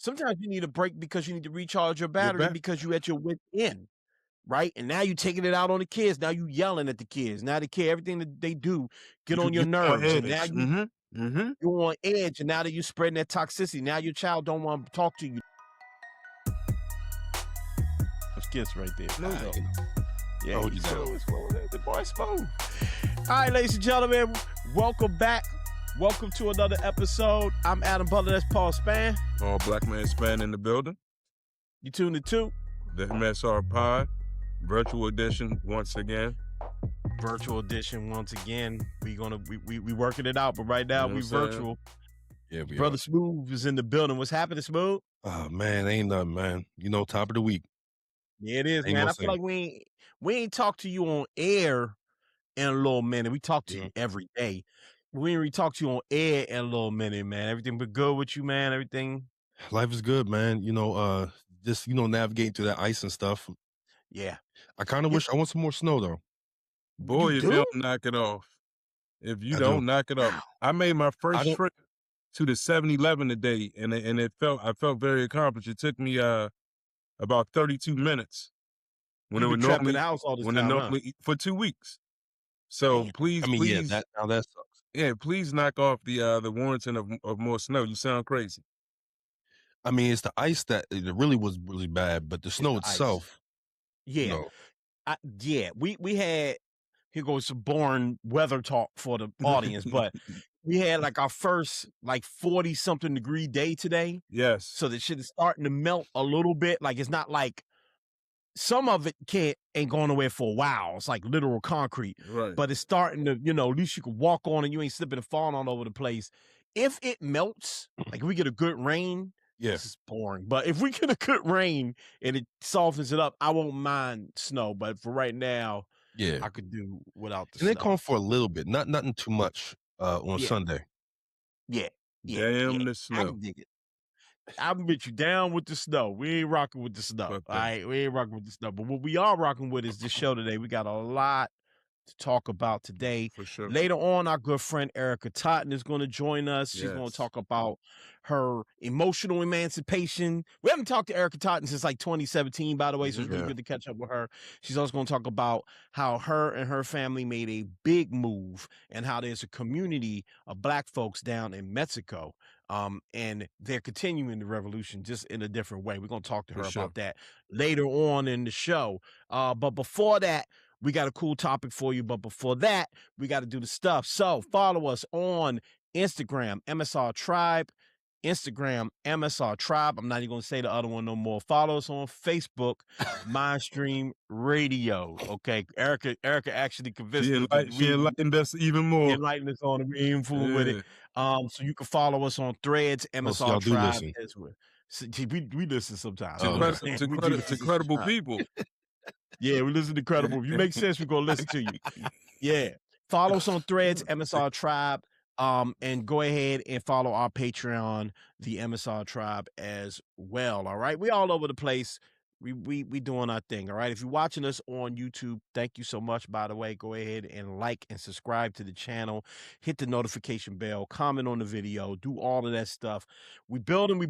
Sometimes you need a break because you need to recharge your battery because you at your wit's end, right? And now you taking it out on the kids. Now you yelling at the kids. Now the kid, everything that they do get on your nerves. And now you're on edge. And now that you're spreading that toxicity, now your child don't want to talk to you. Those kids right there. Yeah, he's smooth. The boy smooth. All right, ladies and gentlemen, welcome back. Welcome to another episode. I'm Adam Butler. That's Paul Spann. All Black Man Spann in the building. You tuned to the MSR Pod, virtual edition once again. Virtual edition once again. We working it out, but right now we virtual. Yeah, we Brother are. Smooth is in the building. What's happening, Smooth? Oh man, ain't nothing, man. You know, top of the week. Yeah, it is, man. I feel like we ain't talked to you on air in a little minute. We talk to you every day. We ain't really talked to you on air in a little minute, man. Everything but good with you, man. Everything. Life is good, man. You know, just navigating through that ice and stuff. Yeah. I kind of wish I want some more snow though. Boy, if you don't knock it off. If you don't knock it off. I made my first trip to the 7-Eleven today, and I felt very accomplished. It took me about 32 minutes. When it would normally in the house all this time, for 2 weeks. So please, yeah, that sucks. Yeah, please knock off the warranting of more snow. You sound crazy. I mean, it's the ice that it really was really bad, but the snow itself. Yeah. We had, here goes some boring weather talk for the audience, but we had like our first 40-something degree day today. Yes. So the shit is starting to melt a little bit. Like it's not like some of it ain't going away for a while. It's like literal concrete. Right. But it's starting to, at least you can walk on and you ain't slipping and falling all over the place. If it melts, like we get a good rain, this is boring. But if we get a good rain and it softens it up, I won't mind snow. But for right now, I could do without the snow. And they come for a little bit, nothing too much on Sunday. Yeah. Damn the snow. I can dig it. I'm with you down with the snow. We ain't rocking with the snow. All right. We ain't rocking with the snow. But what we are rocking with is this show today. We got a lot to talk about today. For sure. Later on, our good friend Erika Totten is going to join us. She's going to talk about her emotional emancipation. We haven't talked to Erika Totten since 2017, by the way, so it's really good to catch up with her. She's also going to talk about how her and her family made a big move and how there's a community of Black folks down in Mexico. And they're continuing the revolution just in a different way. We're going to talk to her about that later on in the show. But before that, we got a cool topic for you. But before that, we got to do the stuff. So follow us on Instagram, MSR Tribe. Instagram, MSR Tribe. I'm not even going to say the other one no more. Follow us on Facebook, Mindstream Radio. Okay. Erika actually convinced us. She enlightened us even more. She enlightened us on it. We ain't fooling with it. So you can follow us on Threads, MSR Tribe as well. So, we listen sometimes. To credible people. Yeah, we listen to credible. If you make sense, we're going to listen to you. Yeah. Follow us on Threads, MSR Tribe. And go ahead and follow our Patreon, the MSR Tribe, as well. All right. We all over the place. We doing our thing. All right. If you're watching us on YouTube, thank you so much. By the way, go ahead and like and subscribe to the channel. Hit the notification bell. Comment on the video. Do all of that stuff. We building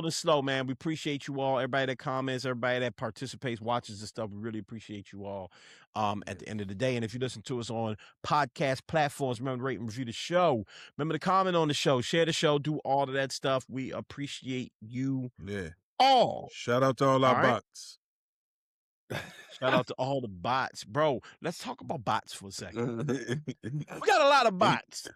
slow, man. We appreciate you all. Everybody that comments, everybody that participates, watches this stuff. We really appreciate you all. At the end of the day, and if you listen to us on podcast platforms, remember to rate and review the show. Remember to comment on the show. Share the show. Do all of that stuff. We appreciate you. Yeah. All. Shout out to all our bots. Shout out to all the bots. Bro, let's talk about bots for a second. We got a lot of bots.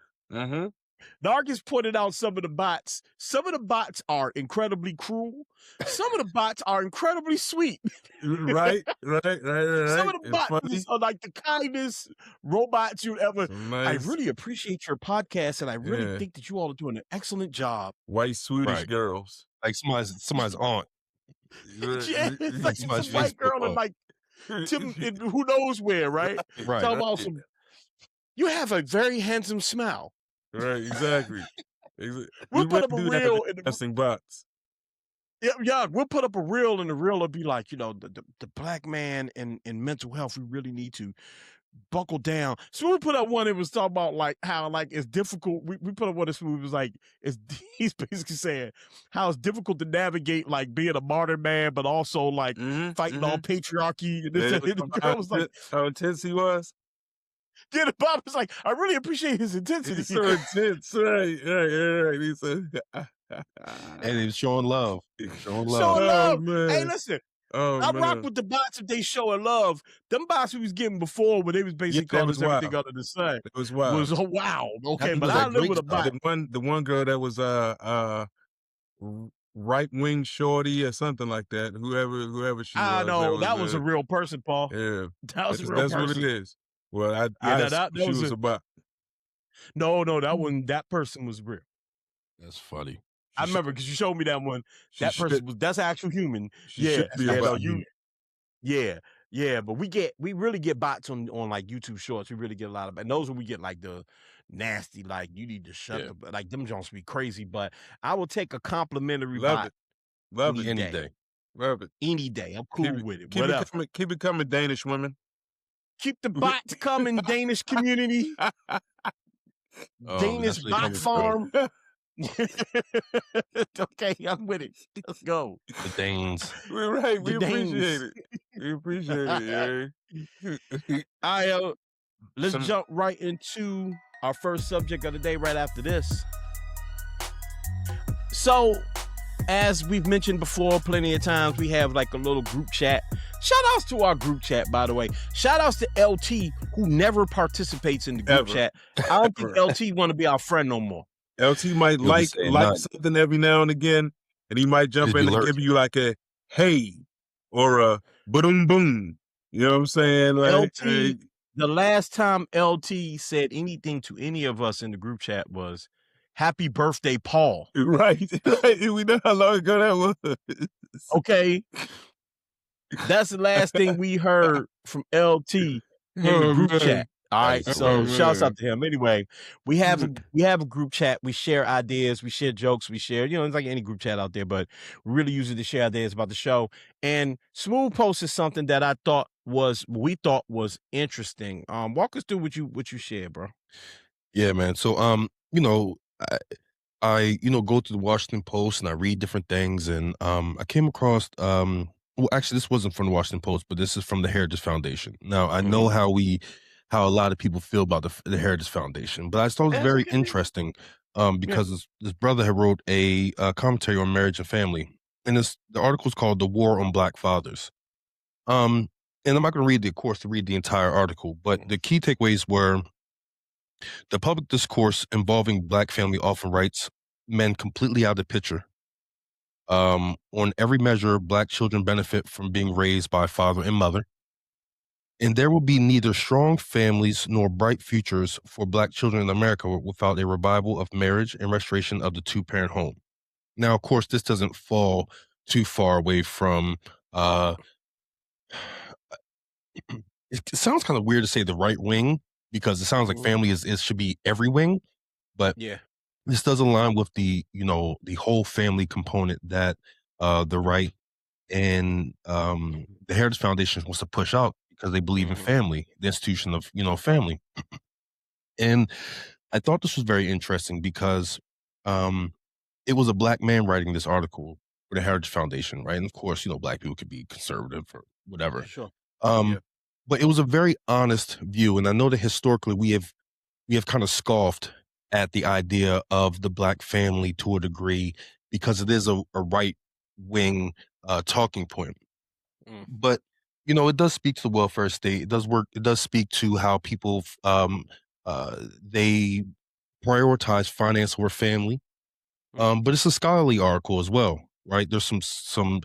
Nargis pointed out some of the bots. Some of the bots are incredibly cruel. Some of the bots are incredibly sweet. Right. Some of the bots are like the kindest robots you'd ever. Nice. I really appreciate your podcast, and I really think that you all are doing an excellent job. White Swedish girls. Like somebody's aunt. It's like some white girl and like Tim, who knows where, right? Right. Talk about some. You have a very handsome smile. Right, exactly. We'll put up a reel in the bots. Yeah, we'll put up a reel, and the reel will be like, the Black man in mental health. We really need to buckle down. So we put up one. It was talking about like how like it's difficult. We put up one. This movie was like he's basically saying how it's difficult to navigate like being a modern man, but also like fighting all patriarchy. And this, and the girl was like, how intense he was. Yeah, the Bob was like, I really appreciate his intensity. He's so intense, right. He said, and he's showing love. Showing love. Man. Hey, listen. I rock with the bots if they showing love. Them bots we was getting before when they was basically calling us everything under the sun. It was wild. Was wow. Okay, but I live with a bot. The one girl that was right wing shorty or something like that. Whoever she was. I know that was a real person, Paul. Yeah, that was a real person. That's what it is. Well, she was a bot. No, that one. That person was real. That's funny. I remember because you showed me that one. That person that's an actual human. Yeah, but we really get bots on like YouTube Shorts. We really get a lot of, and those when we get like the nasty, like you need to shut up, like them Jones be crazy. But I will take a complimentary bot. Love it any day. Love it any day. I'm cool with it. Keep it coming, Danish women. Keep the bots coming, Danish community. Danish bot farm. Okay, I'm with it. Let's go. The Danes. We're right. We appreciate it. We appreciate it, yeah. Let's jump right into our first subject of the day right after this. So, as we've mentioned before plenty of times, we have like a little group chat. Shout outs to our group chat, by the way. Shout outs to LT, who never participates in the group chat. I don't think LT want to be our friend no more. LT might like something every now and again, and he might jump in and give you like a hey or a boom boom. You know what I'm saying? Like, LT, the last time LT said anything to any of us in the group chat was "Happy birthday, Paul." Right. We know how long ago that was. Okay. That's the last thing we heard from LT in the group chat. All right, so shouts out to him. Anyway, we have a group chat. We share ideas, we share jokes, we share, it's like any group chat out there, but we really use it to share ideas about the show. And Smooth posted something that we thought was interesting. Walk us through what you shared, bro. Yeah, man. So I go to the Washington Post and I read different things, and I came across well, actually, this wasn't from the Washington Post, but this is from the Heritage Foundation. Now, I know how a lot of people feel about the Heritage Foundation, but I thought it was very interesting because this brother had wrote a commentary on marriage and family, and the article is called "The War on Black Fathers." And I'm not going to read the entire article, but the key takeaways were: the public discourse involving Black family often writes men completely out of the picture. On every measure, Black children benefit from being raised by father and mother. And there will be neither strong families nor bright futures for Black children in America without a revival of marriage and restoration of the two-parent home. Now, of course, this doesn't fall too far away from it sounds kind of weird to say the right wing, because it sounds like family should be every wing, but this does align with the whole family component that the right and the Heritage Foundation wants to push out, because they believe in family, the institution of family. And I thought this was very interesting because it was a Black man writing this article for the Heritage Foundation, right? And of course, Black people could be conservative or whatever. Yeah, sure. But it was a very honest view, and I know that historically we have kind of scoffed at the idea of the Black family to a degree, because it is a right wing talking point. But it does speak to the welfare state. It does speak to how people they prioritize finance over family. But it's a scholarly article as well, right? There's some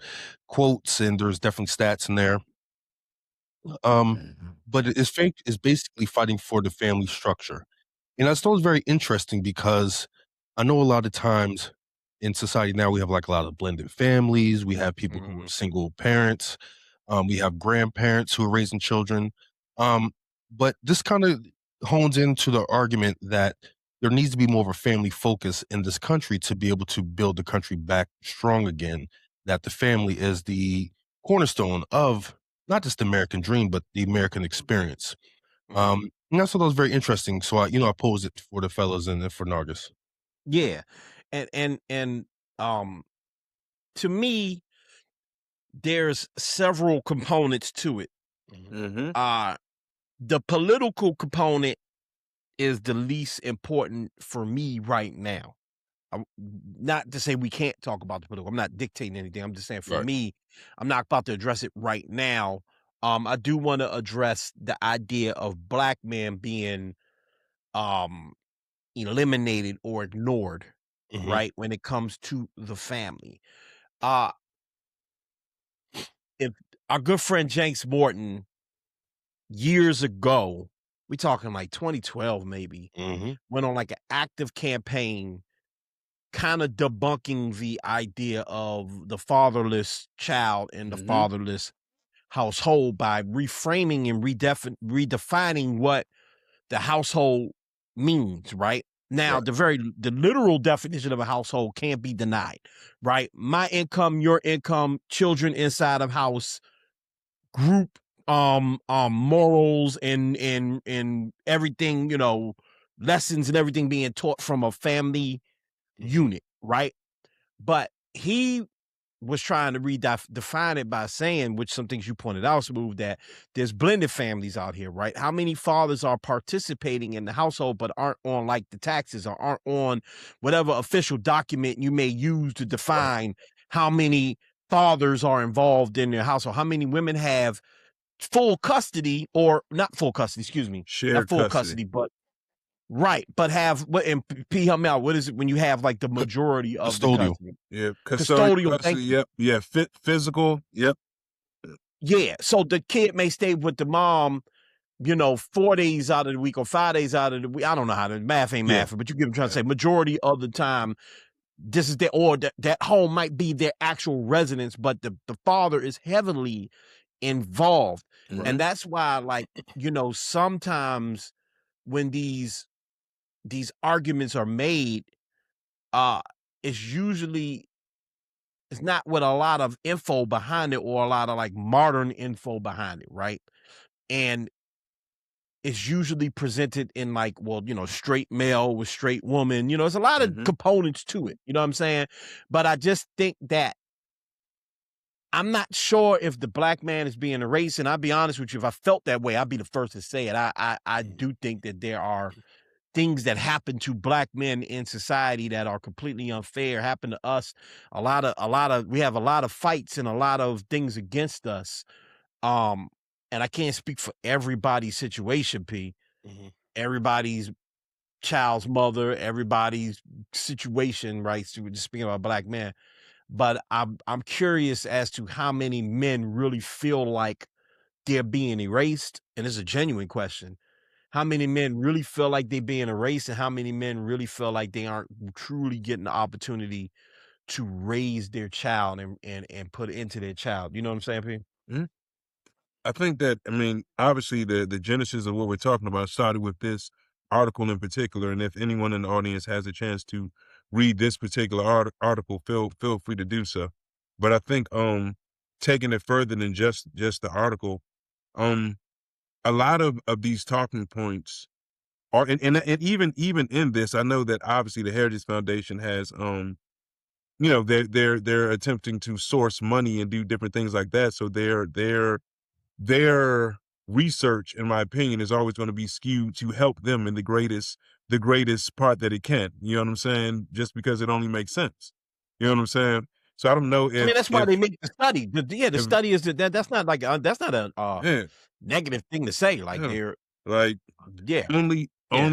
quotes, and there's definitely stats in there. But it's basically fighting for the family structure. And I thought it was very interesting because I know a lot of times in society now we have like a lot of blended families. We have people who are single parents. We have grandparents who are raising children. But this kind of hones into the argument that there needs to be more of a family focus in this country to be able to build the country back strong again, that the family is the cornerstone of not just the American dream, but the American experience. And I thought that was very interesting. So I posed it for the fellas and for Nargis. Yeah. And to me, there's several components to it. The political component is the least important for me right now. Not to say we can't talk about the political. I'm not dictating anything. I'm just saying for me, I'm not about to address it right now. I do want to address the idea of black men being eliminated or ignored, right? When it comes to the family. If our good friend Jenks Morton years ago, we talking like 2012 maybe, went on like an active campaign kind of debunking the idea of the fatherless child and the fatherless household by reframing and redefining what the household means, right? Now, the literal definition of a household can't be denied, right? My income, your income, children inside of house, group morals and everything, lessons and everything being taught from a family unit, right? But he was trying to redefine it by saying, which some things you pointed out, Smooth, that there's blended families out here, right? How many fathers are participating in the household but aren't on like the taxes or aren't on whatever official document you may use to define how many fathers are involved in their household? How many women have full custody or not full custody, excuse me, shared not full custody, but right, but have what and P help me out. What is it when you have like the majority of the Custodial. custody? Yeah, Custodial. custody. Yep. Yeah. Physical. Yep. Yeah. So the kid may stay with the mom, 4 days out of the week or 5 days out of the week. I don't know how to math ain't math, but you get what I'm trying to say. Majority of the time, this is that home might be their actual residence, but the father is heavily involved, and that's why, like, sometimes when these arguments are made, it's usually it's not with a lot of info behind it or a lot of like modern info behind it, right? And it's usually presented in like, well, straight male with straight woman. There's a lot of components to it. You know what I'm saying? But I just think that I'm not sure if the black man is being erased. And I'll be honest with you, if I felt that way, I'd be the first to say it. I do think that there are things that happen to black men in society that are completely unfair happen to us. We have a lot of fights and a lot of things against us. And I can't speak for everybody's situation, P. Everybody's child's mother, everybody's situation, right? So we're just speaking about black men. But I'm curious as to how many men really feel like they're being erased. And it's a genuine question. How many men really feel like they're being erased, and how many men really feel like they aren't truly getting the opportunity to raise their child and put it into their child? You know what I'm saying, P? Mm-hmm. I think that, obviously the genesis of what we're talking about started with this article in particular. And if anyone in the audience has a chance to read this particular article, feel free to do so. But I think taking it further than just the article, a lot of these talking points are, and even in this, I know that obviously the Heritage Foundation has they're attempting to source money and do different things like that. So their research, in my opinion, is always going to be skewed to help them in the greatest part that it can. You know what I'm saying? Just because it only makes sense. You know what I'm saying? So I don't know if that's why they make the study. The study is that's not like that's not a negative thing to say. Like they're like only,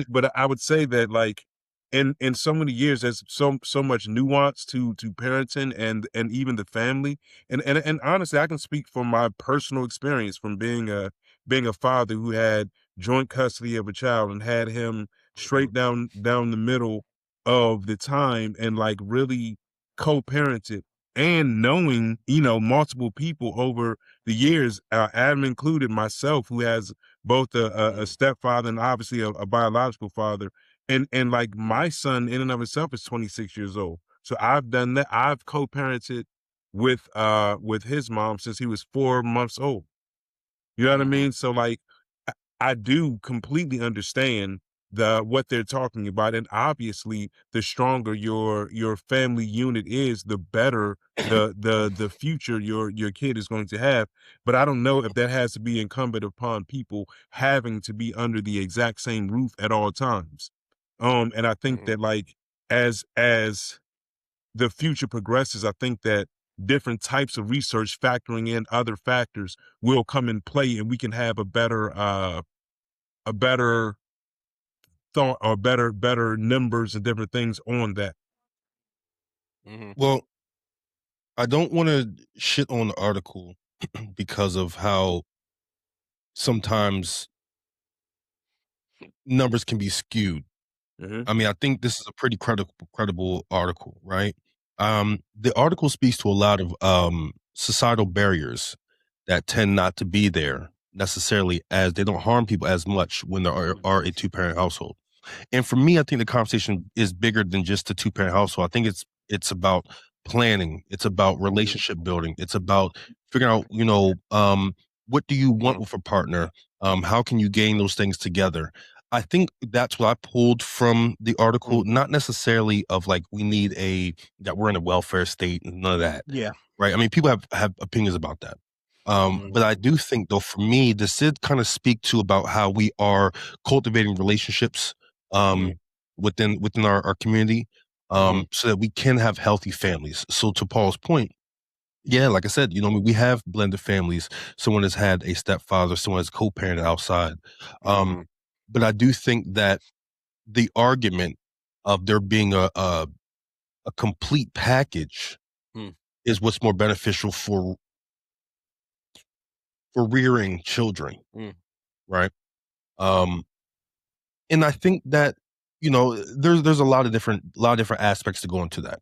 but I would say that like in so many years, there's so much nuance to parenting and even the family. And honestly, I can speak from my personal experience from being a father who had joint custody of a child and had him straight down the middle of the time and like really co-parented and knowing, multiple people over the years, Adam included, myself, who has both a stepfather and obviously a biological father. And like my son in and of himself is 26 years old. So I've done that. I've co-parented with his mom since he was 4 months old. You know what I mean? So like, I do completely understand what they're talking about, and obviously the stronger your family unit is, the better the future your kid is going to have. But I don't know if that has to be incumbent upon people having to be under the exact same roof at all times. And I think that, like, as the future progresses, I think that different types of research factoring in other factors will come in play, and we can have a better thought, or better numbers and different things on that. Well, I don't want to shit on the article because of how sometimes numbers can be skewed. I mean, I think this is a pretty credible article, right? The article speaks to a lot of societal barriers that tend not to be there necessarily, as they don't harm people as much when there are a two-parent household. And for me, I think the conversation is bigger than just a two-parent household. I think it's about planning. It's about relationship building. It's about figuring out, what do you want with a partner? How can you gain those things together? I think that's what I pulled from the article, not necessarily of like that we're in a welfare state and none of that. Yeah. Right. I mean, people have opinions about that. But I do think, though, for me, this did kind of speak to about how we are cultivating relationships within our community, so that we can have healthy families. So to Paul's point, yeah, like I said, we have blended families. Someone has had a stepfather, someone has co-parented outside. But I do think that the argument of there being a complete package is what's more beneficial for rearing children, right? And I think that there's a lot of different aspects to go into that.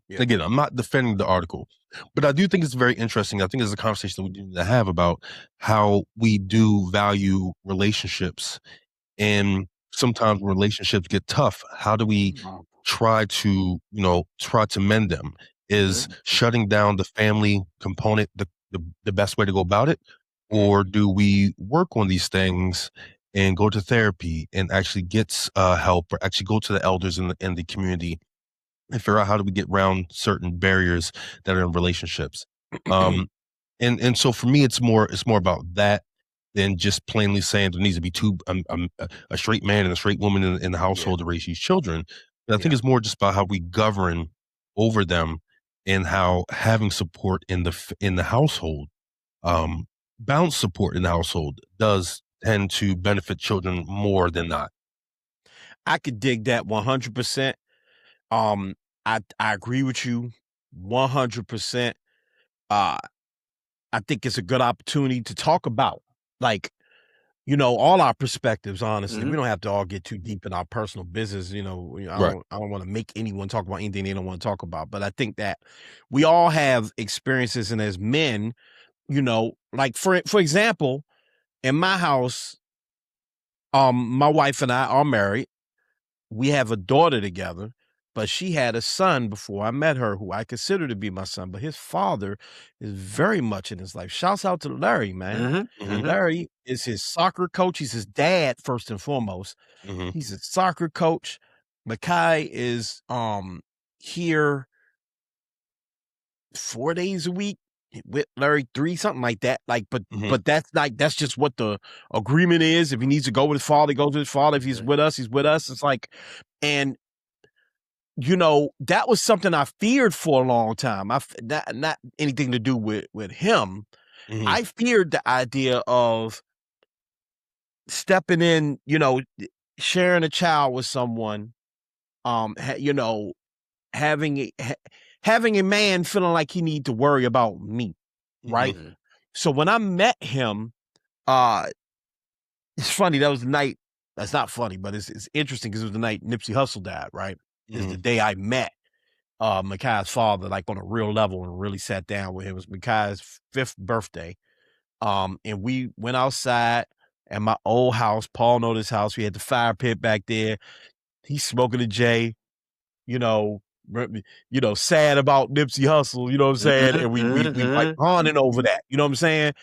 Yeah. Again, I'm not defending the article, but I do think it's very interesting. I think it's a conversation that we need to have about how we do value relationships, and sometimes when relationships get tough, how do we try to mend them? Is shutting down the family component the best way to go about it? Or do we work on these things and go to therapy and actually get help, or actually go to the elders in the community and figure out how do we get around certain barriers that are in relationships? And so for me, it's more about that than just plainly saying there needs to be a straight man and a straight woman in the household to raise these children. But I think it's more just about how we govern over them, and how having support in the household, balanced support in the household, does tend to benefit children more than not. I could dig that 100%. I agree with you 100%. I think it's a good opportunity to talk about, like, all our perspectives, honestly. We don't have to all get too deep in our personal business. I don't want to make anyone talk about anything they don't want to talk about. But I think that we all have experiences, and as men, like for example, in my house, my wife and I are married. We have a daughter together, but she had a son before I met her, who I consider to be my son. But his father is very much in his life. Shouts out to Larry, man. Larry is his soccer coach. He's his dad, first and foremost. He's a soccer coach. Makai is here 4 days a week, with Larry 3, something like that. Like, but that's just what the agreement is. If he needs to go with his father, he goes with his father. If he's with us, he's with us. It's like, and that was something I feared for a long time. Not anything to do with him. I feared the idea of stepping in, sharing a child with someone, having a man feeling like he need to worry about me, right? So when I met him, it's funny. That was the night. That's not funny, but it's interesting because it was the night Nipsey Hussle died, right? It's the day I met Makai's father, like on a real level, and really sat down with him. It was Makai's 5th birthday. And we went outside at my old house. Paul know this house. We had the fire pit back there. He's smoking a J, sad about Nipsey Hussle, you know what I'm saying? And we like bonding over that, you know what I'm saying?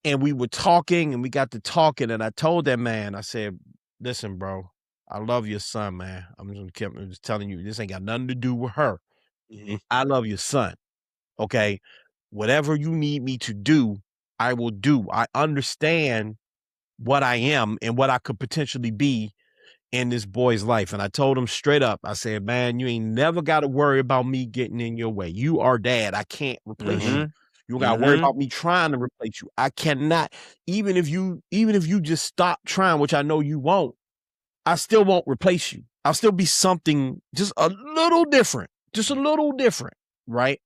And we were talking and we got to talking, and I told that man, I said, listen, bro, I love your son, man. I'm just telling you, this ain't got nothing to do with her. I love your son. Okay. Whatever you need me to do, I will do. I understand what I am and what I could potentially be in this boy's life. And I told him straight up, I said, man, you ain't never got to worry about me getting in your way. You are dad. I can't replace you. You got to worry about me trying to replace you. I cannot, even if you just stop trying, which I know you won't, I still won't replace you. I'll still be something just a little different, right?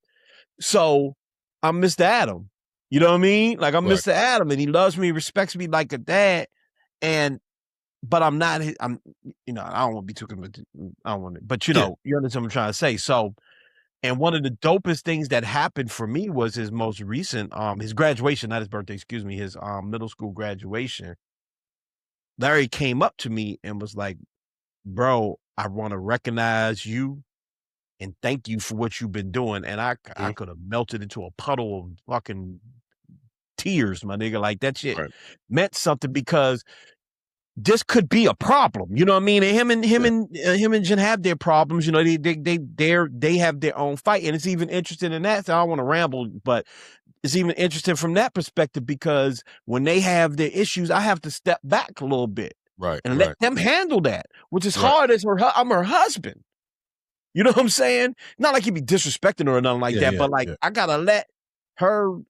So I'm Mr. Adam. You know what I mean? Like I'm Mr. Adam, and he loves me, respects me like a dad. But I'm not, I don't want to be too, I don't want to, but you understand what I'm trying to say. So, and one of the dopest things that happened for me was his most recent, his graduation, not his birthday, excuse me, his middle school graduation. Larry came up to me and was like, bro, I want to recognize you and thank you for what you've been doing. And I could have melted into a puddle of fucking tears, my nigga. Like that shit meant something, because this could be a problem, you know what I mean? And him and Jen have their problems, you know. They have their own fight, and it's even interesting in that. So I don't want to ramble, but it's even interesting from that perspective, because when they have their issues, I have to step back a little bit, and let them handle that, which is hard as I'm her husband. You know what I'm saying? Not like he be disrespecting her or nothing like that, but I gotta let her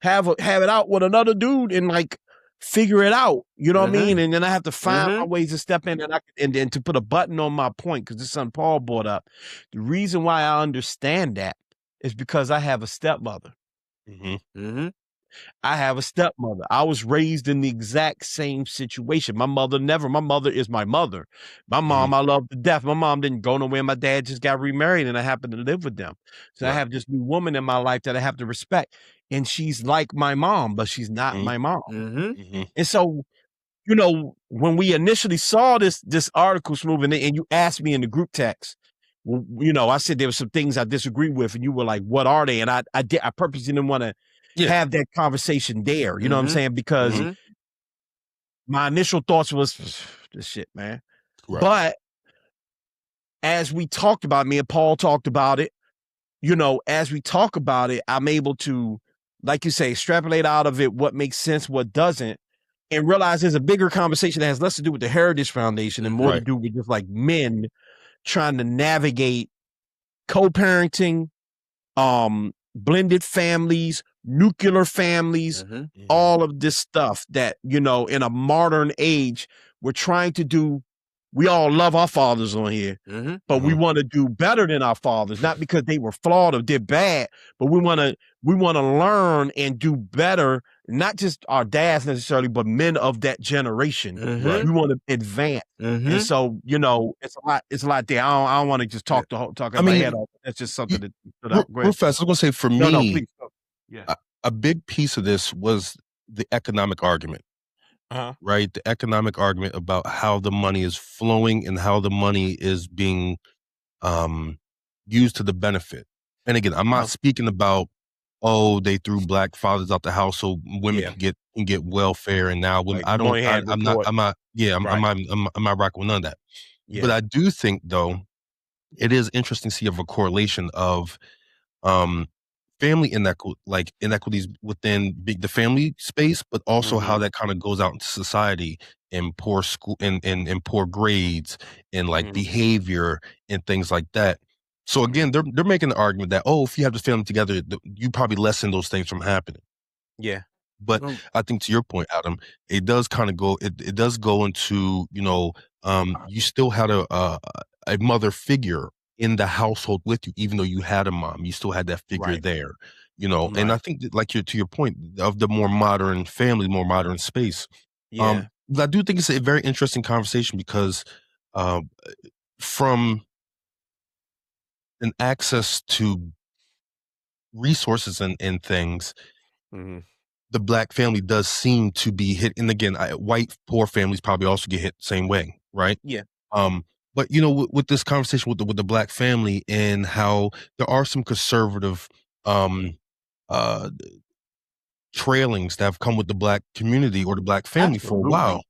have it out with another dude and like figure it out. You know what I mean? And then I have to find my ways to step in and to put a button on my point, because this is something Paul brought up. The reason why I understand that is because I have a stepmother. I have a stepmother. I was raised in the exact same situation. My mother is my mother. My mom, I love to death. My mom didn't go nowhere. My dad just got remarried and I happened to live with them. So I have this new woman in my life that I have to respect. And she's like my mom, but she's not my mom. And so, you know, when we initially saw this article, Smooth, and you asked me in the group text, well, you know, I said there were some things I disagree with, and you were like, what are they? And I purposely didn't want to have that conversation there. You know what I'm saying? Because my initial thoughts was this shit, man. But as we talked about, me and Paul talked about it, you know, as we talk about it, I'm able to, like you say, extrapolate out of it what makes sense, what doesn't, and realize there's a bigger conversation that has less to do with the Heritage Foundation and more to do with just like men trying to navigate co-parenting, blended families, nuclear families, all of this stuff that, you know, in a modern age, we're trying to do. We all love our fathers on here, but we want to do better than our fathers, not because they were flawed or did bad, but we want to learn and do better, not just our dads necessarily, but men of that generation. We want to advance. And so, you know, it's a lot there. I don't want to just talk my head off. That's just something that stood out. Real fast, I was going to say, for me, no, please. A big piece of this was the economic argument. Right? The economic argument about how the money is flowing and how the money is being used to the benefit. And again, I'm not speaking about, they threw black fathers out the house so women can get welfare, and now women, I'm not rocking with none of that. But I do think, though, it is interesting to see of a correlation of family inequities within the family space, but also how that kind of goes out into society in poor school and poor grades and like behavior and things like that. So again, they're making the argument that, if you have the family together, you probably lessen those things from happening. But I think, to your point, Adam, it does kind of go. It does go into, you know, you still had a mother figure in the household with you, even though you had a mom. You still had that figure there, you know. And I think that, like, to your point of the more modern family, more modern space. I do think it's a very interesting conversation because from an access to resources and things, the black family does seem to be hit. And again, white poor families probably also get hit the same way, right? But, you know, with this conversation with the black family and how there are some conservative trailings that have come with the Black community or the Black family for a while.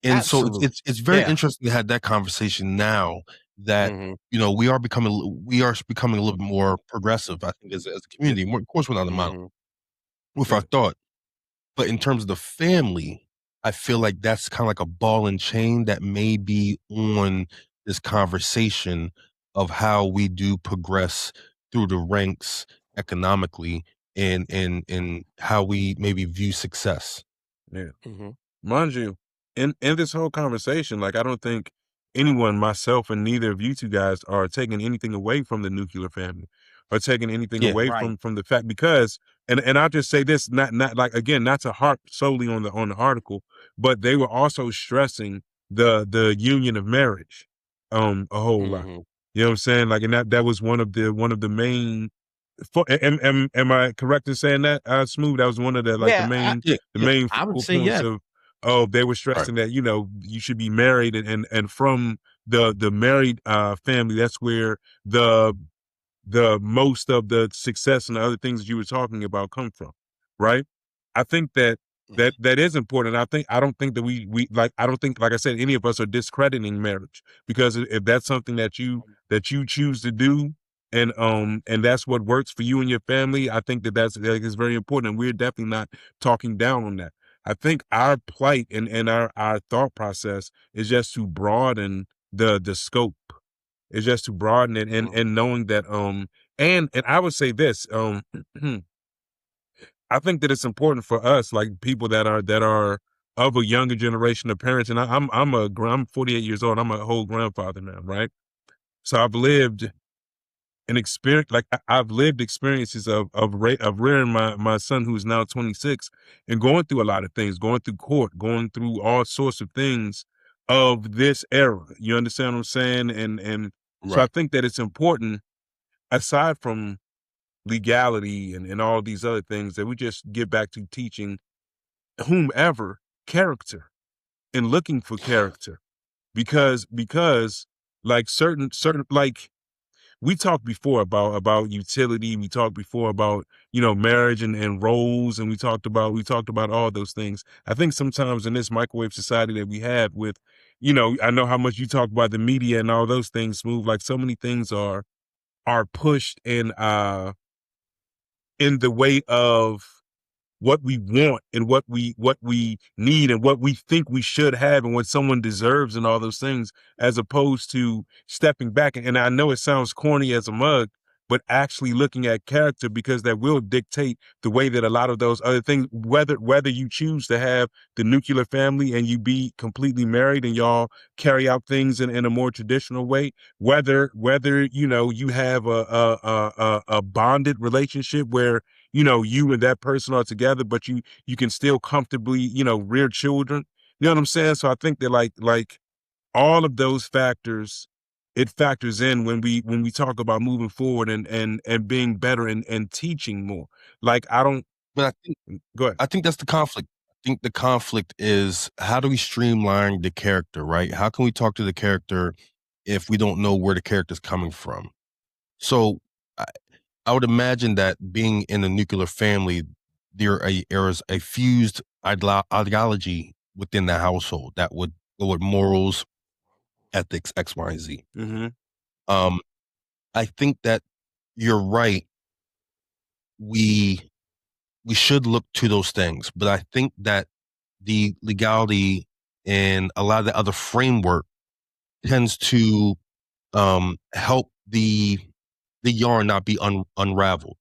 And so it's very interesting to have that conversation now that, you know, we are becoming a little bit more progressive, I think, as a community. Of course, we're not a monolith with our thought. But in terms of the family, I feel like that's kind of like a ball and chain that may be on this conversation of how we do progress through the ranks economically and how we maybe view success. Yeah. Mind you, in this whole conversation, like, I don't think anyone, myself and neither of you two guys, are taking anything away from the nuclear family or taking anything away from the fact, because and I'll just say this, not like, again, not to harp solely on the article, but they were also stressing the union of marriage a whole lot. You know what I'm saying? Like, and that was one of the main. Am I correct in saying that, Smooth? That was one of the, like, the main focal points of they were stressing that, you know, you should be married, and from the married family, that's where the most of the success and the other things that you were talking about come from, right? I think that is important. I don't think that we like, I don't think, like I said, any of us are discrediting marriage, because if that's something that you choose to do, and that's what works for you and your family, I think that is very important, and we're definitely not talking down on that. I think our plight and our thought process is just to broaden the scope. It's just to broaden it, and knowing that and I would say this, I think that it's important for us, like, people that are of a younger generation of parents, and I'm 48 years old. I'm a whole grandfather now, right? So I've lived an experience, like, I've lived experiences of rearing my son, who's now 26, and going through a lot of things, going through court, going through all sorts of things of this era. You understand what I'm saying? And so I think that it's important, aside from legality and all these other things, that we just get back to teaching whomever character and looking for character, because like, certain like, we talked before about utility. We talked before about, you know, marriage and roles, and we talked about all those things. I think sometimes in this microwave society that we have with, you know, I know how much you talk about the media and all those things, Smooth. Like, so many things are pushed in the way of what we want and what we need and what we think we should have and what someone deserves and all those things, as opposed to stepping back. And I know it sounds corny as a mug, but actually looking at character, because that will dictate the way that a lot of those other things, whether you choose to have the nuclear family and you be completely married and y'all carry out things in a more traditional way, whether you know, you have a bonded relationship where, you know, you and that person are together, but you can still comfortably, you know, rear children. You know what I'm saying? So I think that, like all of those factors, it factors in when we talk about moving forward and being better and teaching more. Like, I don't. But Go ahead. I think that's the conflict. I think the conflict is, how do we streamline the character, right? How can we talk to the character if we don't know where the character's coming from? So I would imagine that being in a nuclear family, there is a fused ideology within the household that would go with morals, ethics, X, Y, and Z. I think that you're right. We should look to those things, but I think that the legality and a lot of the other framework tends to help the yarn not be unraveled.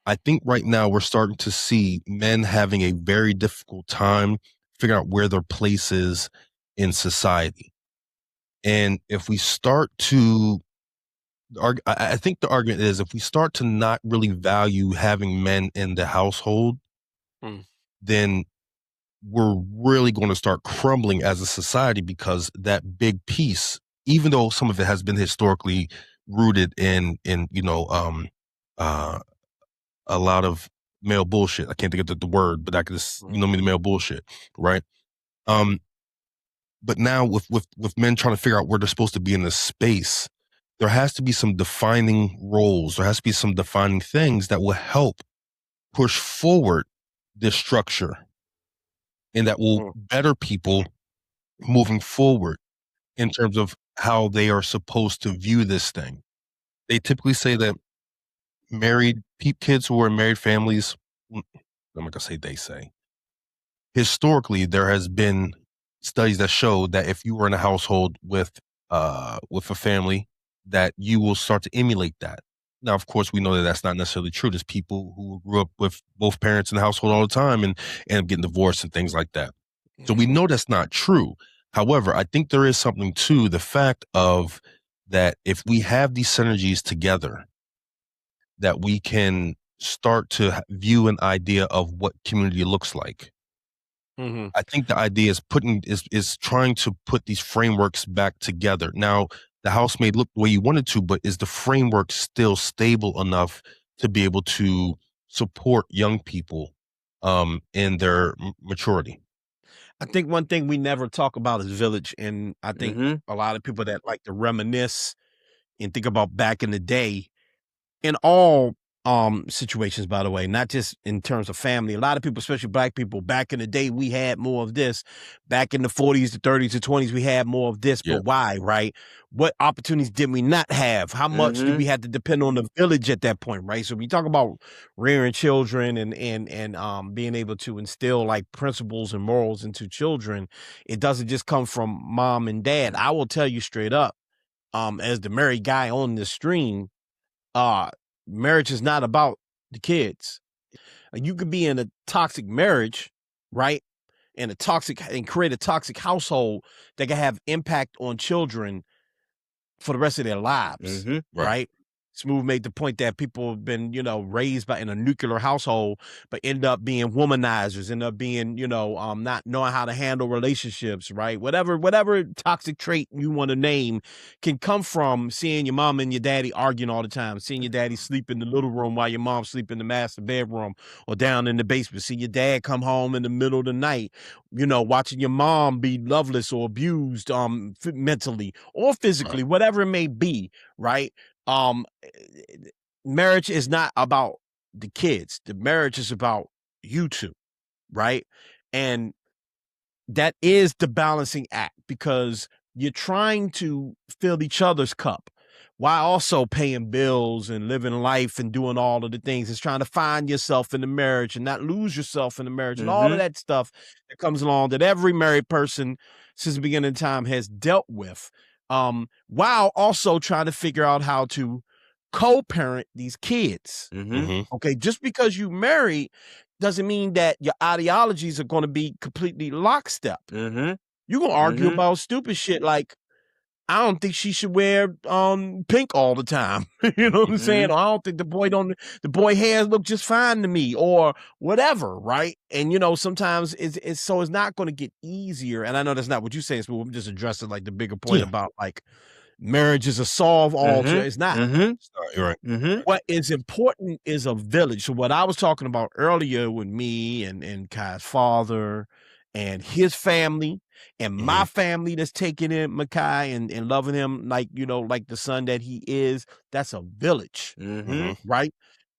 I think right now we're starting to see men having a very difficult time figuring out where their place is in society. And if we start to, I think the argument is, if we start to not really value having men in the household, then we're really going to start crumbling as a society, because that big piece, even though some of it has been historically rooted in you know, a lot of male bullshit. I can't think of the word, but I could just, you know, the male bullshit, right? But now with men trying to figure out where they're supposed to be in this space, there has to be some defining roles. There has to be some defining things that will help push forward this structure, and that will better people moving forward in terms of how they are supposed to view this thing. They typically say that married kids who are in married families, I'm not gonna say they say, historically there has been studies that show that if you were in a household with a family, that you will start to emulate that. Now, of course, we know that that's not necessarily true. There's people who grew up with both parents in the household all the time and end up getting divorced and things like that. So we know that's not true. However, I think there is something to the fact of that if we have these synergies together, that we can start to view an idea of what community looks like. I think the idea is trying to put these frameworks back together. Now, the house may look the way you want it to, but is the framework still stable enough to be able to support young people in their maturity? I think one thing we never talk about is village, and I think a lot of people that like to reminisce and think about back in the day, in all situations, by the way, not just in terms of family. A lot of people, especially black people, back in the day, we had more of this. Back in the 40s, the 30s, the 20s, we had more of this. But why, right? What opportunities did we not have? How much did we have to depend on the village at that point, right? So we talk about rearing children and being able to instill like principles and morals into children. It doesn't just come from mom and dad. I will tell you straight up, as the married guy on this stream, marriage is not about the kids. You could be in a toxic marriage, right? And create a toxic household that can have impact on children for the rest of their lives, right? Smooth made the point that people have been, raised in a nuclear household, but end up being womanizers, end up being, not knowing how to handle relationships, right? Whatever toxic trait you want to name can come from seeing your mom and your daddy arguing all the time, seeing your daddy sleep in the little room while your mom sleep in the master bedroom or down in the basement, see your dad come home in the middle of the night, watching your mom be loveless or abused mentally or physically, whatever it may be, right? Marriage is not about the kids. The marriage is about you two, right? And that is the balancing act, because you're trying to fill each other's cup while also paying bills and living life and doing all of the things. It's trying to find yourself in the marriage and not lose yourself in the marriage and all of that stuff that comes along that every married person since the beginning of time has dealt with, while also trying to figure out how to co-parent these kids. Okay, just because you married doesn't mean that your ideologies are going to be completely lockstep. You're going to argue about stupid shit like, I don't think she should wear pink all the time. You know what I'm saying? Or I don't think the boy hairs look just fine to me, or whatever, right? And sometimes it's not going to get easier. And I know that's not what you're saying, but I'm just addressing like the bigger point about like marriage is a solve all. It's not. You're right. What is important is a village. So what I was talking about earlier with me and Kai's father and his family and my family that's taking in Makai and loving him like the son that he is, that's a village, right?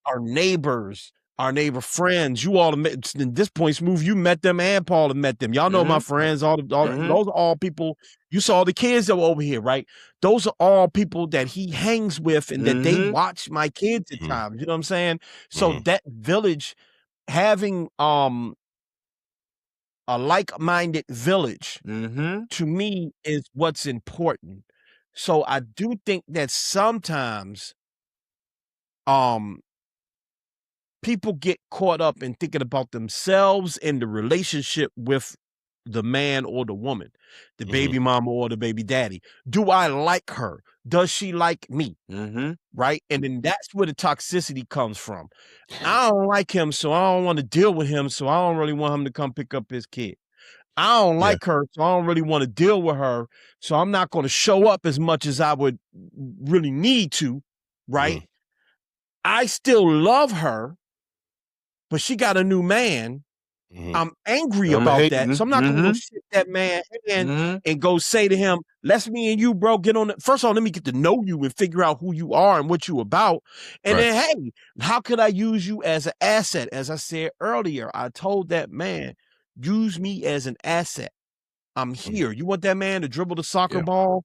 Our neighbors, our neighbor friends, you all met, at this point, Smooth, you met them and Paul have met them. Y'all know my friends, those are all people. You saw the kids that were over here, right? Those are all people that he hangs with and that they watch my kids at times. You know what I'm saying? So that village, having a like-minded village, to me, is what's important. So I do think that sometimes people get caught up in thinking about themselves and the relationship with the man or the woman, the baby mama or the baby daddy. Do I like her? Does she like me? Right? And then that's where the toxicity comes from. I don't like him, so I don't want to deal with him, so I don't really want him to come pick up his kid. I don't like her, so I don't really want to deal with her, so I'm not going to show up as much as I would really need to, right? I still love her, but she got a new man, I'm angry about that. So I'm not gonna go shit that man hand and go say to him, let's me and you, bro, get on it. First of all, let me get to know you and figure out who you are and what you about. And then, hey, how could I use you as an asset? As I said earlier, I told that man, use me as an asset. I'm here. You want that man to dribble the soccer ball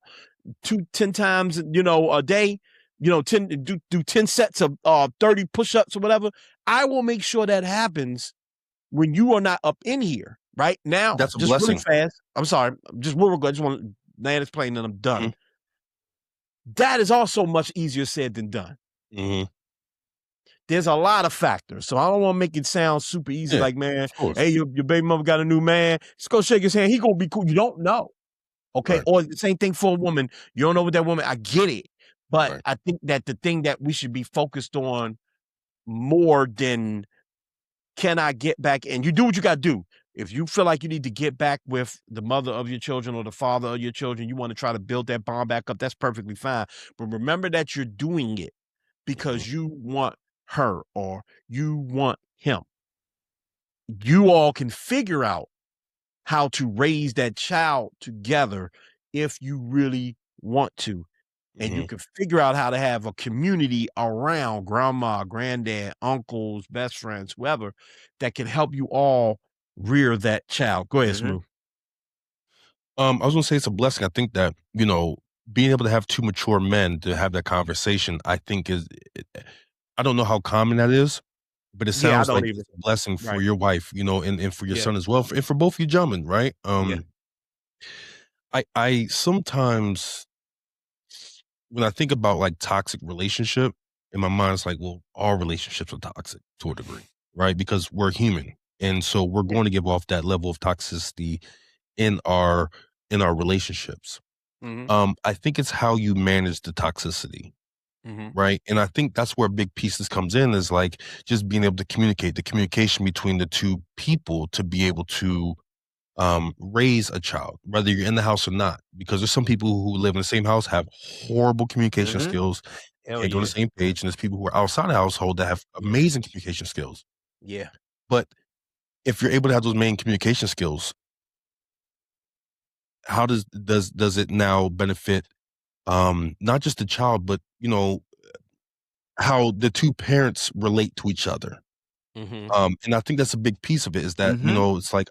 10 times, a day, 10 do 10 sets of 30 push-ups or whatever. I will make sure that happens when you are not up in here right now. That's a just blessing. Really fast. I'm sorry. Just real good. I just want to land this plane and I'm done. That is also much easier said than done. There's a lot of factors. So I don't want to make it sound super easy. Like, man, hey, your baby mother got a new man. Just go shake his hand. He gonna be cool. You don't know. Okay. Or the same thing for a woman. You don't know what that woman, I get it. But I think that the thing that we should be focused on more than can I get back, and you do what you got to do. If you feel like you need to get back with the mother of your children or the father of your children, you want to try to build that bond back up, that's perfectly fine. But remember that you're doing it because you want her or you want him. You all can figure out how to raise that child together if you really want to. And you can figure out how to have a community around grandma, granddad, uncles, best friends, whoever, that can help you all rear that child. Go ahead, Smooth. I was gonna say it's a blessing. I think that, being able to have two mature men to have that conversation, I think I don't know how common that is, but it sounds like it's a blessing for your wife, and for your son as well, and for both you gentlemen, right? I sometimes, when I think about like toxic relationship, in my mind, it's like, well, all relationships are toxic to a degree, right? Because we're human. And so we're going to give off that level of toxicity in our relationships. I think it's how you manage the toxicity. Right. And I think that's where big pieces comes in, is like just being able to communicate, the communication between the two people to be able to raise a child, whether you're in the house or not, because there's some people who live in the same house, have horrible communication skills, can't go on the same page. And there's people who are outside the household that have amazing communication skills. But if you're able to have those main communication skills, how does it now benefit not just the child, but how the two parents relate to each other? And I think that's a big piece of it, is that it's like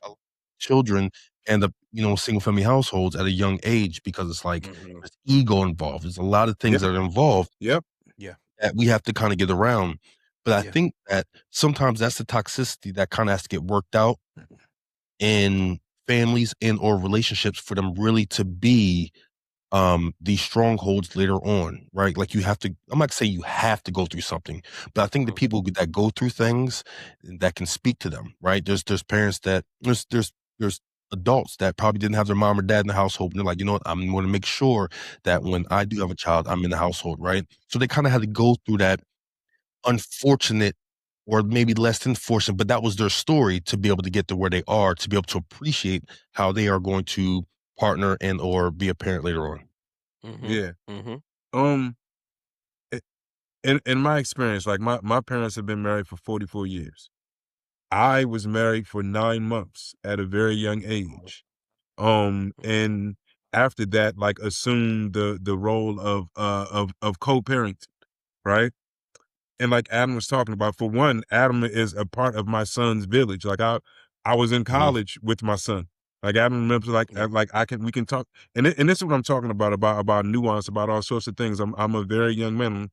children end up single family households at a young age, because it's like there's ego involved. There's a lot of things that are involved that we have to kind of get around. But I think that sometimes that's the toxicity that kind of has to get worked out in families and or relationships for them really to be these strongholds later on, right? Like, you have to, I'm not saying you have to go through something, but I think the people that go through things that can speak to them, right? There's parents that there's adults that probably didn't have their mom or dad in the household, and they're like, you know what, I'm going to make sure that when I do have a child, I'm in the household, right? So they kind of had to go through that unfortunate, or maybe less than fortunate, but that was their story to be able to get to where they are, to be able to appreciate how they are going to partner and or be a parent later on. In my experience, like my parents have been married for 44 years. I was married for 9 months at a very young age. And after that, like, assumed the role of co-parenting, right? And like Adam was talking about, for one, Adam is a part of my son's village. Like, I was in college with my son. Like, Adam remembers, we can talk, and this is what I'm talking about nuance, about all sorts of things. I'm a very young man,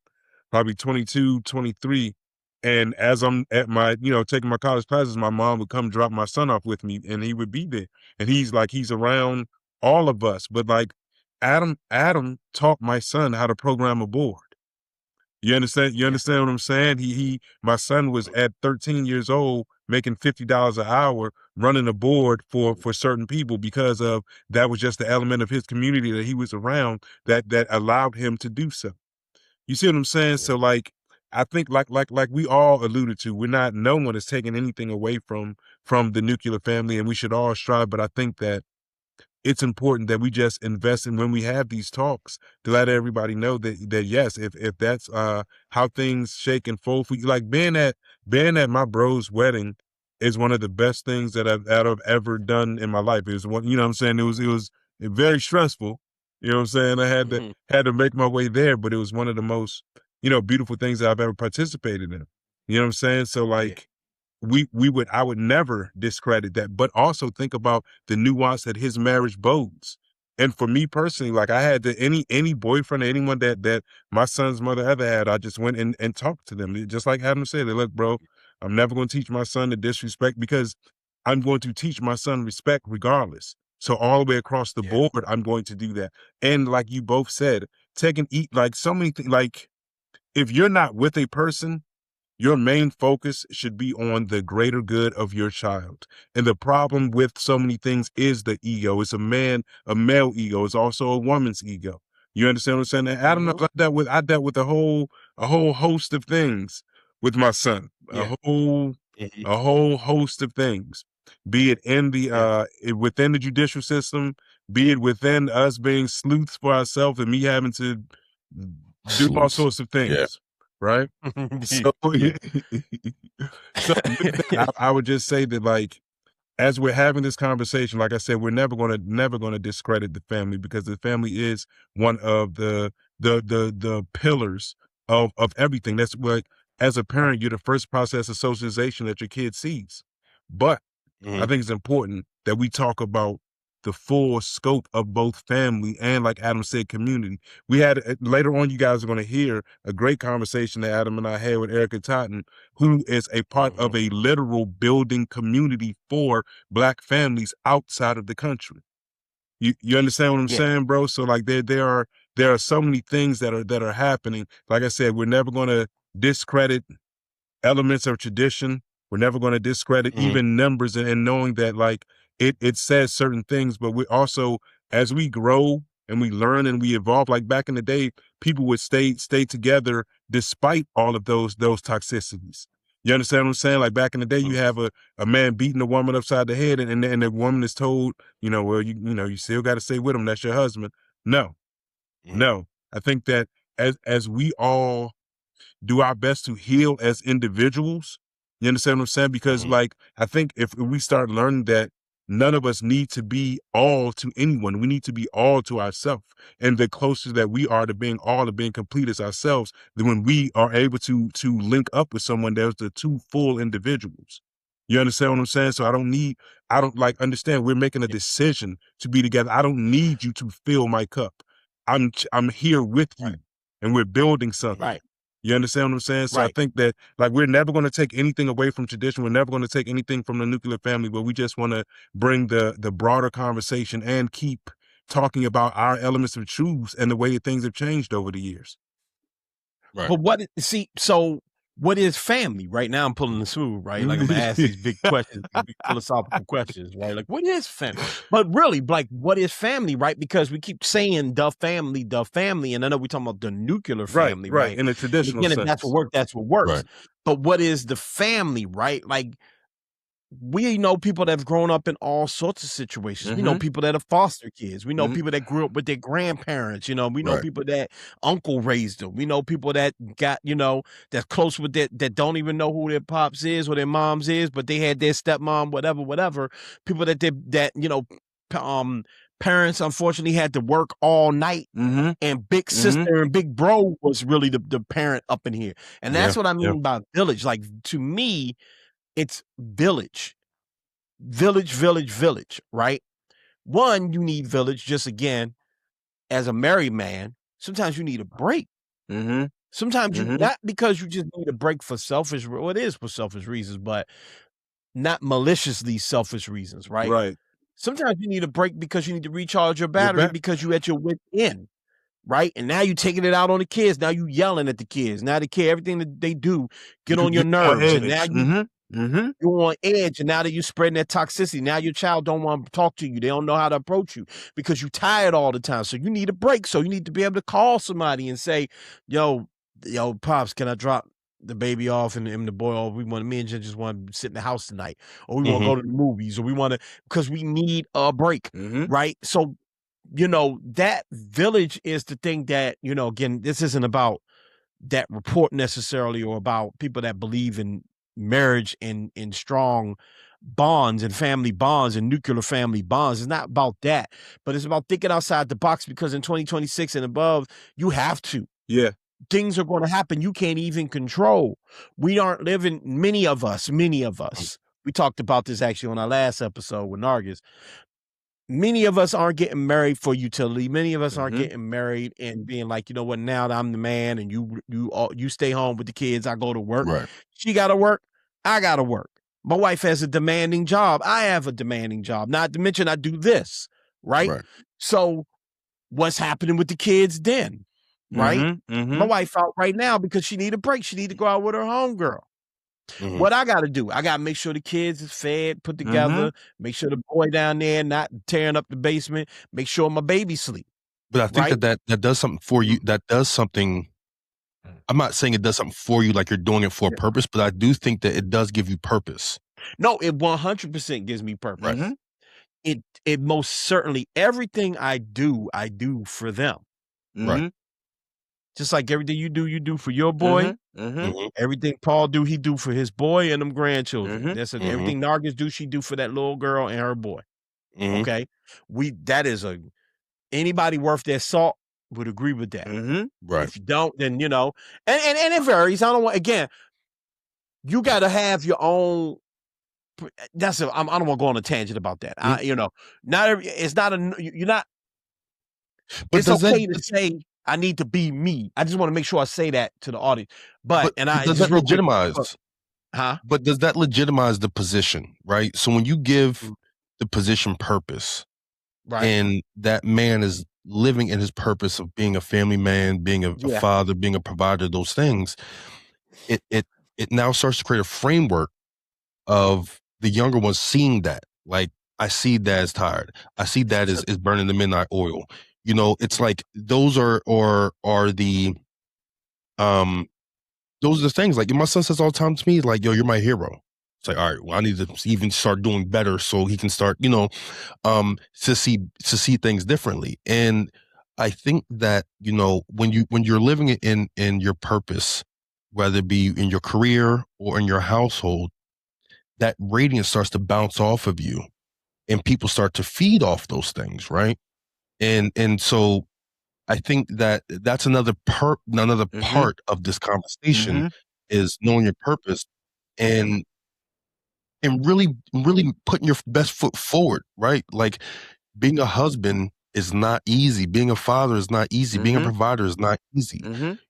probably 22, 23. And as I'm at my, taking my college classes, my mom would come drop my son off with me, and he would be there. And he's around all of us. But like, Adam taught my son how to program a board. You understand? You understand what I'm saying? My son was at 13 years old making $50 an hour running a board for certain people, because of that was just the element of his community that he was around that allowed him to do so. You see what I'm saying? So like, I think like we all alluded to, no one is taking anything away from the nuclear family, and we should all strive. But I think that it's important that we just invest in, when we have these talks, to let everybody know that yes, if that's how things shake and fold for you. Like, being at my bro's wedding is one of the best things that I've ever done in my life. It was one, you know what I'm saying? It was very stressful. You know what I'm saying? I had to make my way there, but it was one of the most, beautiful things that I've ever participated in. You know what I'm saying? So like, I would never discredit that, but also think about the nuance that his marriage bodes. And for me personally, like I had any boyfriend or anyone that my son's mother ever had, I just went and talked to them. Just like Adam said, look, bro, I'm never going to teach my son to disrespect, because I'm going to teach my son respect regardless. So all the way across the board, I'm going to do that. And like you both said, like so many things, like if you're not with a person, your main focus should be on the greater good of your child. And the problem with so many things is the ego. It's a male ego. It's also a woman's ego. You understand what I'm saying? And I don't know. I dealt with a whole host of things with my son. A whole host of things. Be it in the within the judicial system, be it within us being sleuths for ourselves and me having to do all sorts of things. Right? So, so I would just say that, like, as we're having this conversation, like I said, we're never gonna discredit the family, because the family is one of the pillars of everything. That's what, as a parent, you're the first process of socialization that your kid sees. But I think it's important that we talk about the full scope of both family and, like Adam said, community. We had later on, you guys are going to hear a great conversation that Adam and I had with Erika Totten, who is a part of a literal building community for Black families outside of the country. You understand what I'm saying, bro? So like there are so many things that are happening. Like I said, we're never going to discredit elements of tradition. We're never going to discredit even numbers, and knowing that like it says certain things, but we also, as we grow and we learn and we evolve, like back in the day, people would stay together despite all of those toxicities. You understand what I'm saying? Like back in the day, you have a man beating a woman upside the head, and the woman is told, well, you still got to stay with him. That's your husband. No. I think that as we all do our best to heal as individuals. You understand what I'm saying? Because like, I think if we start learning that none of us need to be all to anyone, we need to be all to ourselves. And the closer that we are to being all, to being complete as ourselves, then when we are able to link up with someone, there's the two full individuals. You understand what I'm saying? So understand we're making a decision to be together. I don't need you to fill my cup. I'm here with you, and we're building something. Right. You understand what I'm saying? So I think that like we're never going to take anything away from tradition. We're never going to take anything from the nuclear family, but we just want to bring the broader conversation and keep talking about our elements of truths and the way that things have changed over the years. Right. But what is family? Right now I'm pulling the smooth, right? Like I'm gonna ask these big questions, big philosophical questions, right? Like, what is family? But really, like, what is family, right? Because we keep saying the family, and I know we're talking about the nuclear family, right? In a traditional sense. If that's what works. Right. But what is the family, right? Like, we know people that have grown up in all sorts of situations. We know people that are foster kids. We know people that grew up with their grandparents. We know people that uncle raised them. We know people that got, that's close with that don't even know who their pops is or their moms is, but they had their stepmom, whatever. People parents unfortunately had to work all night, and big sister and big bro was really the parent up in here. And that's what I mean by village. Like, to me, it's village, right? One, you need village, just again, as a married man, sometimes you need a break. Sometimes you, not because you just need a break for selfish, well, it is for selfish reasons, but not maliciously selfish reasons, right? Right. Sometimes you need a break because you need to recharge your battery because you at your wit's end. Right. And now you taking it out on the kids. Now you yelling at the kids. Now the kid, everything that they do get on your nerves. And now you're on edge. And now that you're spreading that toxicity, now your child don't want to talk to you. They don't know how to approach you because you're tired all the time. So you need a break. So you need to be able to call somebody and say, yo, pops, can I drop the baby off and the boy off? Me and Jen just want to sit in the house tonight, or we want to go to the movies, or we want to, because we need a break. Right. So, that village is the thing that, again, this isn't about that report necessarily or about people that believe in marriage and strong bonds and family bonds and nuclear family bonds. It's not about that, but it's about thinking outside the box, because in 2026 and above, you have to. Yeah. Things are going to happen you can't even control. We aren't living, many of us, we talked about this actually on our last episode with Nargis. Many of us aren't getting married for utility. Many of us aren't getting married and being like, you know what, now that I'm the man and you stay home with the kids, I go to work. Right. She got to work. I got to work. My wife has a demanding job. I have a demanding job. Not to mention I do this, right? So what's happening with the kids then, right? My wife out right now because she need a break. She need to go out with her homegirl. What I got to do, I got to make sure the kids is fed, put together, make sure the boy down there not tearing up the basement, make sure my baby sleep. But I think that does something for you. That does something. I'm not saying it does something for you like you're doing it for a purpose, but I do think that it does give you purpose. No, it 100% gives me purpose. It most certainly, everything I do for them. Right. Just like everything you do for your boy. Everything Paul do, he do for his boy and them grandchildren. That's everything Nargis do, she do for that little girl and her boy. Okay, that is anybody worth their salt would agree with that. Right. If you don't, then you know, and it varies. I don't want, again, you got to have your own. I don't want to go on a tangent about that. You know, it's not you're not. But it's okay to say I need to be me. I just want to make sure I say that to the audience. But does that legitimize? But does that legitimize the position, right? So when you give the position purpose, and that man is living in his purpose of being a family man, being a father, being a provider, those things, it now starts to create a framework of the younger ones seeing that. Like, I see dad's tired. I see dad is burning the midnight oil. You know, it's like those are the things. Like my son says all the time to me, like, yo, you're my hero. It's like, all right, well, I need to even start doing better so he can start, you know, to see things differently. And I think that, you know, when you're living in your purpose, whether it be in your career or in your household, that radiance starts to bounce off of you and people start to feed off those things, right? And so I think that that's another part of this conversation is knowing your purpose and really putting your best foot forward, right? Like, being a husband is not easy. Being a father is not easy. Being a provider is not easy,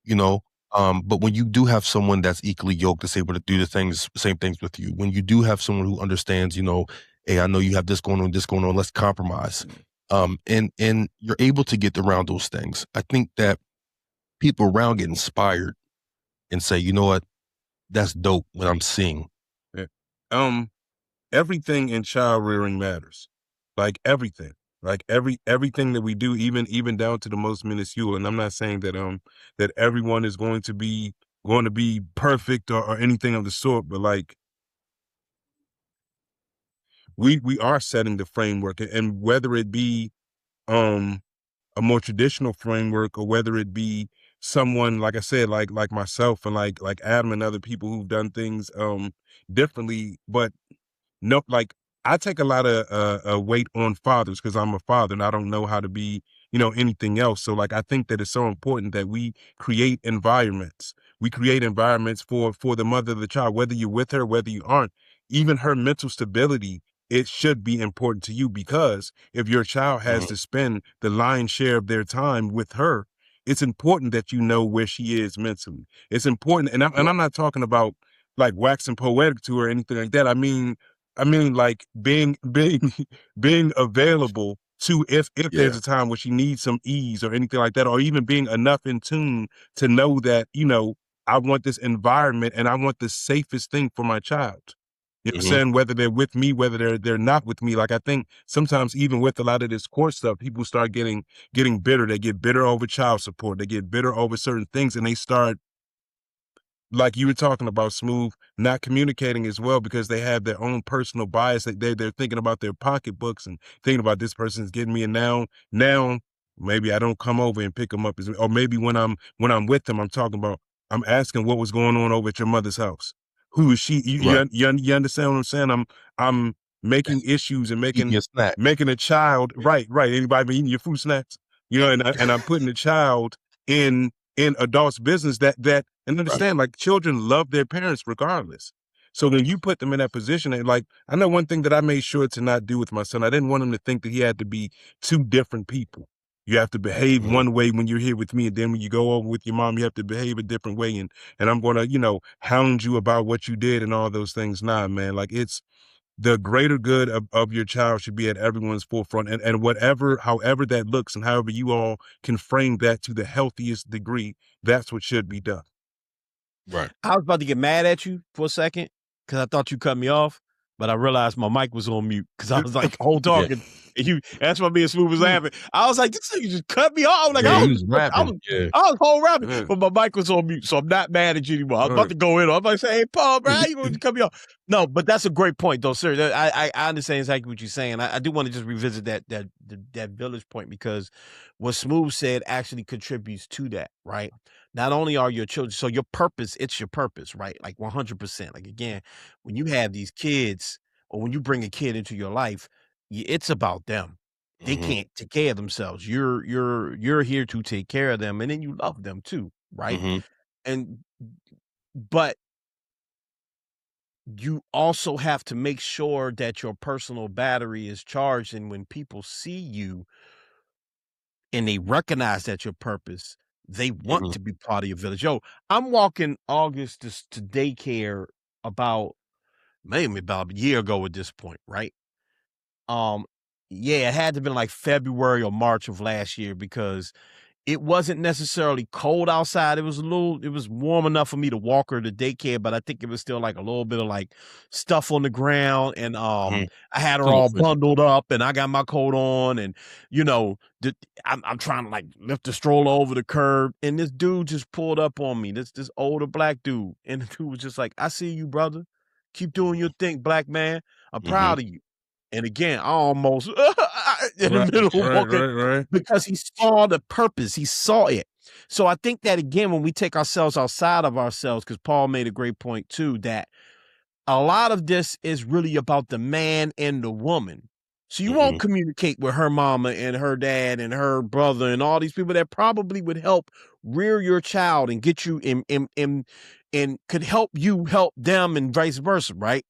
you know? But when you do have someone that's equally yoked, that's able to do same things with you, when you do have someone who understands, you know, hey, I know you have this going on, let's compromise. And you're able to get around those things. I think that people around get inspired and say, you know what, that's dope what I'm seeing. Everything in child rearing matters. Like everything. Like everything that we do, even down to the most minuscule. And I'm not saying that that everyone is going to be perfect or anything of the sort, but like we are setting the framework, and whether it be a more traditional framework or whether it be someone, like I said, like myself and like Adam and other people who've done things differently, but no, like I take a lot of weight on fathers because I'm a father and I don't know how to be, you know, anything else. So like, I think that it's so important that we create environments. We create environments for the mother of the child, whether you're with her, whether you aren't. Even her mental stability, it should be important to you, because if your child has to spend the lion's share of their time with her, it's important that you know where she is mentally. It's important, and I'm not talking about like waxing poetic to her or anything like that. I mean like being available to if there's a time where she needs some ease or anything like that, or even being enough in tune to know that, you know, I want this environment and I want the safest thing for my child. You know what I'm saying? Whether they're with me, whether they're not with me. Like, I think sometimes even with a lot of this court stuff, people start getting bitter. They get bitter over child support. They get bitter over certain things, and they start, like you were talking about, Smooth, not communicating as well because they have their own personal bias. They're thinking about their pocketbooks and thinking about this person's getting me, and now maybe I don't come over and pick them up, or maybe when I'm with them, I'm asking what was going on over at your mother's house. who is she? Right. You understand what I'm saying? I'm making issues and making a snack. a child right. Anybody been eating your food snacks? You know, and I'm putting a child in adults' business that and understand like children love their parents regardless. So when you put them in that position, and like I know one thing that I made sure to not do with my son, I didn't want him to think that he had to be two different people. You have to behave one way when you're here with me, and then when you go over with your mom, you have to behave a different way. And I'm gonna, hound you about what you did and all those things. Nah, man, like it's the greater good of your child should be at everyone's forefront. And however that looks and however you all can frame that to the healthiest degree, that's what should be done. Right. I was about to get mad at you for a second because I thought you cut me off, but I realized my mic was on mute because I was like, hold talking. And that's why me and Smooth was laughing. I was like, this thing just cut me off. Like, he was rapping. I was whole rapping, but my mic was on mute, so I'm not mad at you anymore. I was about to go in. I'm like, say, hey, Paul, bro, how you going to cut me off? No, but that's a great point, though, sir. I understand exactly what you're saying. I do want to just revisit that village point because what Smooth said actually contributes to that, right? Not only are your children, so your purpose, it's your purpose, right? Like 100%. Like, again, when you have these kids or when you bring a kid into your life, it's about them. They can't take care of themselves. You're here to take care of them, and then you love them too, right? But you also have to make sure that your personal battery is charged, and when people see you and they recognize that your purpose, they want to be part of your village. Yo, I'm walking August to daycare maybe about a year ago at this point, right? Yeah, it had to have been like February or March of last year because it wasn't necessarily cold outside. It was warm enough for me to walk her to daycare, but I think it was still like a little bit of like stuff on the ground. And I had her all bundled up and I got my coat on and, I'm trying to like lift the stroller over the curb. And this dude just pulled up on me, this older black dude. And the dude was just like, I see you, brother. Keep doing your thing, black man. I'm proud of you. And again, I almost in the middle walking because he saw the purpose. He saw it. So I think that again, when we take ourselves outside of ourselves, because Paul made a great point too, that a lot of this is really about the man and the woman. So you won't communicate with her mama and her dad and her brother and all these people that probably would help rear your child and get you and could help you help them and vice versa, right?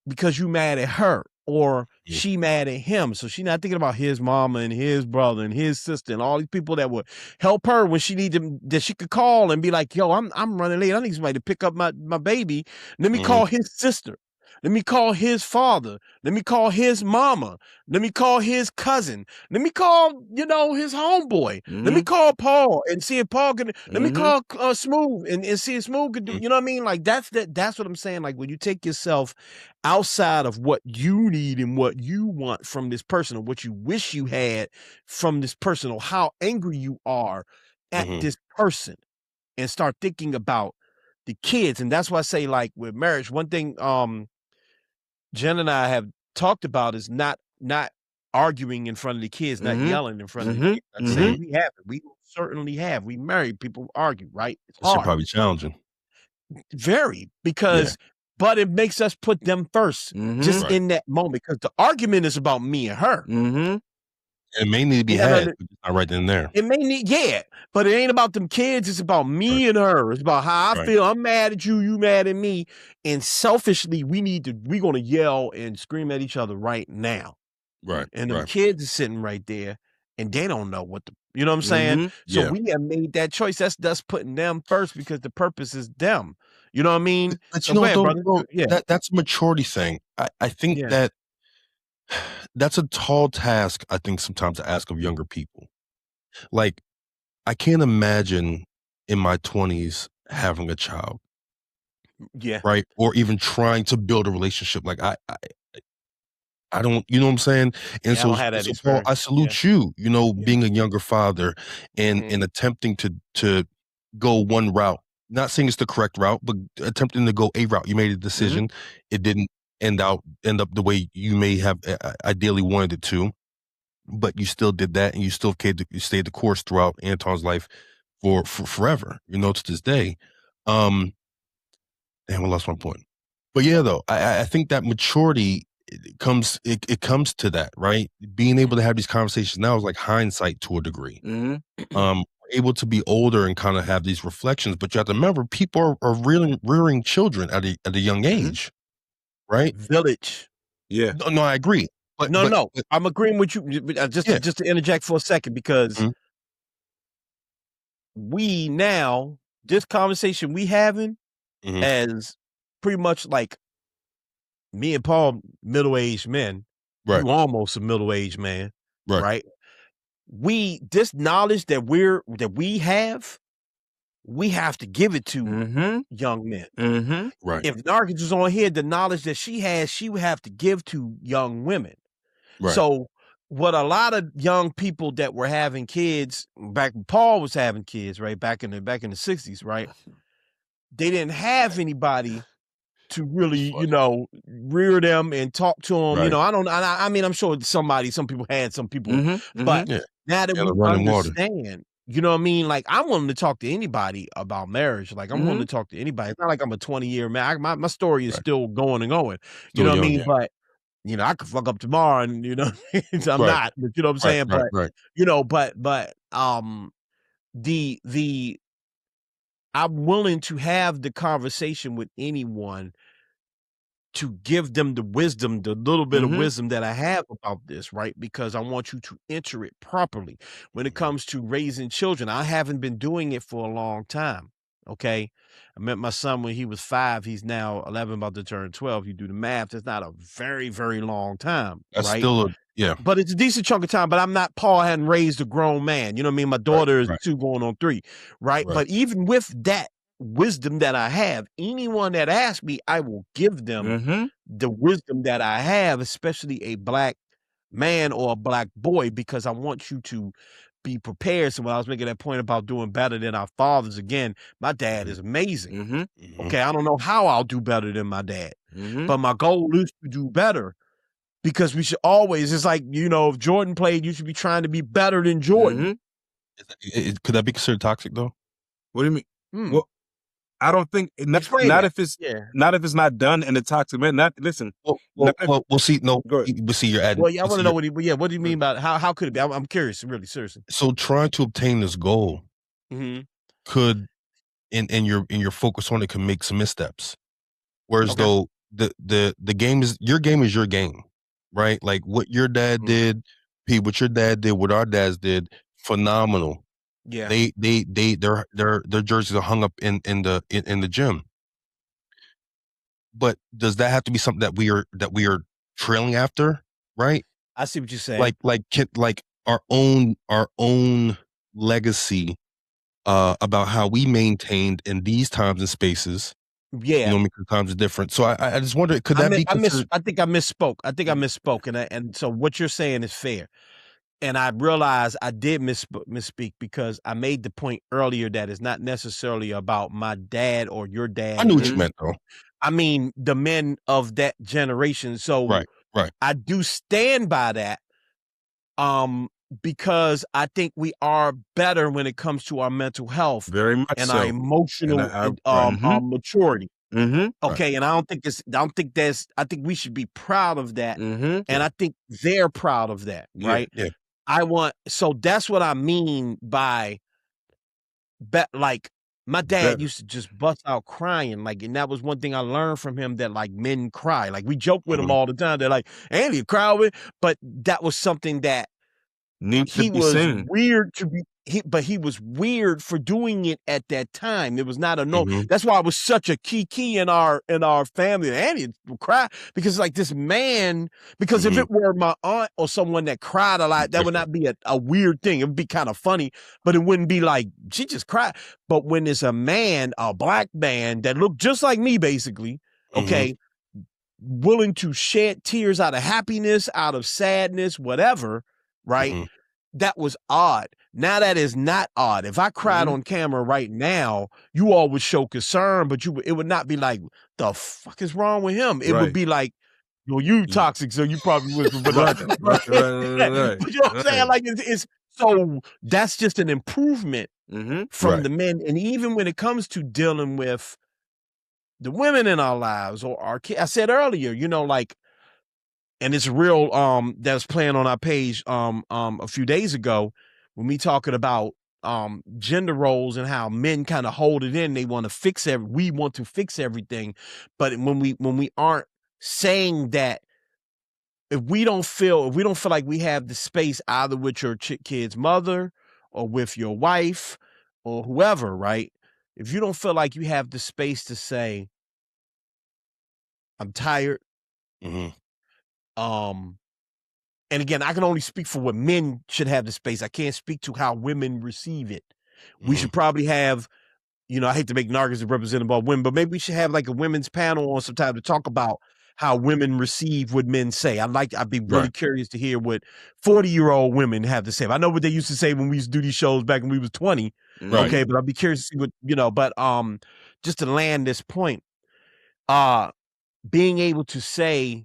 Because you mad at her or she mad at him. So she's not thinking about his mama and his brother and his sister and all these people that would help her when she needs them, that she could call and be like, yo, I'm running late. I need somebody to pick up my baby. Let me call his sister. Let me call his father. Let me call his mama. Let me call his cousin. Let me call, his homeboy. Let me call Paul and see if Paul can, let me call Smooth and see if Smooth can do, you know what I mean? Like that's what I'm saying. Like when you take yourself outside of what you need and what you want from this person or what you wish you had from this person or how angry you are at this person and start thinking about the kids. And that's why I say like with marriage, one thing, Jen and I have talked about is not arguing in front of the kids, not yelling in front of the kids. I'm saying we have it. We certainly have. We married people argue, right? It's hard. Should probably challenging. Very, because but it makes us put them first just in that moment because the argument is about me and her. It may need to be had, but it's not right then and there. It may need, but it ain't about them kids. It's about me and her. It's about how I feel. I'm mad at you. You mad at me. And selfishly, we're going to yell and scream at each other right now. Right. And the kids are sitting right there and they don't know what you know what I'm saying? So we have made that choice. That's putting them first because the purpose is them. You know what I mean? But so you know, bro, that's a maturity thing. I think that that's a tall task, I think, sometimes to ask of younger people. Like, I can't imagine in my 20s having a child. Yeah. Right. Or even trying to build a relationship. Like, I don't, you know what I'm saying? And so Paul, I salute you, being a younger father and attempting to go one route. Not saying it's the correct route, but attempting to go a route. You made a decision. It didn't end up the way you may have ideally wanted it to, but you still did that and you still stayed the course throughout Anton's life for forever, to this day. Damn, I lost my point. But yeah, though, I think that maturity comes to that, right? Being able to have these conversations now is like hindsight to a degree. Able to be older and kind of have these reflections, but you have to remember people are rearing children at a young age, right? Village. Yeah. No, I agree. But no, I'm agreeing with you. Just to interject for a second, because we now, this conversation we having as pretty much like me and Paul, middle-aged men, right? You almost a middle-aged man, right? This knowledge that we have to give it to young men. Right. If Nargis was on here, the knowledge that she has, she would have to give to young women. Right. So what a lot of young people that were having kids back when Paul was having kids, right? Back in the 60s, right? They didn't have anybody to really, rear them and talk to them. Right. I mean, I'm sure some people had some people, but now that we understand, you know what I mean? Like, I'm willing to talk to anybody about marriage. Like, I'm willing to talk to anybody. It's not like I'm a 20-year man. My story is still going and going. Still you know what I mean? Yeah. But, I could fuck up tomorrow and, I'm not, but you know what I'm saying? But, I'm willing to have the conversation with anyone to give them the wisdom, the little bit of wisdom that I have about this, right? Because I want you to enter it properly. When it comes to raising children, I haven't been doing it for a long time, okay? I met my son when he was 5. He's now 11, about to turn 12. You do the math. It's not a very, very long time, That's right? still But it's a decent chunk of time, but I'm not Paul. I hadn't raised a grown man. You know what I mean? My daughter is 2 going on 3, right? But even with that wisdom that I have, anyone that asks me, I will give them the wisdom that I have, especially a black man or a black boy, because I want you to be prepared. So when I was making that point about doing better than our fathers, again, my dad is amazing. Okay, I don't know how I'll do better than my dad, but my goal is to do better. Because we should always, it's like, if Jordan played, you should be trying to be better than Jordan. Could that be considered toxic, though? What do you mean? Well, I don't think not if it's not done in a toxic man. Listen. We'll see. No, we'll see. You're adding. Well, I want to know what do you mean about how could it be? I'm curious, really, seriously. So trying to obtain this goal could, in your focus on it, could make some missteps. Whereas though the game is your game. Right? Like what your dad did, Pete, what your dad did, what our dads did, phenomenal. Yeah. Their jerseys are hung up in the gym. But does that have to be something that we are trailing after? Right? I see what you're saying. Like our own legacy about how we maintained in these times and spaces. Yeah, because times are different. So I just wonder, could that be considered? I think I misspoke. And so what you're saying is fair. And I realized I did misspeak because I made the point earlier that it's not necessarily about my dad or your dad. I knew what you meant, though. I mean, the men of that generation. So right. I do stand by that. Because I think we are better when it comes to our mental health, very much and so. our emotional maturity. Okay, and I think we should be proud of that, and I think they're proud of that, right? Yeah. So that's what I mean by like my dad used to just bust out crying, like, and that was one thing I learned from him, that like men cry. Like we joke with him all the time. They're like, Andy, cry with, but that was something that he was weird to be. He was weird for doing it at that time. It was not a no. That's why it was such a key in our family. Andy would cry because like this man. Because if it were my aunt or someone that cried a lot, that would not be a weird thing. It would be kind of funny, but it wouldn't be like she just cried. But when it's a man, a black man that looked just like me, basically, willing to shed tears out of happiness, out of sadness, whatever, right? That was odd. Now that is not odd. If I cried on camera right now, you all would show concern, but it would not be like, the fuck is wrong with him? It would be like, well, you toxic, so you probably would. But right. You know what I'm saying? Like it's so that's just an improvement from the men. And even when it comes to dealing with the women in our lives or our kids. I said earlier, you know, like, and it's real that was playing on our page a few days ago when we talking about gender roles and how men kind of hold it in. They want to fix we want to fix everything. But when we aren't saying that, if we don't feel like we have the space either with your kid's mother or with your wife or whoever, right? If you don't feel like you have the space to say, I'm tired. And again, I can only speak for what men should have the space. I can't speak to how women receive it. We should probably have, you know, I hate to make Nargis representative of women, but maybe we should have like a women's panel on sometime to talk about how women receive what men say. I'd be really curious to hear what 40-year-old women have to say. I know what they used to say when we used to do these shows back when we was 20. Okay, but I'd be curious to see what, you know, but just to land this point, being able to say,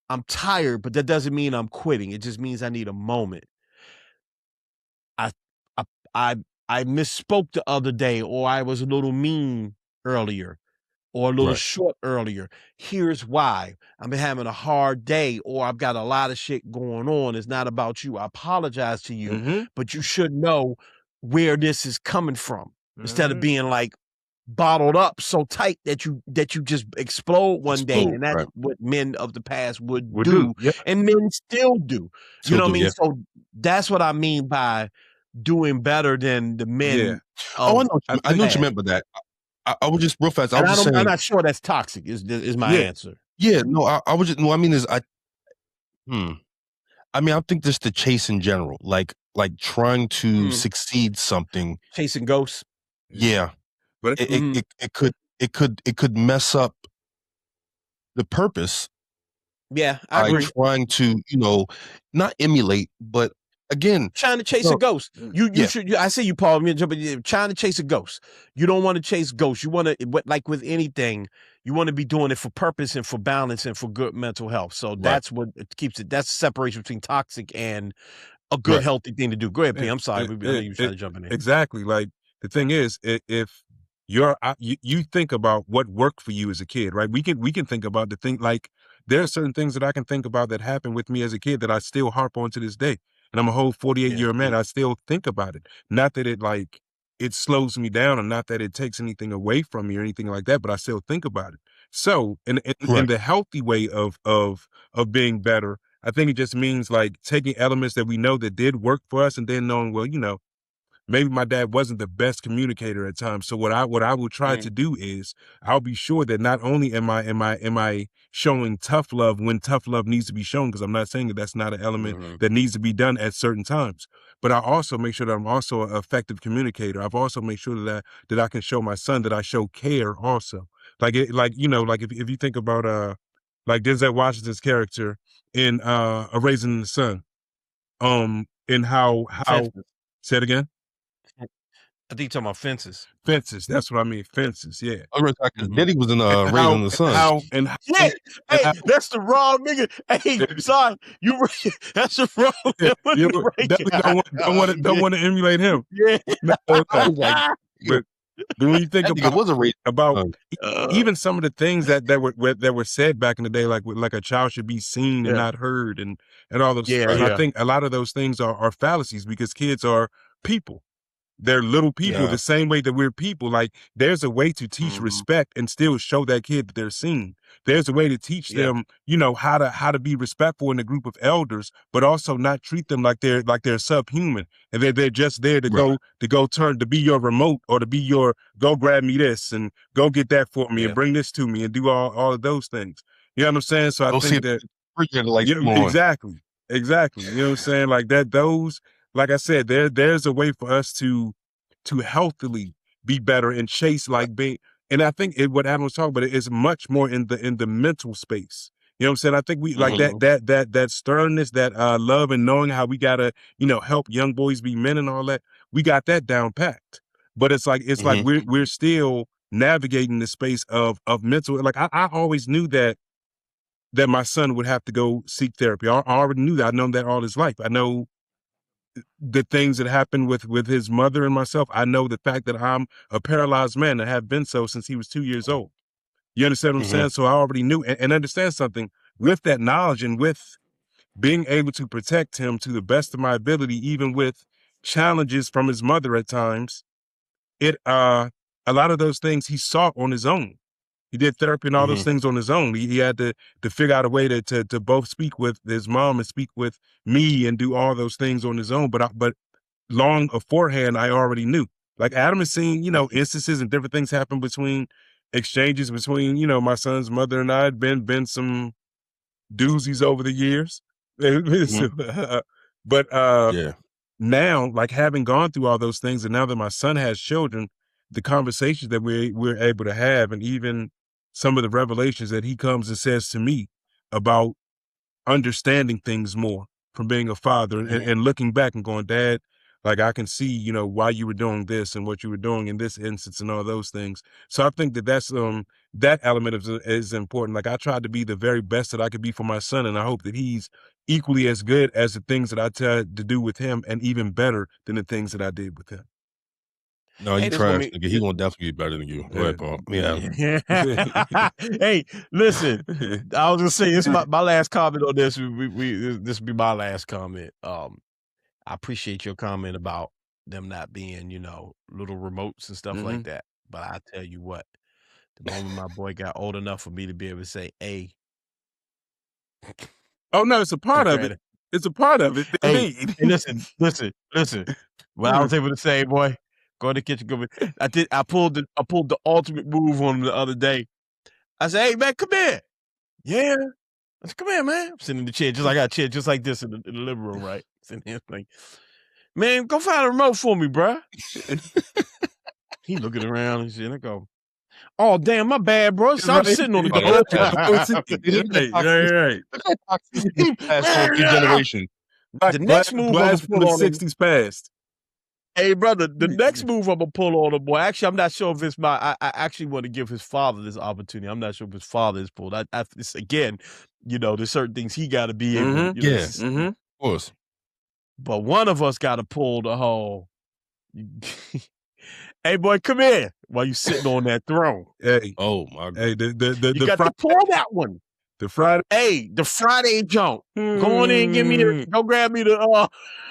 I'm tired, but that doesn't mean I'm quitting. It just means I need a moment. I misspoke the other day, or I was a little mean earlier, or a little short earlier. Here's why. I've been having a hard day, or I've got a lot of shit going on. It's not about you. I apologize to you, but you should know where this is coming from. Instead of being like bottled up so tight that you just explode one day, and that's what men of the past would do. And men still do. You know what I mean? So that's what I mean by doing better than the men. I know what you meant by that. I was just real fast. I'm not sure that's toxic. Is my answer? Yeah, no, I was just, no, I mean is I mean, I think just the chase in general, like trying to succeed something, chasing ghosts. Yeah, but it could mess up the purpose. Yeah, I agree. Trying to, you know, not emulate, but again, trying to chase a ghost. You should. I see you, Paul. Trying to chase a ghost. You don't want to chase ghosts. You want to, like with anything, you want to be doing it for purpose and for balance and for good mental health. So that's what it keeps it. That's the separation between toxic and a good, healthy thing to do. Go ahead, P. I'm sorry. I know you were trying to jump in there. Exactly. Like the thing is, if you think about what worked for you as a kid, right? We can think about the thing, like there are certain things that I can think about that happened with me as a kid that I still harp on to this day. And I'm a whole 48-year man. I still think about it. Not that it slows me down, or not that it takes anything away from me or anything like that, but I still think about it. So in the healthy way of being better, I think it just means like taking elements that we know that did work for us and then knowing, well, you know, maybe my dad wasn't the best communicator at times. So what I will try to do is I'll be sure that not only am I showing tough love when tough love needs to be shown, because I'm not saying that that's not an element that needs to be done at certain times, but I also make sure that I'm also an effective communicator. I've also made sure that I can show my son that I show care also. Like you know, like if you think about like Denzel Washington's character in A Raisin in the Sun, and how say it again. I think you're talking about Fences. Fences, that's what I mean. Fences, yeah. Daddy was in Raisin in the Sun. Hey, that's the wrong nigga. Hey, son, that's the wrong nigga. Don't want to emulate him. Yeah. But when you think about even some of the things that were said back in the day, like a child should be seen and not heard, and all those things. I think a lot of those things are fallacies, because kids are people. They're little people the same way that we're people. Like there's a way to teach respect and still show that kid that they're seen. There's a way to teach them, you know, how to be respectful in a group of elders, but also not treat them like they're subhuman, and they're just there to to be your remote, or to be your go grab me this and go get that for me and bring this to me and do all of those things. You know what I'm saying? So I think that exactly. You know what I'm saying? Like that. Those. Like I said, there's a way for us to healthily be better and chase being. And I think what Adam was talking about is much more in the mental space. You know what I'm saying? I think we like that sternness, that love, and knowing how we gotta, you know, help young boys be men and all that. We got that down packed. But it's like we're still navigating the space of mental. Like I always knew that my son would have to go seek therapy. I already knew that. I've known that all his life. I know the things that happened with his mother and myself. I know the fact that I'm a paralyzed man and have been so since he was 2 years old. You understand what I'm saying? So I already knew, and understand something, with that knowledge and with being able to protect him to the best of my ability, even with challenges from his mother at times, a lot of those things he sought on his own. He did therapy and all those things on his own. He had to figure out a way to both speak with his mom and speak with me and do all those things on his own. But long beforehand, I already knew. Like Adam has seen, instances and different things happen between exchanges between, my son's mother and I. Had been some doozies over the years. But now, like having gone through all those things, and now that my son has children, the conversations that we're able to have, and even some of the revelations that he comes and says to me about understanding things more from being a father and looking back and going, Dad, like I can see, why you were doing this and what you were doing in this instance and all those things. So I think that's that element is important. Like I tried to be the very best that I could be for my son, and I hope that he's equally as good as the things that I tried to do with him, and even better than the things that I did with him. No, you trash, nigga. He gonna definitely be better than you. Go ahead, Paul. Yeah. Hey, listen. I was gonna say this is my last comment on this. This will be my last comment. I appreciate your comment about them not being, little remotes and stuff like that. But I tell you what, the moment my boy got old enough for me to be able to say, "Hey." Oh no, it's a part of it. It's a part of it. Hey, listen. What I was able to say, boy, go in the kitchen. I pulled the ultimate move on him the other day. I said, "Hey, man, come here." Yeah. I said, "Come here, man." I'm sitting in the chair, I got a chair just like this in the living room, right? Sitting here like, "Man, go find a remote for me, bruh." He looking around and shit. And I go, "Oh, damn, my bad, bro. So I'm sitting on the door." Right. Generation. The next move I'm from the 60s past. Hey, brother, the next move I'm gonna pull on him, boy. Actually, I'm not sure if it's I actually want to give his father this opportunity. I'm not sure if his father is pulled. It's, again, there's certain things he got to be able. Of course. But one of us got to pull the whole. Hey, boy, come here while you sitting on that throne. Hey, oh my God. Hey, you got to pull that one. The Friday. Hey, the Friday jump. Go on in, go grab me the.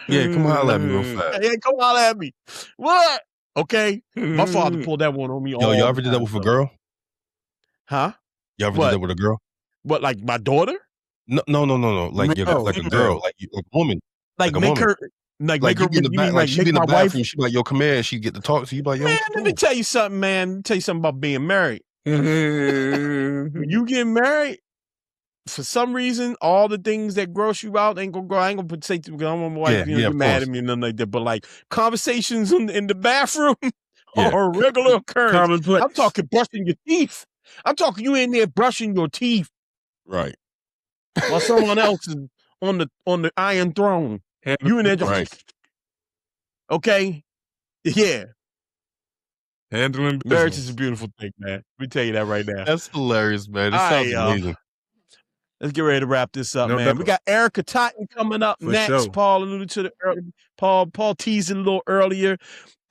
Yeah, come holler at me real fast. Yeah, come holler at me. What? Okay. My father pulled that one on me. Yo, y'all ever did that with a girl? Huh? Y'all ever did that with a girl? What, like my daughter? No. Like a girl, like a woman. Like make her. Like make her. You be in the back, like she be in the bathroom. She be like, "Yo, come here." And she get to talk to you. Like, "Yo, man, let me tell you something, man. Let me tell you something about being married. When you get married, for some reason, all the things that gross you out ain't gonna grow. I ain't gonna say to my wife, get mad at me and nothing like that. But like conversations in the bathroom are a regular occurrence. I'm talking brushing your teeth. I'm talking you in there brushing your teeth, right? While someone else is on the Iron Throne. You in there just okay, yeah. Handling marriage is a beautiful thing, man. Let me tell you that right now. That's hilarious, man. It sounds amazing. Let's get ready to wrap this up, man. We got Erika Totten coming up next. Sure. Paul alluded to Paul teased it a little earlier.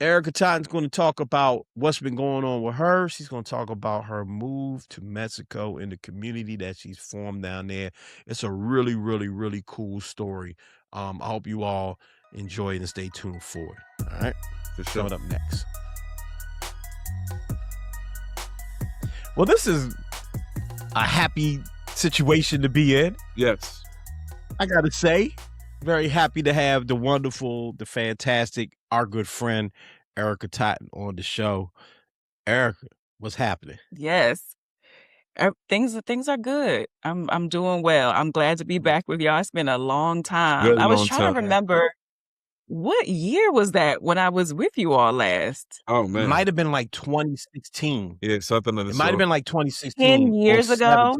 Erika Totten's going to talk about what's been going on with her. She's going to talk about her move to Mexico and the community that she's formed down there. It's a really, really, really cool story. I hope you all enjoy it and stay tuned for it. All right? For sure. Coming up next. Well, this is a happy situation to be in. Yes. I got to say, very happy to have the wonderful, the fantastic, our good friend, Erika Totten on the show. Erika, what's happening? Yes. Things are good. I'm doing well. I'm glad to be back with y'all. It's been a long time. I was trying to remember what year was that when I was with you all last? Oh man. It might have been like 2016. Yeah, something of the sort. It might have been like 2016. 10 years ago?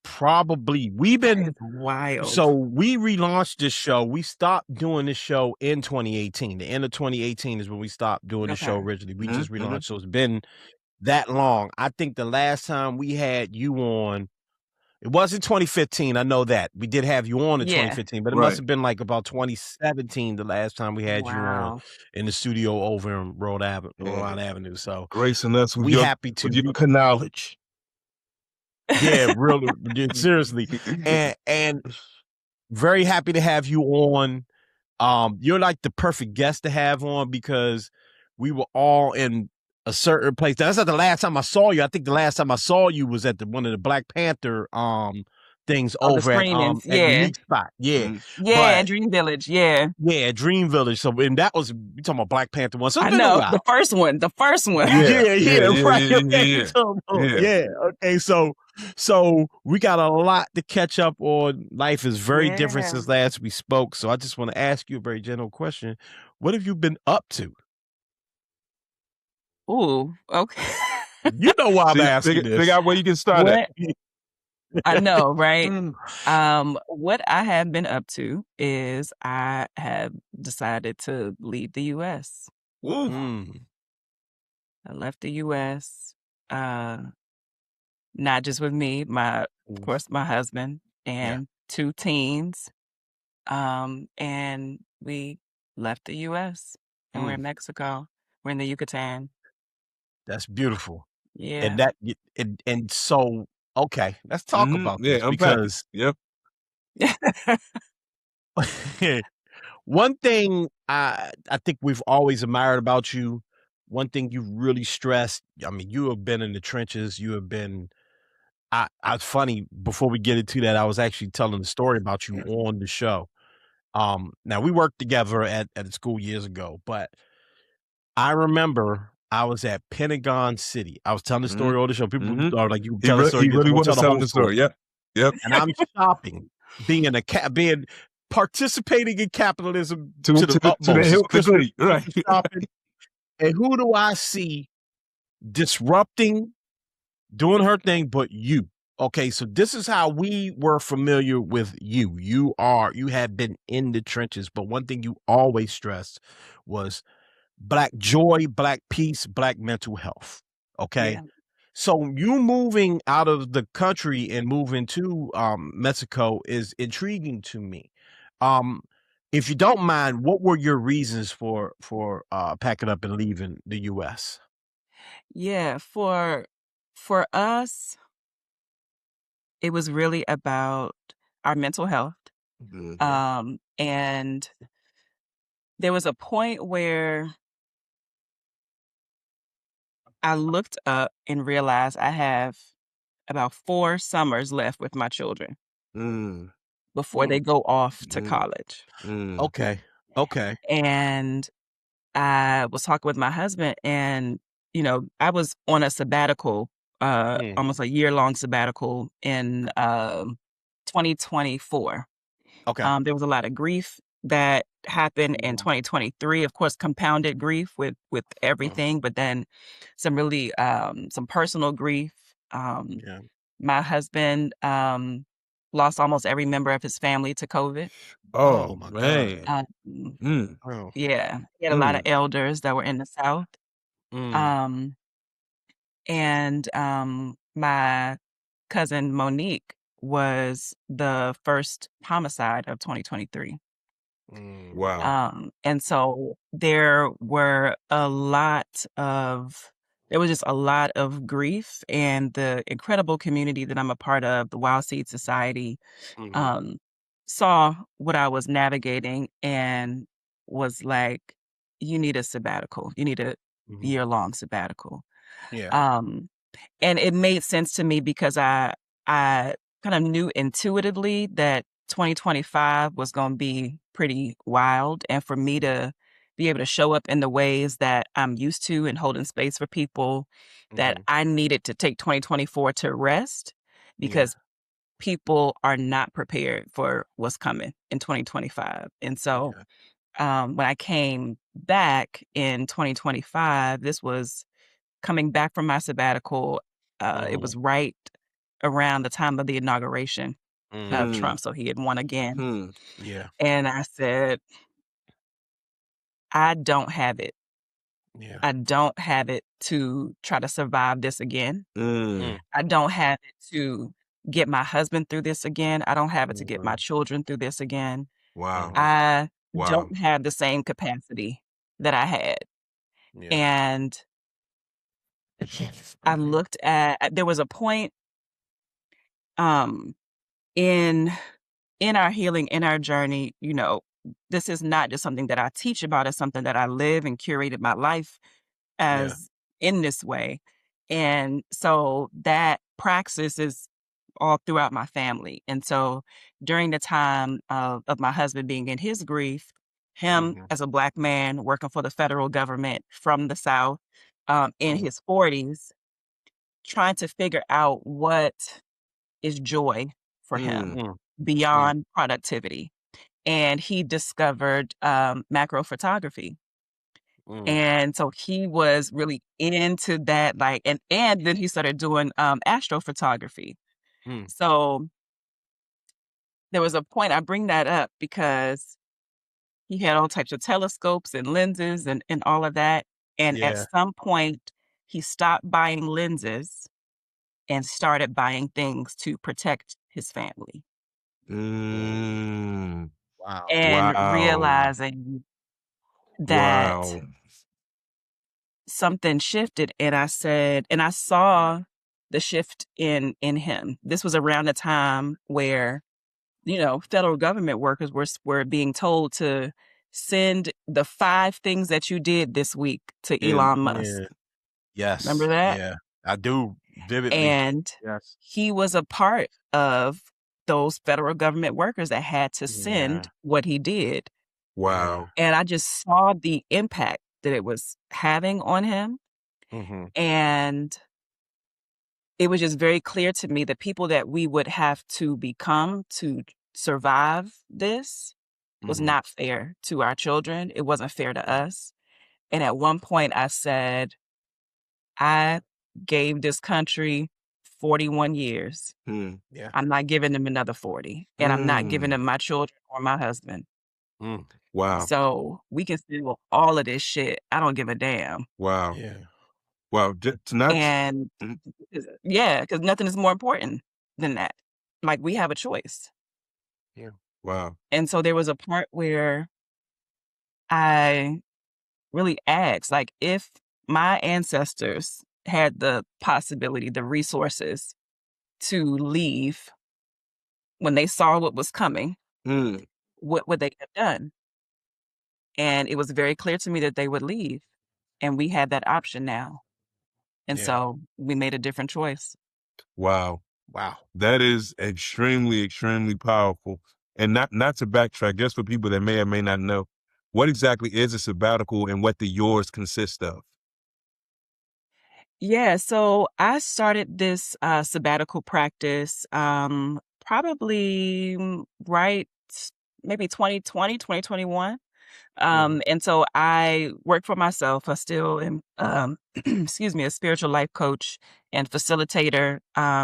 Probably. We've been wild. So we relaunched this show. We stopped doing this show in 2018. The end of 2018 is when we stopped doing the show originally. We just relaunched. So it's been that long. I think the last time we had you on, it wasn't 2015. I know that. We did have you on in 2015, but it must have been like about 2017 the last time we had you on in the studio over in Rhode Island Avenue. So gracing us with happy to with your knowledge. Yeah, really, seriously. And very happy to have you on. You're like the perfect guest to have on because we were all in a certain place. That's not the last time I saw you. I think the last time I saw you was at one of the Black Panther things Oh, the over screenings. at Yeah. Unique Spot. Yeah. Yeah, Dream Village. Yeah. Yeah, Dream Village. So, and that was, we talking about Black Panther one. So it's I been a know. while. The first one. Yeah. Okay. So we got a lot to catch up on. Life is very different since last we spoke. So I just want to ask you a very general question. What have you been up to? Ooh, okay. You know why I'm asking this. Figure out where you can start at. I know, right? What I have been up to is I have decided to leave the U.S. I left the U.S. Not just with me, of course, my husband and 2 teens. And we left the U.S. and we're in Mexico. We're in the Yucatan. That's beautiful. Yeah. And so, okay, let's talk about this because one thing I think we've always admired about you, one thing you really stressed, I mean, you have been in the trenches, you have been, funny, before we get into that, I was actually telling the story about you on the show. Now we worked together at a school years ago, but I remember I was at Pentagon City. I was telling the story on the show. People are like, you tell the story. He really was telling the story. Yep. And I'm shopping, being participating in capitalism to the utmost. Right. Shopping. And who do I see disrupting, doing her thing, but you? Okay, so this is how we were familiar with you. You have been in the trenches, but one thing you always stressed was Black joy, Black peace, Black mental health. Okay. Yeah. So you moving out of the country and moving to Mexico is intriguing to me. If you don't mind, what were your reasons for packing up and leaving the US? Yeah, for us, it was really about our mental health. And there was a point where I looked up and realized I have about 4 summers left with my children before they go off to college. Okay. And I was talking with my husband, and I was on a sabbatical, almost a year-long sabbatical in 2024. Okay. There was a lot of grief that happened in 2023, of course, compounded grief with everything, but then some really some personal grief. My husband lost almost every member of his family to COVID. Oh my man. Yeah, he had a lot of elders that were in the South. And my cousin Monique was the first homicide of 2023. Wow. And so there was just a lot of grief, and the incredible community that I'm a part of, the Wild Seed Society, saw what I was navigating and was like, you need a sabbatical. You need a year-long sabbatical. Yeah. And it made sense to me because I kind of knew intuitively that 2025 was going to be pretty wild. And for me to be able to show up in the ways that I'm used to and holding space for people, that I needed to take 2024 to rest because people are not prepared for what's coming in 2025. And so when I came back in 2025, this was coming back from my sabbatical. It was right around the time of the inauguration of Trump. So he had won again. Yeah. And I said, I don't have it. Yeah. I don't have it to try to survive this again. I don't have it to get my husband through this again. I don't have it to get my children through this again. Wow. I don't have the same capacity that I had. And I looked at, there was a point in our healing, in our journey, this is not just something that I teach about, it's something that I live and curated my life as in this way. And so that praxis is all throughout my family. And so during the time of my husband being in his grief, him as a Black man working for the federal government from the South, in his 40s, trying to figure out what is joy for him beyond productivity. And he discovered macro photography. And so he was really into that, and then he started doing astrophotography. So there was a point, I bring that up because he had all types of telescopes and lenses and all of that. And at some point, he stopped buying lenses and started buying things to protect his family. Wow. And realizing that something shifted, and I saw the shift in him. This was around the time where, federal government workers were being told to send the 5 things that you did this week to Elon Musk. Yes. Remember that? Yeah, I do vividly. And yes. He was a part of those federal government workers that had to send what he did. Wow. And I just saw the impact that it was having on him. And it was just very clear to me the people that we would have to become to survive this was not fair to our children. It wasn't fair to us. And at one point I said, I gave this country 41 years. Yeah. I'm not giving them another 40. And I'm not giving them my children or my husband. Wow. So we can steal all of this shit. I don't give a damn. Wow. Yeah. Wow. And because nothing is more important than that. Like, we have a choice. Yeah. Wow. And so there was a part where I really asked, like, if my ancestors had the possibility, the resources to leave when they saw what was coming, what would they have done? And it was very clear to me that they would leave. And we had that option now. And so we made a different choice. Wow. Wow. That is extremely, extremely powerful. And not to backtrack, just for people that may or may not know, what exactly is a sabbatical and what do yours consist of? Yeah, so I started this sabbatical practice probably maybe 2020, 2021. And so I work for myself. I still am, excuse me, a spiritual life coach and facilitator,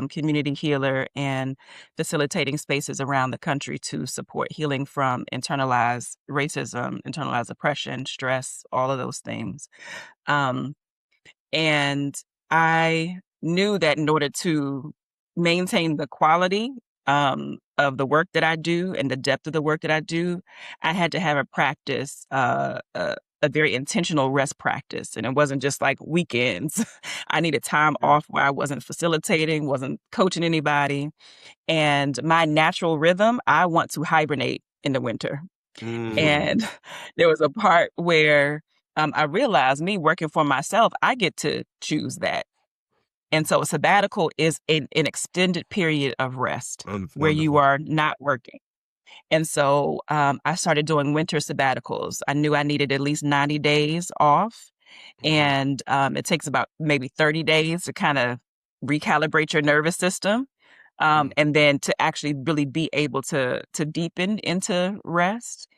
community healer, and facilitating spaces around the country to support healing from internalized racism, internalized oppression, stress, all of those things. And I knew that in order to maintain the quality of the work that I do and the depth of the work that I do, I had to have a practice, a very intentional rest practice. And it wasn't just like weekends. I needed time off where I wasn't facilitating, wasn't coaching anybody. And my natural rhythm, I want to hibernate in the winter. And there was a part where I realized, me working for myself, I get to choose that. And so a sabbatical is an extended period of rest where you are not working. And so I started doing winter sabbaticals. I knew I needed at least 90 days off. And it takes about maybe 30 days to kind of recalibrate your nervous system. And then to actually really be able to deepen into rest.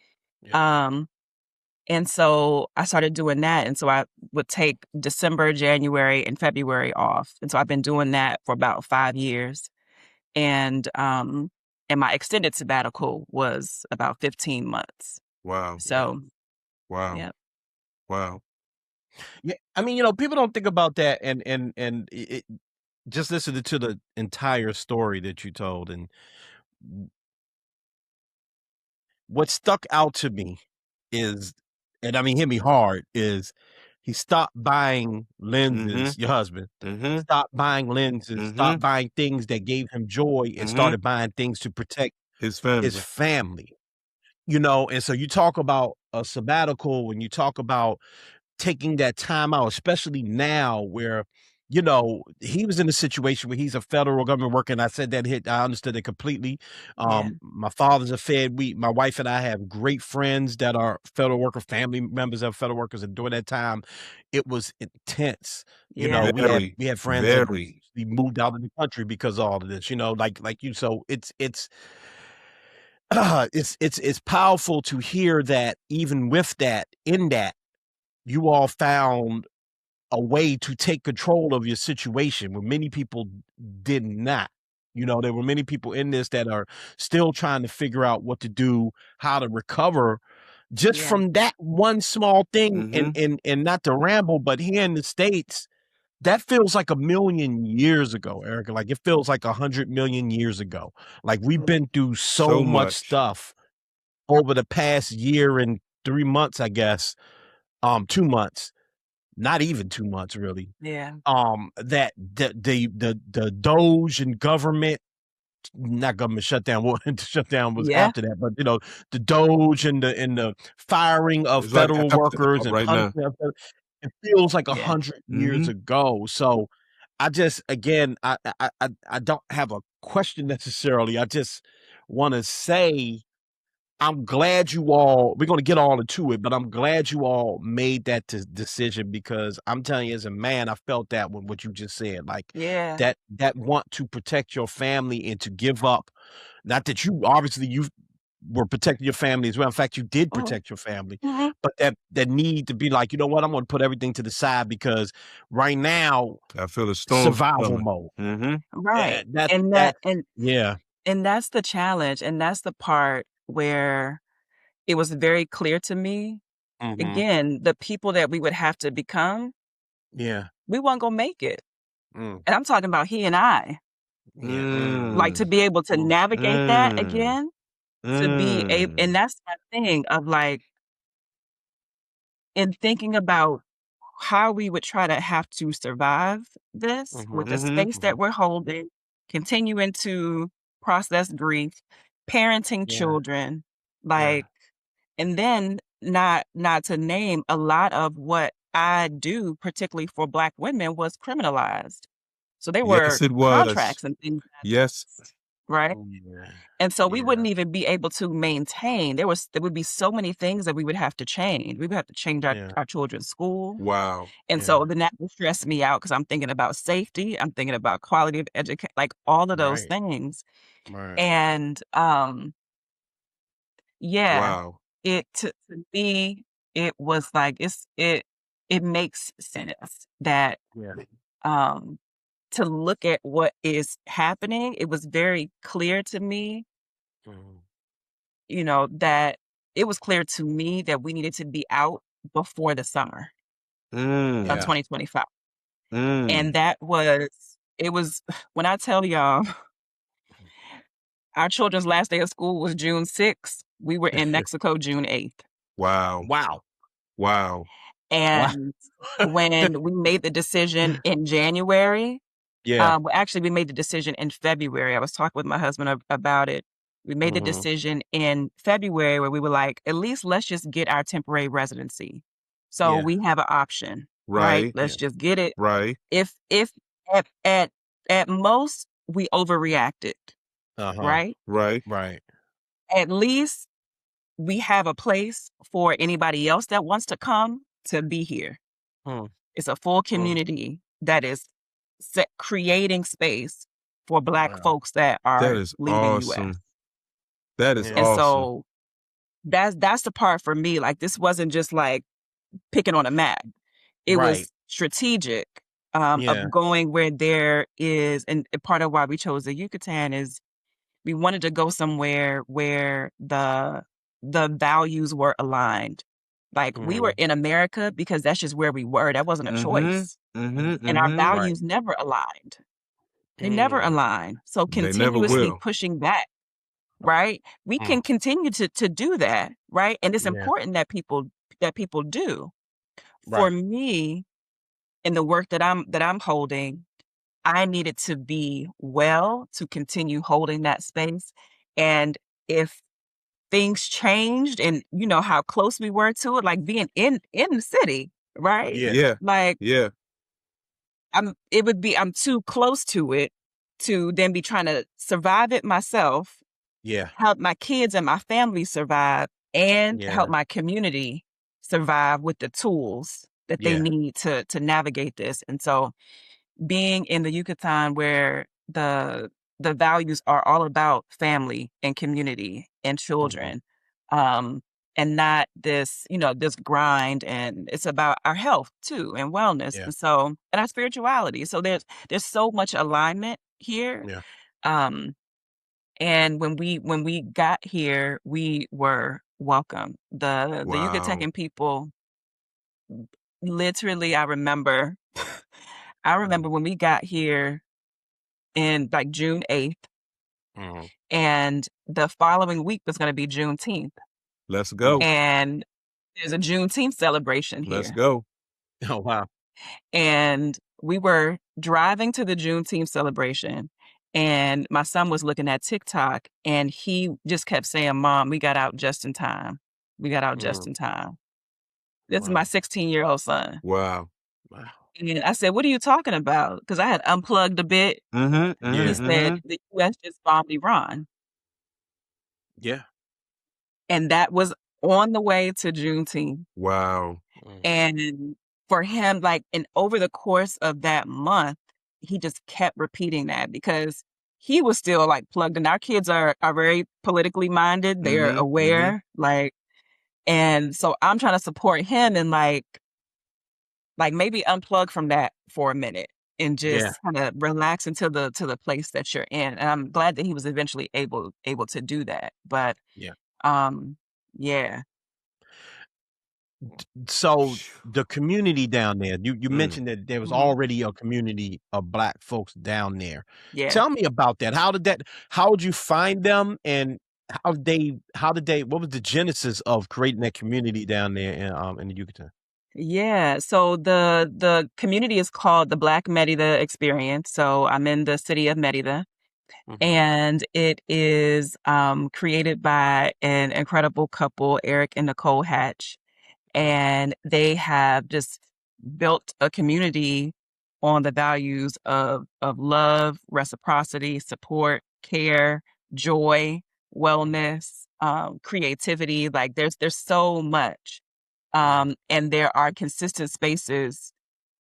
And so I started doing that. And so I would take December, January, and February off. And so I've been doing that for about 5 years. And my extended sabbatical was about 15 months. Wow. So, wow. Yeah. Wow. Yeah. I mean, people don't think about that, and it just listening to the entire story that you told, and what stuck out to me is, and I mean, hit me hard, is he stopped buying lenses, your husband, stopped buying lenses, stopped buying things that gave him joy, and started buying things to protect his family. You know, and so you talk about a sabbatical, when you talk about taking that time out, especially now where, you know, he was in a situation where he's a federal government worker, and I said that I understood it completely. My father's a Fed. My wife and I have great friends that are federal worker, family members of federal workers, and during that time, it was intense. You know, we had friends that we moved out of the country because of all of this. You know, like you. So it's powerful to hear that even with that, in that, you all found a way to take control of your situation when many people did not. You know, there were many people in this that are still trying to figure out what to do, how to recover just from that one small thing. And not to ramble, but here in the States, that feels like 1,000,000 years ago, Erika. Like it feels like 100 million years ago. Like we've been through so much stuff over the past year and 3 months, I guess. 2 months, not even 2 months, really. Yeah. That the Doge and government, not government shutdown. Shutdown was after that, but you know, the Doge and the firing of federal workers and punishment. It feels like 100 years ago. So I just, again, I don't have a question necessarily. I just want to say, I'm glad you all, we're going to get all into it, but I'm glad you all made that decision, because I'm telling you, as a man, I felt that with what you just said, like that want to protect your family and to give up. Not that you, obviously you were protecting your family as well. In fact, you did protect your family, but that need to be like, you know what, I'm going to put everything to the side because right now I feel a storm survival mode. Right. And that's the challenge. And that's the part where it was very clear to me. Again, the people that we would have to become, we weren't gonna make it. And I'm talking about he and I. Like to be able to navigate that again, to be able, and that's my thing of like, in thinking about how we would try to have to survive this with the space that we're holding, continuing to process grief, parenting children, like, and then not to name, a lot of what I do, particularly for Black women, was criminalized. So there were contracts and things. Right. And so we wouldn't even be able to maintain. There would be so many things that we would have to change. We would have to change our children's school. And so then that would stress me out because I'm thinking about safety. I'm thinking about quality of education, like all of those things. And it to me, it was like it makes sense that to look at what is happening. It was very clear to me, you know, that it was clear to me that we needed to be out before the summer of 2025. And it was, when I tell y'all, our children's last day of school was June 6th. We were in Mexico June 8th. Wow. And when we made the decision in January, well, actually, we made the decision in February. I was talking with my husband about it. We made the decision in February where we were like, at least let's just get our temporary residency. So we have an option, right? Let's just get it. If at most we overreacted, right? At least we have a place for anybody else that wants to come to be here. It's a full community that is creating space for Black folks that are leaving the U.S. That is awesome. So that's the part for me. Like, this wasn't just like picking on a map. It was strategic of going where there is, and part of why we chose the Yucatan is we wanted to go somewhere where the values were aligned. Like, we were in America because that's just where we were. That wasn't a choice. And our values never aligned. They never align. So continuously pushing back, right? We can continue to do that, right? And it's important that people do. for me, in the work that I'm holding, I needed to be well to continue holding that space. And if things changed and you know how close we were to it, like being in the city, right? Yeah. Like Yeah. I'm too close to it to then be trying to survive it myself, help my kids and my family survive, and help my community survive with the tools that they need to navigate this. And so being in the Yucatan where the values are all about family and community and children, and not this, you know, this grind, and it's about our health too and wellness. And so, and our spirituality. So there's so much alignment here. And when we got here, we were welcome. The Yucatecan people, literally, I remember when we got here in like June 8th, and the following week was going to be Juneteenth. Let's go. And there's a Juneteenth celebration here. Let's go. Oh, wow. And we were driving to the Juneteenth celebration, and my son was looking at TikTok, and he just kept saying, "Mom, we got out just in time. We got out just in time." This is my 16-year-old son. Wow. And I said, "What are you talking about?" Because I had unplugged a bit. He said, "The U.S. just bombed Iran." Yeah. And that was on the way to Juneteenth. Wow. And for him, like, and over the course of that month, he just kept repeating that because he was still like plugged in. Our kids are very politically minded. They're aware, like, and so I'm trying to support him and like maybe unplug from that for a minute and just kind of relax into the place that you're in. And I'm glad that he was eventually able to do that. But yeah. So the community down there, you mentioned that there was already a community of Black folks down there. Yeah. Tell me about that. How did you find them, and how did they, what was the genesis of creating that community down there in the Yucatan? Yeah. So the community is called the Black Merida Experience. So I'm in the city of Merida. And it is created by an incredible couple, Eric and Nicole Hatch. And they have just built a community on the values of love, reciprocity, support, care, joy, wellness, creativity. Like there's so much. And there are consistent spaces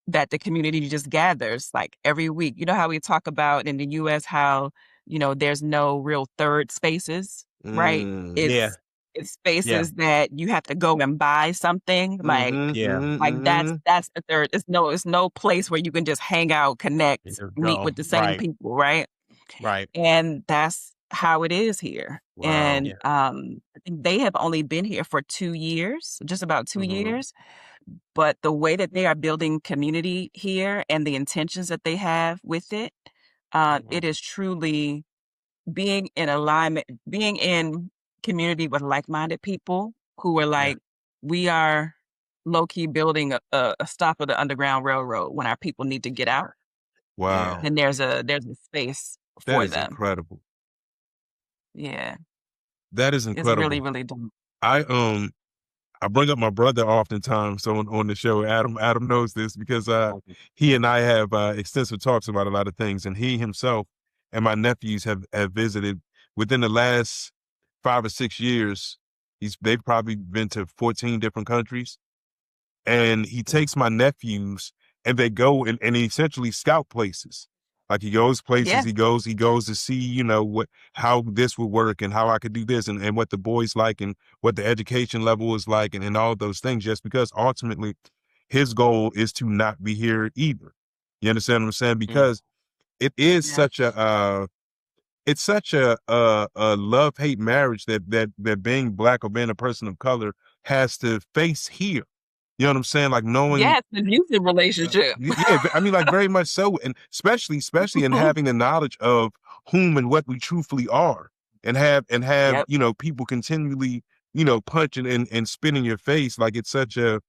that the community just gathers like every week. You know how we talk about in the US how, you know, there's no real third spaces, right? It's spaces that you have to go and buy something. Like that's the third. It's no place where you can just hang out, connect, meet with the same people, right? Right. And that's how it is here. Wow. And I think they have only been here for 2 years, just about 2 years. But the way that they are building community here and the intentions that they have with it, it is truly being in alignment, being in community with like-minded people who are like, we are low-key building a stop of the Underground Railroad when our people need to get out. Wow. And there's a space That for is them. incredible. Yeah. That is incredible. It's really, really dope. I bring up my brother oftentimes on the show. Adam knows this because he and I have extensive talks about a lot of things, and he himself and my nephews have visited within the last 5 or 6 years. They've probably been to 14 different countries, and he takes my nephews and they go and essentially scout places. Like he goes places, he goes to see, you know, how this would work and how I could do this and what the boys like and what the education level is like and all those things, just because ultimately his goal is to not be here either. You understand what I'm saying? Because it is such a it's such a love-hate marriage that being Black or being a person of color has to face here. You know what I'm saying? Like knowing, the abusive relationship. I mean, like very much so, and especially in having the knowledge of whom and what we truthfully are, and have you know, people continually, you know, punching and spit in your face. Like it's such a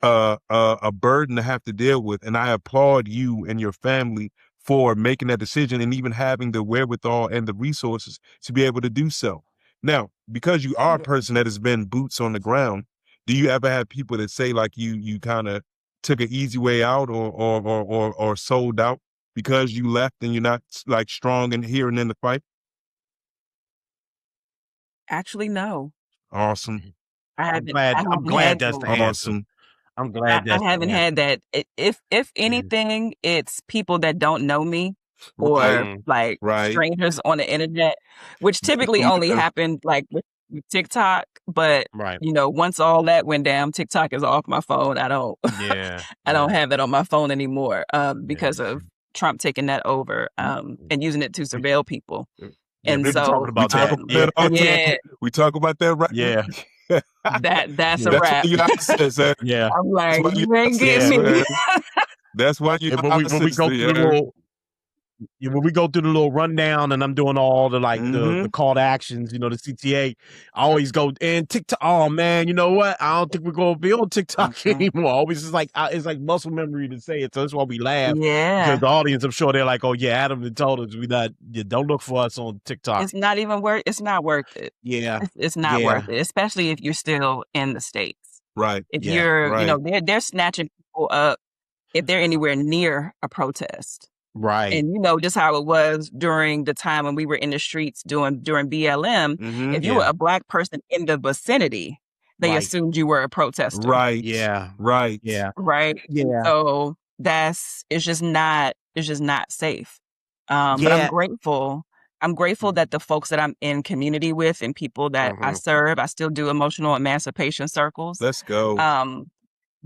a burden to have to deal with. And I applaud you and your family for making that decision and even having the wherewithal and the resources to be able to do so. Now, because you are a person that has been boots on the ground, do you ever have people that say like you kind of took an easy way out or sold out because you left and you're not like strong and here and in the fight? Actually, no. Awesome. I'm glad that's the answer. Awesome. I'm glad I haven't had that. If anything, it's people that don't know me or like strangers on the internet, which typically only happened like with TikTok. But you know, once all that went down, TikTok is off my phone. I don't I don't have that on my phone anymore because of Trump taking that over and using it to surveil people. And so we talk about that right Yeah. That's a wrap. Yeah. I'm like, you ain't getting me. That's why you when we go through the little when we go through the little rundown and I'm doing all the like the call to actions, you know, the CTA, I always go and TikTok. Oh man, you know what? I don't think we're gonna be on TikTok anymore. Always is like it's like muscle memory to say it. So that's why we laugh. Yeah. Because the audience, I'm sure they're like, oh yeah, Adam told us don't look for us on TikTok. It's not even worth it's not worth it. Yeah. It's not worth it, especially if you're still in the States. Right. If you're, you know, they're snatching people up if they're anywhere near a protest. Right. And you know just how it was during the time when we were in the streets during BLM. If you were a Black person in the vicinity, they assumed you were a protester. Right. Yeah. Right. Yeah. Right. Yeah. So it's just not safe. But I'm grateful. I'm grateful that the folks that I'm in community with and people that I serve, I still do emotional emancipation circles. Let's go.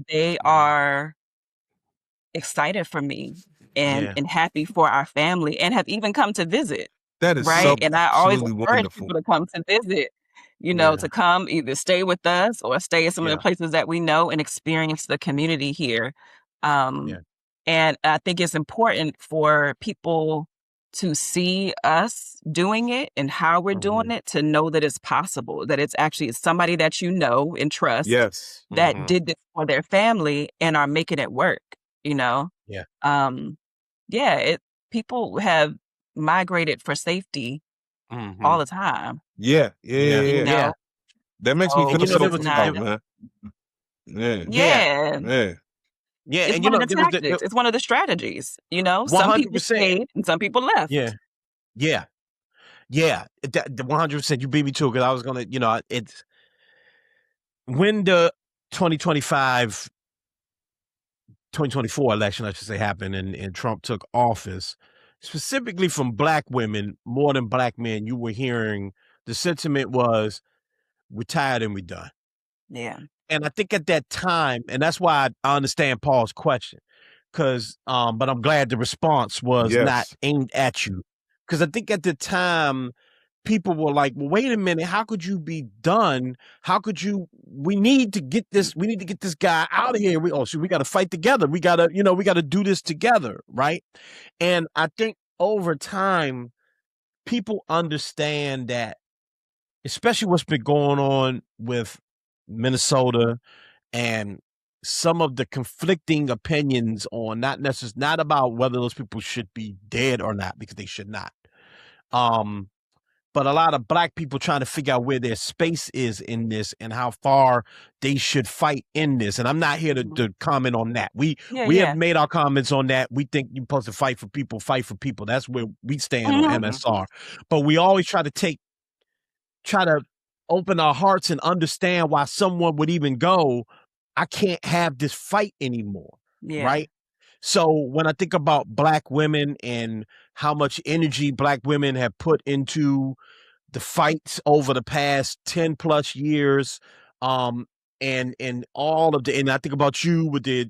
They are excited for me and happy for our family and have even come to visit. That is right. And I always encourage wonderful. people to come to visit, you know, to come either stay with us or stay in some of the places that we know and experience the community here. And I think it's important for people to see us doing it and how we're doing it, to know that it's possible, that it's actually somebody that you know and trust that did this for their family and are making it work, you know? People have migrated for safety all the time. Yeah. You know? That makes me feel so proud, man. Yeah, it's and one of the tactics. It's one of the strategies. You know, 100%. Some people stayed and some people left. Yeah. 100%. You beat me to it because I was gonna, you know, it's when the 2024 election, I should say, happened and Trump took office, specifically from Black women more than Black men. You were hearing the sentiment was, "We're tired and we're done." Yeah. And I think at that time, and that's why I understand Paul's question, because but I'm glad the response was not aimed at you, because I think at the time people were like, well, wait a minute, how could you be done? How could you? We need to get this guy out of here. We got to fight together. We got to do this together, right? And I think over time, people understand that, especially what's been going on with Minnesota and some of the conflicting opinions on not about whether those people should be dead or not, because they should not. But a lot of Black people trying to figure out where their space is in this and how far they should fight in this. And I'm not here to comment on that. We have made our comments on that. We think you're supposed to fight for people. That's where we stand on MSR. But we always try to open our hearts and understand why someone would even go, I can't have this fight anymore. Right? So when I think about Black women and how much energy Black women have put into the fights over the past 10 plus years, and all of and I think about you with the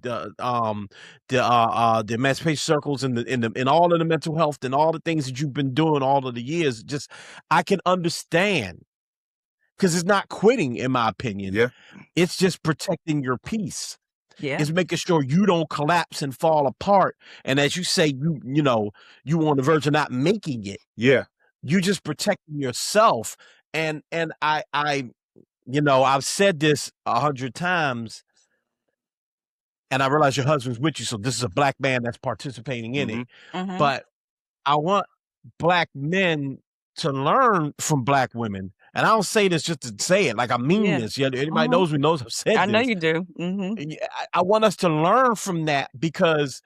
emancipation circles and all of the mental health and all the things that you've been doing all of the years, just I can understand. Because it's not quitting, in my opinion. Yeah. It's just protecting your peace. Yeah. It's making sure you don't collapse and fall apart. And as you say, you on the verge of not making it. Yeah. You just protecting yourself. And I I've said this 100 times. and I realize your husband's with you, so this is a black man that's participating in it. But I want black men to learn from black women. And I don't say this just to say it. Like, I mean this. Yeah, anybody knows me knows I've said this. I know you do. I want us to learn from that, because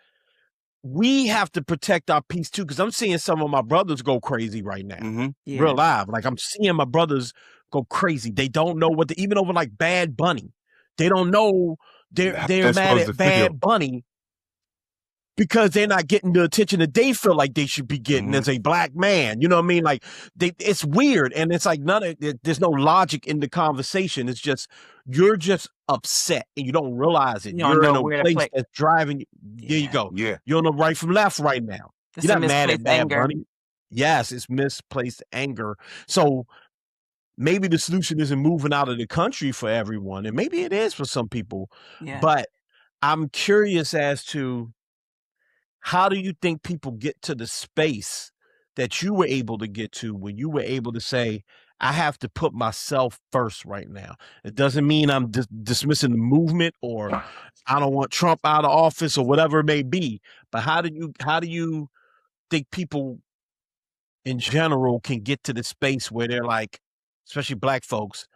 we have to protect our peace too. Because I'm seeing some of my brothers go crazy right now. Real live. Like, I'm seeing my brothers go crazy. They don't know what even over like Bad Bunny. They don't know they're mad at Bad Bunny because they're not getting the attention that they feel like they should be getting as a black man. You know what I mean? Like, it's weird. And it's like there's no logic in the conversation. It's just, you're just upset and you don't realize it. You're in a place that's driving you. There you go. Yeah. You don't know right from left right now. You're not mad at Bad Bunny. Yes, it's misplaced anger. So maybe the solution isn't moving out of the country for everyone. And maybe it is for some people. But I'm curious as to, how do you think people get to the space that you were able to get to when you were able to say, I have to put myself first right now? It doesn't mean I'm dismissing the movement, or I don't want Trump out of office, or whatever it may be. But how do you think people in general can get to the space where they're like, especially black folks,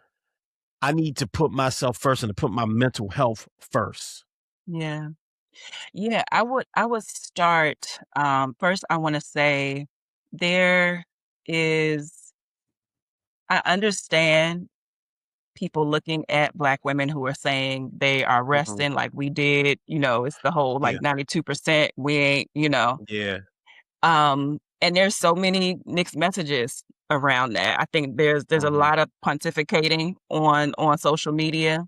I need to put myself first and to put my mental health first? Yeah, I would start, first I want to say I understand people looking at black women who are saying they are resting like we did, it's the whole like 92%, we ain't, and there's so many mixed messages around that. I think there's a lot of pontificating on social media.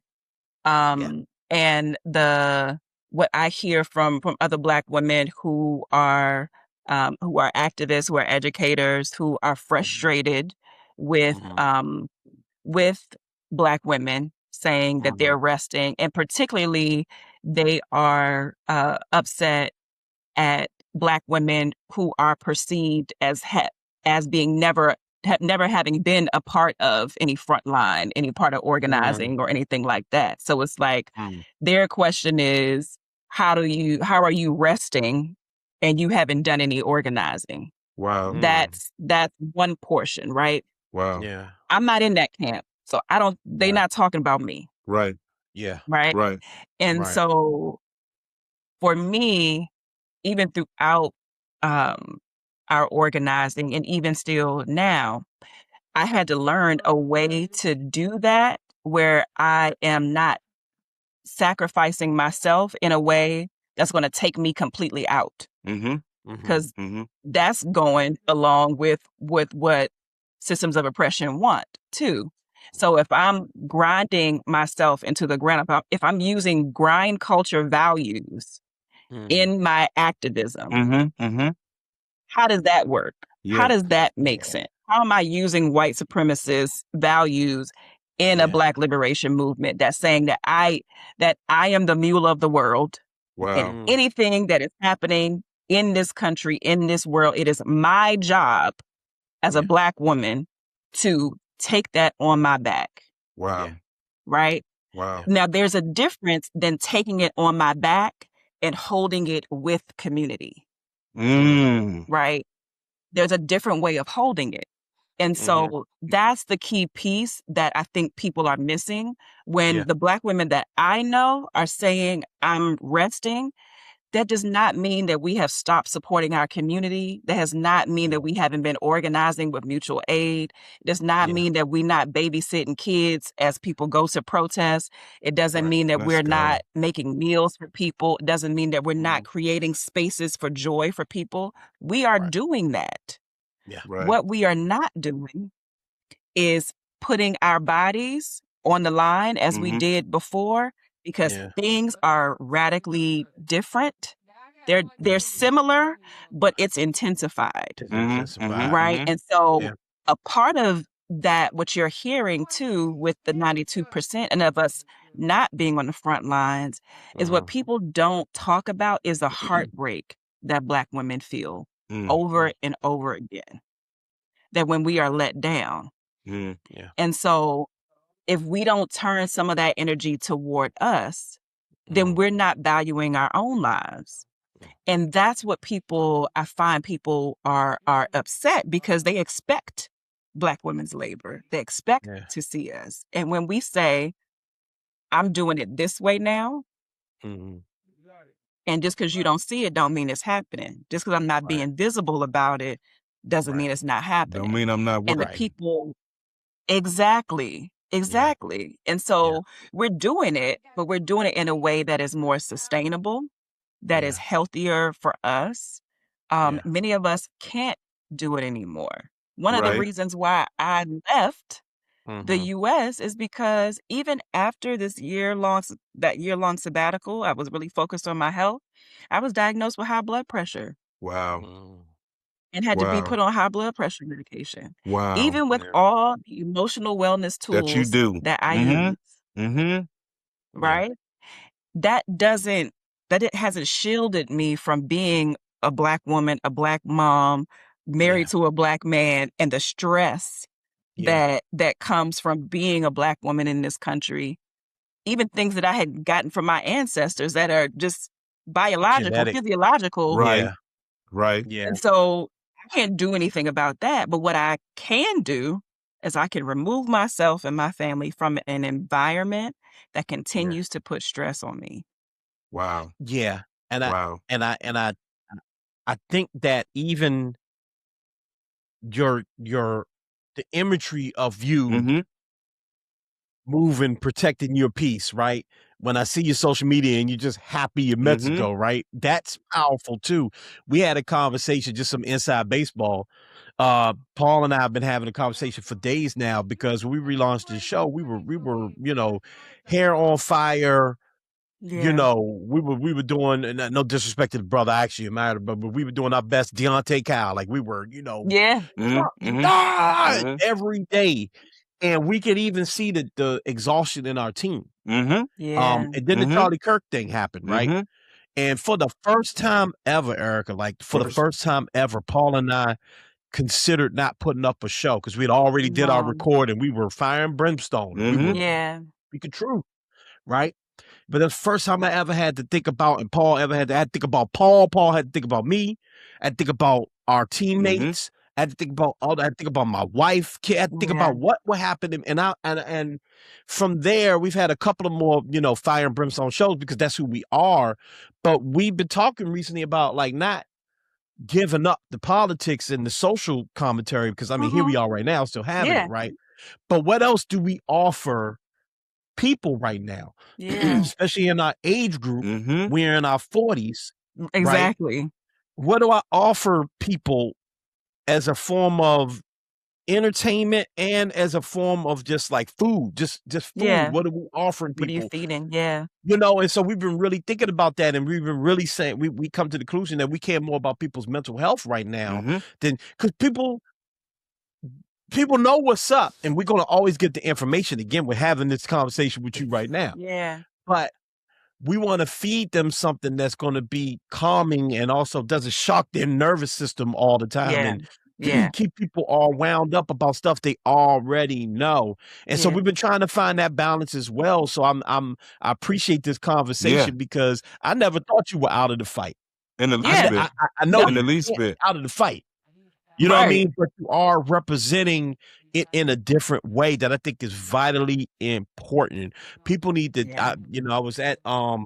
And what I hear from other black women who are activists, who are educators, who are frustrated with black women saying that they're resting, and particularly they are upset at black women who are perceived as being never having been a part of any front line, any part of organizing or anything like that. So it's like their question is, how are you resting and you haven't done any organizing? Wow. That's one portion, right? Wow. Yeah. I'm not in that camp. So they're not talking about me. Right. Yeah. Right. Right. And so for me, even throughout our organizing, and even still now, I had to learn a way to do that where I am not sacrificing myself in a way that's going to take me completely out. Because that's going along with what systems of oppression want too. So if I'm grinding myself into the ground, if I'm using grind culture values in my activism, how does that work? How does that make sense? How am I using white supremacist values in a Black liberation movement that's saying that I am the mule of the world? And anything that is happening in this country, in this world, it is my job as a Black woman to take that on my back. Wow. Right? Wow. Now, there's a difference than taking it on my back and holding it with community. Right? There's a different way of holding it. And so that's the key piece that I think people are missing when the Black women that I know are saying, I'm resting. That does not mean that we have stopped supporting our community. That does not mean that we haven't been organizing with mutual aid. It does not mean that we're not babysitting kids as people go to protest. It doesn't mean that we're not making meals for people. It doesn't mean that we're not creating spaces for joy for people. We are doing that. What we are not doing is putting our bodies on the line as we did before, because things are radically different. They're similar, but it's intensified. Right? And so a part of that, what you're hearing too, with the 92% and of us not being on the front lines, is what people don't talk about is the heartbreak that Black women feel over and over again. That when we are let down. And so if we don't turn some of that energy toward us, then we're not valuing our own lives. And that's what I find people are upset because they expect Black women's labor. They expect to see us. And when we say, I'm doing it this way now, and just because you don't see it don't mean it's happening. Just because I'm not being visible about it doesn't mean it's not happening. Don't mean I'm not working. And the people, exactly. And so we're doing it, but we're doing it in a way that is more sustainable, that is healthier for us. Many of us can't do it anymore. One of the reasons why I left the U.S. is because even after that year-long sabbatical, I was really focused on my health. I was diagnosed with high blood pressure. Wow. And had to be put on high blood pressure medication. Wow. Even with all the emotional wellness tools that you do, that I use, right? It hasn't shielded me from being a Black woman, a Black mom, married to a Black man, and the stress that comes from being a Black woman in this country. Even things that I had gotten from my ancestors that are just biological, physiological. Right. Yeah. And so I can't do anything about that. But what I can do is I can remove myself and my family from an environment that continues to put stress on me. Wow. Yeah. And I think that even the imagery of you moving, protecting your peace, right? When I see your social media and you're just happy you're Mexico, right? That's powerful too. We had a conversation, just some inside baseball. Paul and I have been having a conversation for days now because when we relaunched the show, we were, hair on fire. We were doing, and no disrespect to the brother, actually, but we were doing our best Deontay Kyle. Like we were, every day. And we could even see the exhaustion in our team. And then the Charlie Kirk thing happened, right? And for the first time ever, Erika, the first time ever, Paul and I considered not putting up a show because we'd already did our record and we were fire and brimstone. We were speaking truth, right? But that's the first time I ever had to think about, and Paul ever had to think about Paul. Paul had to think about me. I had to think about our teammates. I had to think about I had to think about my wife. I had to think about what happened. And from there, we've had a couple of more, fire and brimstone shows because that's who we are. But we've been talking recently about not giving up the politics and the social commentary because here we are right now, still having it, right? But what else do we offer people right now, especially in our age group? We're in our 40s. Exactly. Right? What do I offer people as a form of entertainment and as a form of just food, just food? What are we offering people? What are you feeding? And so we've been really thinking about that, and we've been really saying we come to the conclusion that we care more about people's mental health right now than, because people know what's up, and we're going to always get the information. Again, we're having this conversation with you right now. But we want to feed them something that's going to be calming and also doesn't shock their nervous system all the time and keep people all wound up about stuff they already know. And so we've been trying to find that balance as well. So I appreciate this conversation because I never thought you were out of the fight. In the least bit. I know in the least bit out of the fight. You know what I mean? But you are representing it in a different way that I think is vitally important. People need to, I was at, I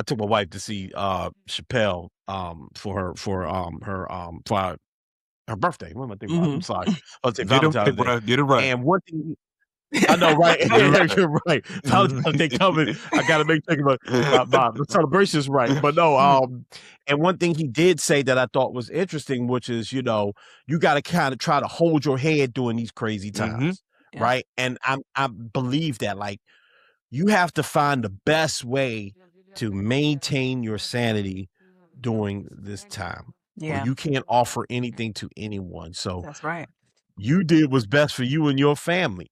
took my wife to see Chappelle for her birthday. What am I thinking about? I'm sorry. I'll say Valentine's Day. Get it right. And one thing, I know, right? You're right. Valentine's Day coming. I got to make sure my celebration's right. But no, and one thing he did say that I thought was interesting, which is, you got to kind of try to hold your head during these crazy times, right? And I believe that, you have to find the best way to maintain your sanity during this time. You can't offer anything to anyone. So that's right. You did what's best for you and your family.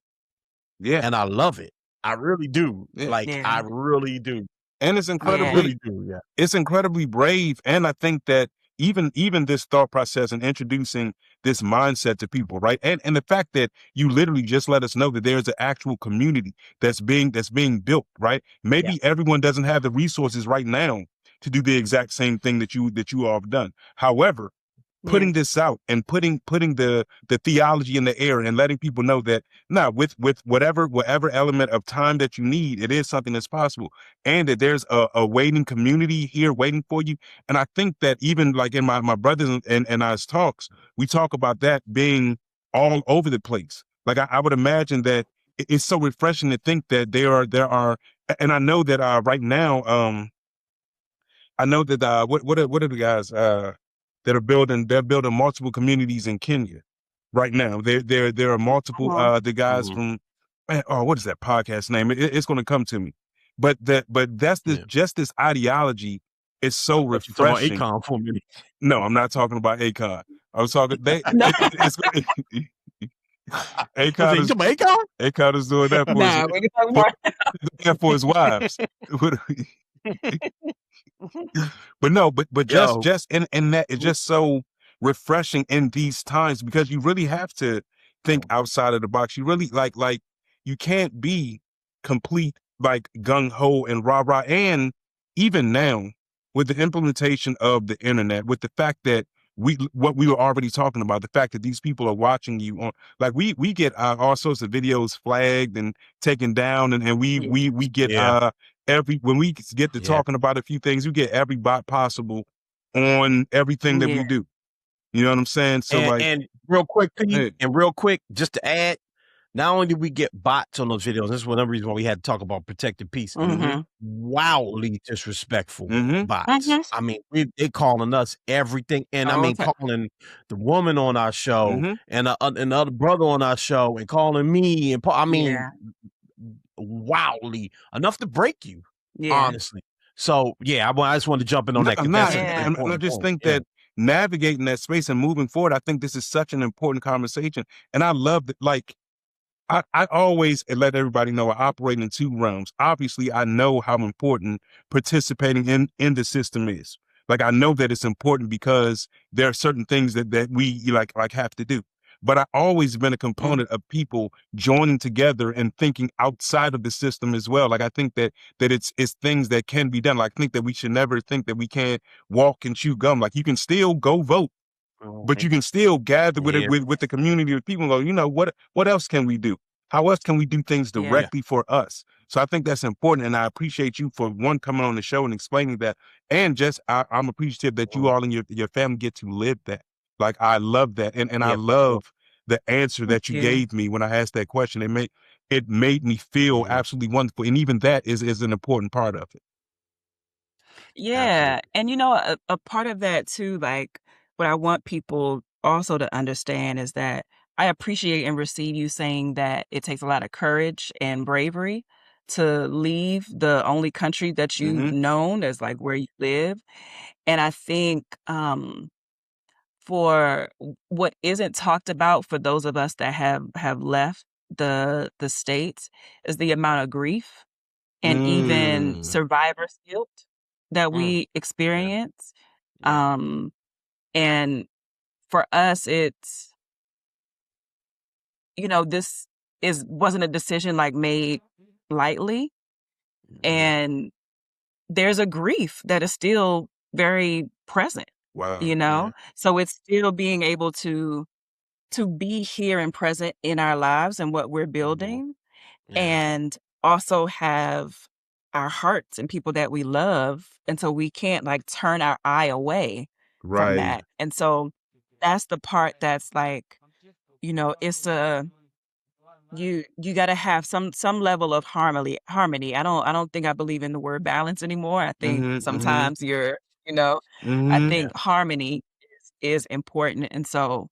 And I love it. I really do. I really do. And it's incredibly, I really do. It's incredibly brave. And I think that even this thought process and introducing this mindset to people, right? And the fact that you literally just let us know that there's an actual community that's being built, right? Maybe everyone doesn't have the resources right now to do the exact same thing that you all have done. However, putting this out and putting the theology in the air and letting people know that with whatever element of time that you need, it is something that's possible, and that there's a waiting community here waiting for you. And I think that even like in my brothers and I's talks, we talk about that being all over the place. Like I would imagine that it's so refreshing to think that there are, and I know that right now, I know that what are the guys that are building? They're building multiple communities in Kenya right now. There are multiple the guys from what is that podcast name? It's going to come to me, but that's just this ideology is so refreshing. You talking about Akon for a minute? No, I'm not talking about Akon. I was talking Akon is doing that for his wives. But no, but just in that, it's just so refreshing in these times, because you really have to think outside of the box. You really like you can't be complete like gung ho and rah rah. And even now, with the implementation of the internet, with the fact that what we were already talking about, the fact that these people are watching you on, like we get all sorts of videos flagged and taken down, and we get when we get to talking about a few things, we get every bot possible on everything that we do. You know what I'm saying? So and real quick, just to add, not only did we get bots on those videos, this is one of the reasons why we had to talk about protected peace. Wildly disrespectful bots. I mean, they calling us everything, and I mean calling the woman on our show and the other brother on our show, and calling me and Paul. I mean, wildly enough to break you, honestly. So I just wanted to jump in on that. I just think that navigating that space and moving forward, I think this is such an important conversation, and I love that. Like, I always let everybody know I operate in two realms. Obviously, I know how important participating in the system is. Like, I know that it's important because there are certain things that we like have to do. But I always been a component of people joining together and thinking outside of the system as well. Like, I think that it's things that can be done. Like, I think that we should never think that we can't walk and chew gum. Like, you can still go vote, but you can still gather with the community of people and go, you know, what else can we do? How else can we do things directly for us? So I think that's important. And I appreciate you for coming on the show and explaining that. And just, I'm appreciative that you all and your family get to live that. Like, I love that. And I love the answer that you gave me when I asked that question. It made me feel absolutely wonderful. And even that is an important part of it. Yeah. Absolutely. And, you know, a part of that too, like what I want people also to understand is that I appreciate and receive you saying that it takes a lot of courage and bravery to leave the only country that you've known as like where you live. And I think for what isn't talked about for those of us that have left the States is the amount of grief and even survivor's guilt that we experience. And for us, it's, you know, this wasn't a decision like made lightly. And there's a grief that is still very present. Wow. You know? So it's still being able to be here and present in our lives and what we're building, and also have our hearts and people that we love. And so we can't like turn our eye away from that. And so that's the part that's like, you know, it's you got to have some level of harmony. I don't think I believe in the word balance anymore. I think sometimes you're, you know, I think harmony is important. And so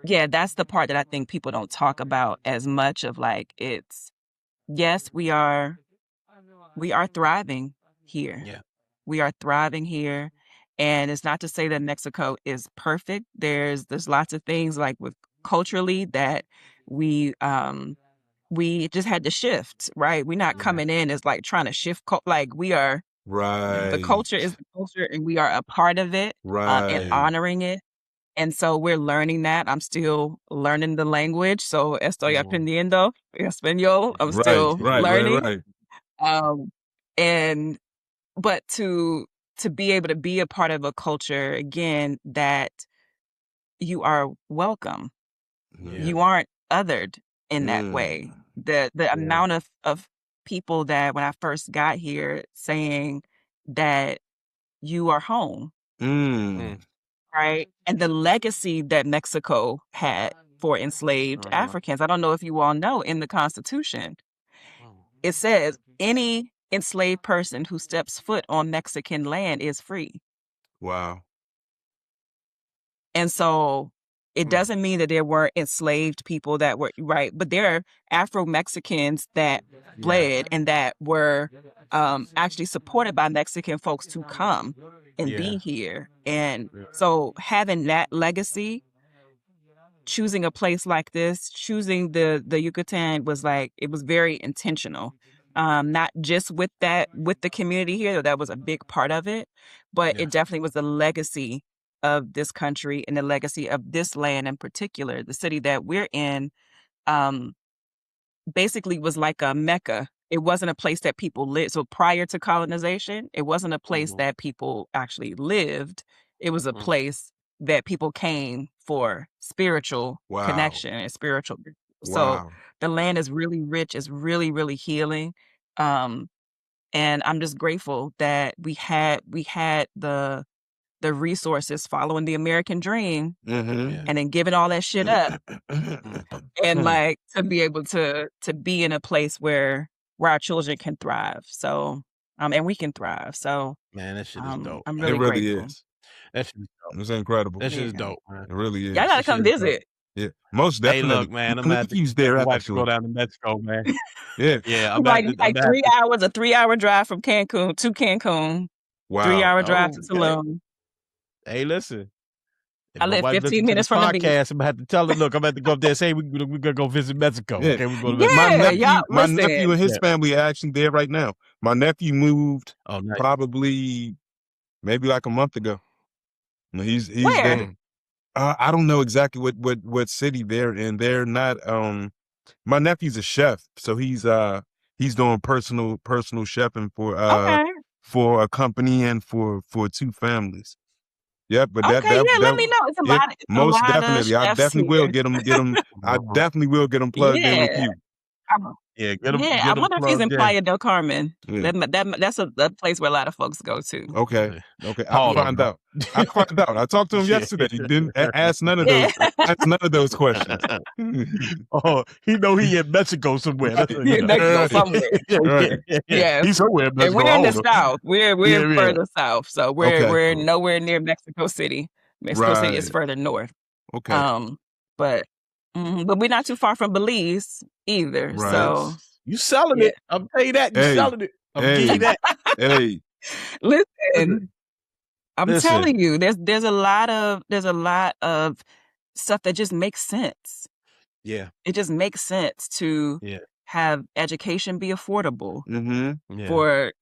that's the part that I think people don't talk about as much of, like, it's, yes, we are thriving here. Yeah. We are thriving here. And it's not to say that Mexico is perfect. There's lots of things like with culturally that we just had to shift, right? We're not coming in as like trying to shift, like we are Right. The culture is the culture, and we are a part of it, and honoring it. And so we're learning that. I'm still learning the language. So estoy aprendiendo español. I'm still learning. But to be able to be a part of a culture, again, that you are welcome. You aren't othered in that way. The amount of people that when I first got here saying that you are home, right? And the legacy that Mexico had for enslaved Africans. I don't know if you all know, in the Constitution, it says any enslaved person who steps foot on Mexican land is free. Wow. And so it doesn't mean that there weren't enslaved people that were, right, but there are Afro-Mexicans that fled and that were actually supported by Mexican folks to come and be here. And so having that legacy, choosing a place like this, choosing the Yucatan was like, it was very intentional. Not just with the community here, though that was a big part of it, but it definitely was the legacy of this country and the legacy of this land in particular. The city that we're in basically was like a Mecca. It wasn't a place that people lived. So prior to colonization, it wasn't a place that people actually lived. It was a place that people came for spiritual connection and spiritual. So the land is really rich. It's really, really healing. And I'm just grateful that we had the resources following the American dream and then giving all that shit up and like to be able to be in a place where our children can thrive. So and we can thrive. So man, that shit is dope. I'm really it really grateful. is. That shit is dope. It's incredible. That shit is dope, man. It really is. Y'all gotta come visit. Yeah, most definitely. Hey, look, man, I'm gonna have to there wife actually go down to Mexico, man. yeah. I'm like 3 hours, a 3-hour drive from Cancun to Cancun. Wow. 3-hour drive to Tulum. Hey, listen. I live 15 minutes from the beach. I'm gonna have to tell her, look, I'm about to go up there and say we're gonna go visit Mexico. Yeah. Okay, we're going to visit. My nephew and his family are actually there right now. My nephew moved probably maybe like a month ago. He's Where? there. I don't know exactly what city they're in. They're not. My nephew's a chef, so he's doing personal chefing for a company and for 2 families. Yeah, but let me know. It's a lot. Most definitely, I definitely will get him. I definitely will get him plugged in with you. Get him. I wonder if he's in Playa del Carmen. That's a place where a lot of folks go to. Okay. I'll find out. I talked to him yesterday. He didn't ask none of those. Ask none of those questions. He know he in Mexico somewhere. That's Mexico somewhere. Yeah, he's somewhere in Mexico. And we're in the south. We're further south, so we're nowhere near Mexico City. Mexico City is further north. Okay. But we're not too far from Belize either. Right. So you selling it? I'll tell you that. You selling it? I'll give you that. Hey, listen. I'm telling you, there's a lot of stuff that just makes sense. Yeah, it just makes sense to have education be affordable for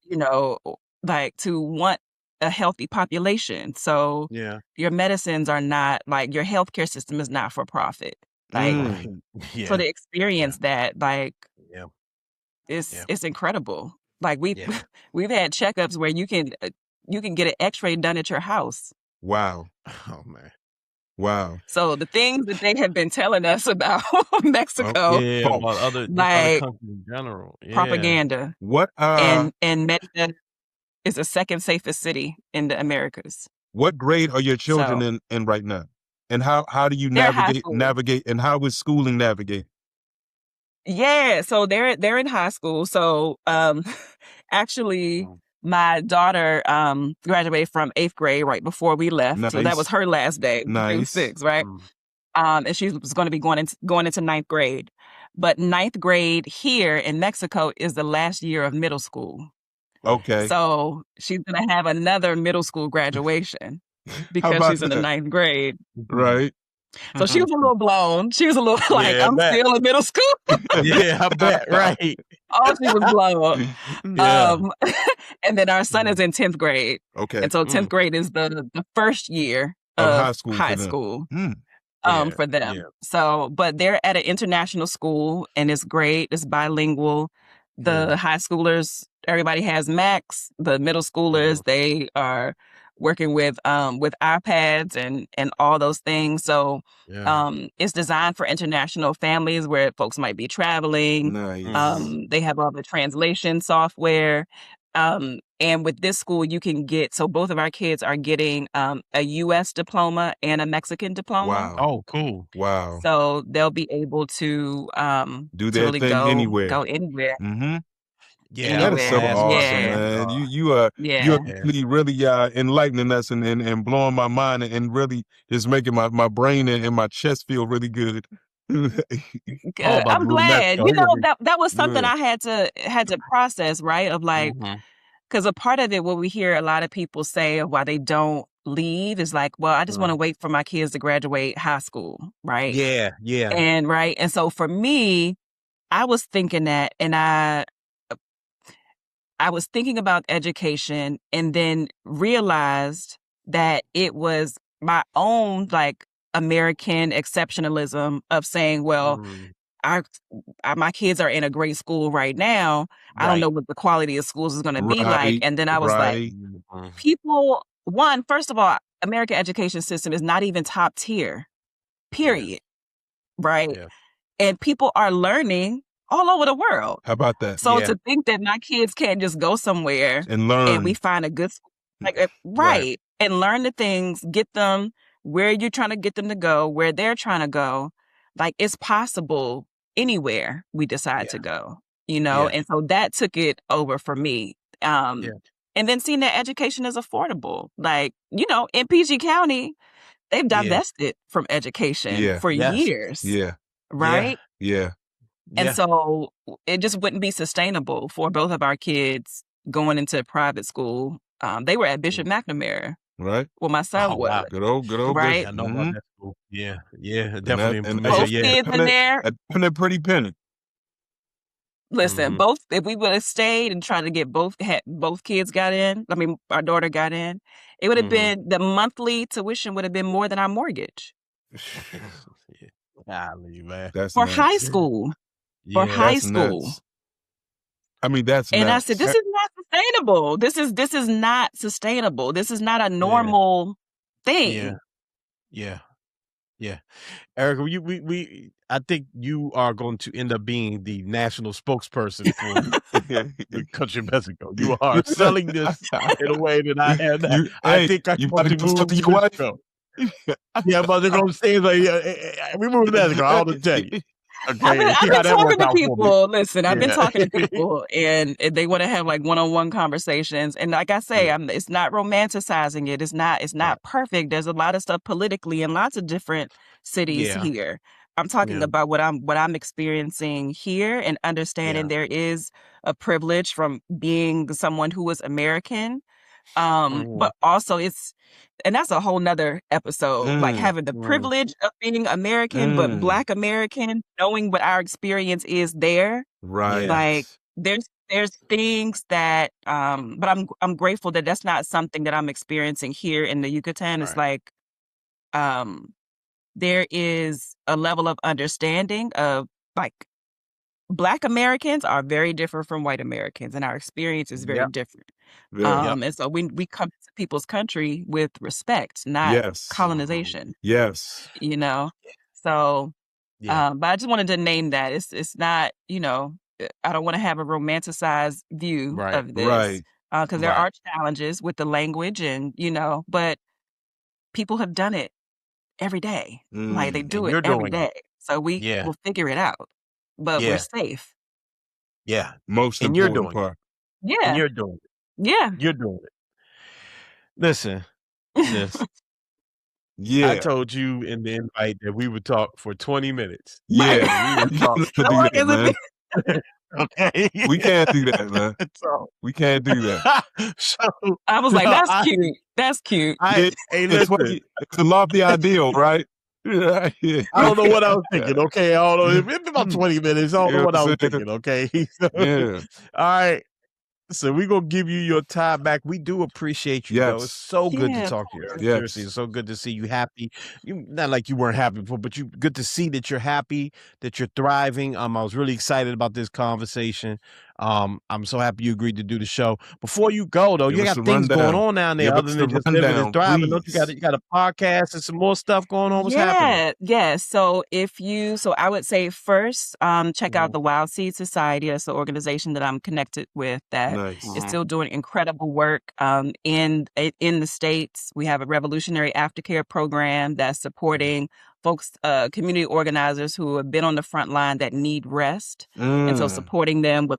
like to want a healthy population. So your medicines are not like your healthcare system is not for profit. Like so to experience that, like it's incredible. Like we've had checkups where you can get an X-ray done at your house. Wow. Oh man. Wow. So the things that they have been telling us about Mexico, about other countries in general, propaganda. What and Medina is the second safest city in the Americas. What grade are your children in right now? And how do you navigate and how is schooling navigate? Yeah, so they're in high school. So actually my daughter graduated from 8th grade right before we left. Nice. So that was her last day. Nice. June 6th, right? And she was going to be going into 9th grade. But 9th grade here in Mexico is the last year of middle school. Okay. So she's going to have another middle school graduation because she's in the 9th grade. Right. So she was a little blown. She was a little like, I'm still in middle school. I bet, right. Oh, she was blown. Yeah. And then our son is in 10th grade. Okay. And so 10th grade is the first year Of of high high school. Yeah, For them. yeah. So, but they're at an international school and it's great. It's bilingual. The high schoolers, everybody has Macs. The middle schoolers, they are working with iPads and all those things. So it's designed for international families where folks might be traveling. Nice. They have all the translation software. And with this school, you can get, so both of our kids are getting a U.S. diploma and a Mexican diploma. Wow. Oh, cool. Wow. So they'll be able to Do to their really thing go anywhere. anywhere. Yeah, That is so Anywhere. awesome, Yeah. man. You are Yeah. really enlightening us and blowing my mind and really just making my brain and my chest feel really good. All Good. about I'm to move to glad. Mexico. You He gonna know, be that was something I had to process, right? Of like, because a part of it, what we hear a lot of people say of why they don't leave is like, well, I just want to wait for my kids to graduate high school, right? Yeah, yeah. And right. And so for me, I was thinking that, and I was thinking about education and then realized that it was my own like American exceptionalism of saying, well, my kids are in a great school right now. I don't know what the quality of schools is going to be like. And then I was like, people, first of all, American education system is not even top tier, period. Right. Yeah. And people are learning all over the world. How about that? So to think that my kids can't just go somewhere And learn. and we find a good school, like, right. And learn the things, get them where you're trying to get them to go, where they're trying to go. Like it's possible anywhere we decide to go, you know? And so that took it over for me. And then seeing that education is affordable, like, you know, in PG County, they've divested from education for years. Yeah. Right? Yeah. And so it just wouldn't be sustainable for both of our kids going into private school. They were at Bishop McNamara. Right. Well, my son was. Wow. Good old right? Bishop. I know about that school. Yeah, definitely. Both kids in there. And a pretty penny. Listen, if we would have stayed and tried to get both kids got in, I mean, our daughter got in, it would have been, the monthly tuition would have been more than our mortgage. Golly, man. That's for nuts. high school. For high school. Nuts. I mean, that's and nuts. I said, this is not sustainable. This is not sustainable. This is not a normal thing. Yeah. Erika, I think you are going to end up being the national spokesperson for the country of Mexico. You are selling this in a way that I have. I think I'm about to move to Mexico. Yeah, I'm about to go stay like, we moved to Mexico. I'll just tell you. Okay, I've been talking to people. Listen, I've been talking to people, and they want to have like one-on-one conversations. And like I say, it's not romanticizing it. It's not perfect. There's a lot of stuff politically in lots of different cities here. I'm talking about what I'm experiencing here and understanding there is a privilege from being someone who was American. But also and that's a whole nother episode, like having the privilege of being American, but Black American, knowing what our experience is there. Right. Like there's things that, but I'm grateful that that's not something that I'm experiencing here in the Yucatan. It's like, there is a level of understanding of like, Black Americans are very different from white Americans, and our experience is very different. And so we come to people's country with respect, not colonization. Yes. You know? So, but I just wanted to name that. It's not, you know, I don't want to have a romanticized view of this. Right. Because there are challenges with the language and, you know, but people have done it every day. Like they do it every day. So we will figure it out. But we're safe. Yeah. Most and important part. Yeah. And you're doing it. Yeah. You're doing it. Listen, sis. I told you in the invite that we would talk for 20 minutes. Yeah. We would talk to do that, man. Okay. We can't do that, man. So, we can't do that. So I was like, that's cute. That's cute. Hey, listen. It's a lofty ideal, right? Yeah. I don't know what I was thinking. Okay, I don't know. It's about 20 minutes. I don't know what I was thinking. Okay. Yeah. All right. So we're going to give you your time back. We do appreciate you, though. It's so good to talk to you. Seriously, it's so good to see you happy. Not like you weren't happy before, but good to see that you're happy, that you're thriving. I was really excited about this conversation. I'm so happy you agreed to do the show. Before you go, though, you got things going on down there other than just living and thriving. Don't you got a podcast and some more stuff going on? What's happening? Yeah. So I would say first, check out the Wild Seed Society. That's the organization that I'm connected with that is still doing incredible work in the States. We have a revolutionary aftercare program that's supporting folks, community organizers who have been on the front line that need rest. And so supporting them with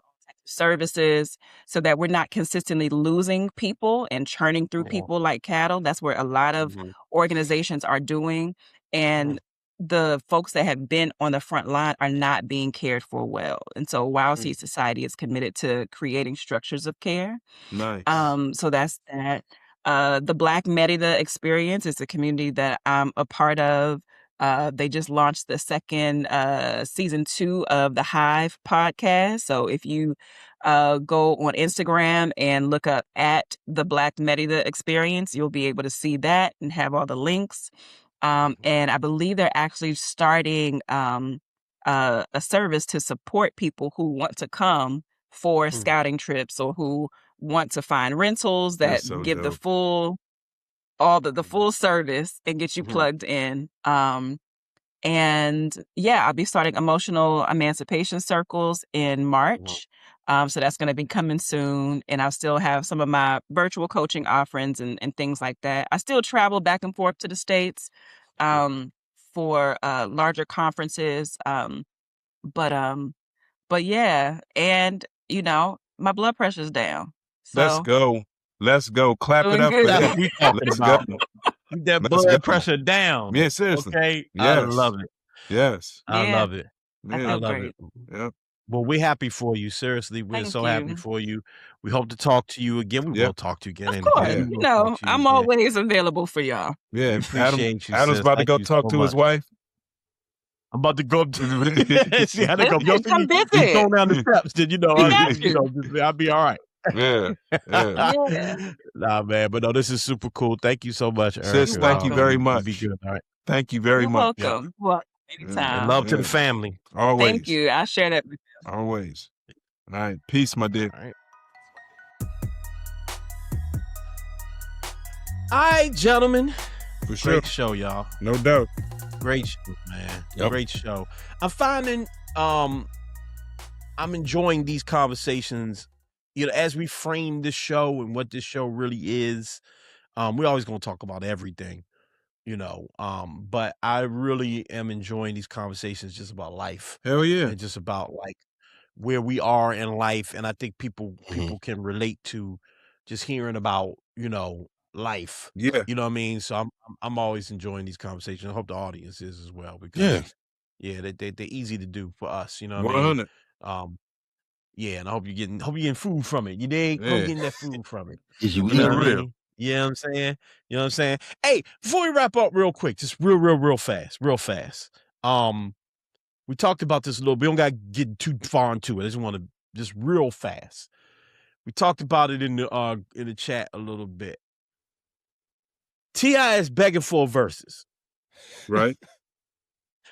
services so that we're not consistently losing people and churning through people like cattle. That's where a lot of organizations are doing. And the folks that have been on the front line are not being cared for well. And so Wild Seed Society is committed to creating structures of care. Nice. So that's that. The Black Merida Experience is a community that I'm a part of. They just launched the second season 2 of the Hive podcast. So if you go on Instagram and look up at the Black Merida Experience, you'll be able to see that and have all the links. And I believe they're actually starting a service to support people who want to come for scouting trips or who want to find rentals that give the full full service and get you plugged in. And I'll be starting emotional emancipation circles in March. So that's going to be coming soon. And I'll still have some of my virtual coaching offerings and things like that. I still travel back and forth to the States for larger conferences. But yeah, and my blood pressure's down. So Let's go. Clap it up for That's that. what we talking about. Keep that blood pressure down. Yeah, seriously. Okay. Yes. I love it. Yes. I love it. I love it. Yep. Well, we're happy for you. Seriously, we're so happy for you. We hope to talk to you again. We will talk to you again. Of course. I'm always available for y'all. Yeah. Appreciate you. Adam's about to go talk to his wife. I'm about to go. See how they go. I'm busy. He's going down the steps. Then I'll be all right. Yeah. Nah, man, but no, this is super cool. Thank you so much, Erika. Sis, thank you very much. Be good. All right. Thank you very much. You're welcome. Well, anytime. And love to the family. Always. Thank you. I share that with you. Always. All right. Peace, my dear. All right. All right, gentlemen. For sure. Great show, y'all. No doubt. Great show, man. Yep. Great show. I'm finding I'm enjoying these conversations, as we frame this show and what this show really is. We're always going to talk about everything, but I really am enjoying these conversations just about life. Hell yeah. And just about like where we are in life. And I think people can relate to just hearing about, life. Yeah. You know what I mean? So I'm always enjoying these conversations. I hope the audience is as well, because they're easy to do for us. You know what 100. I mean? And I hope you're getting food from it. You dig? Yeah. Hope getting that food from it. Is you know what I real? mean? You know what I'm saying? You know what I'm saying? Hey, before we wrap up real quick, just real fast. We talked about this a little bit. We don't got to get too far into it. I just want to just real fast. We talked about it in the chat a little bit. T.I. is begging for verses. Right.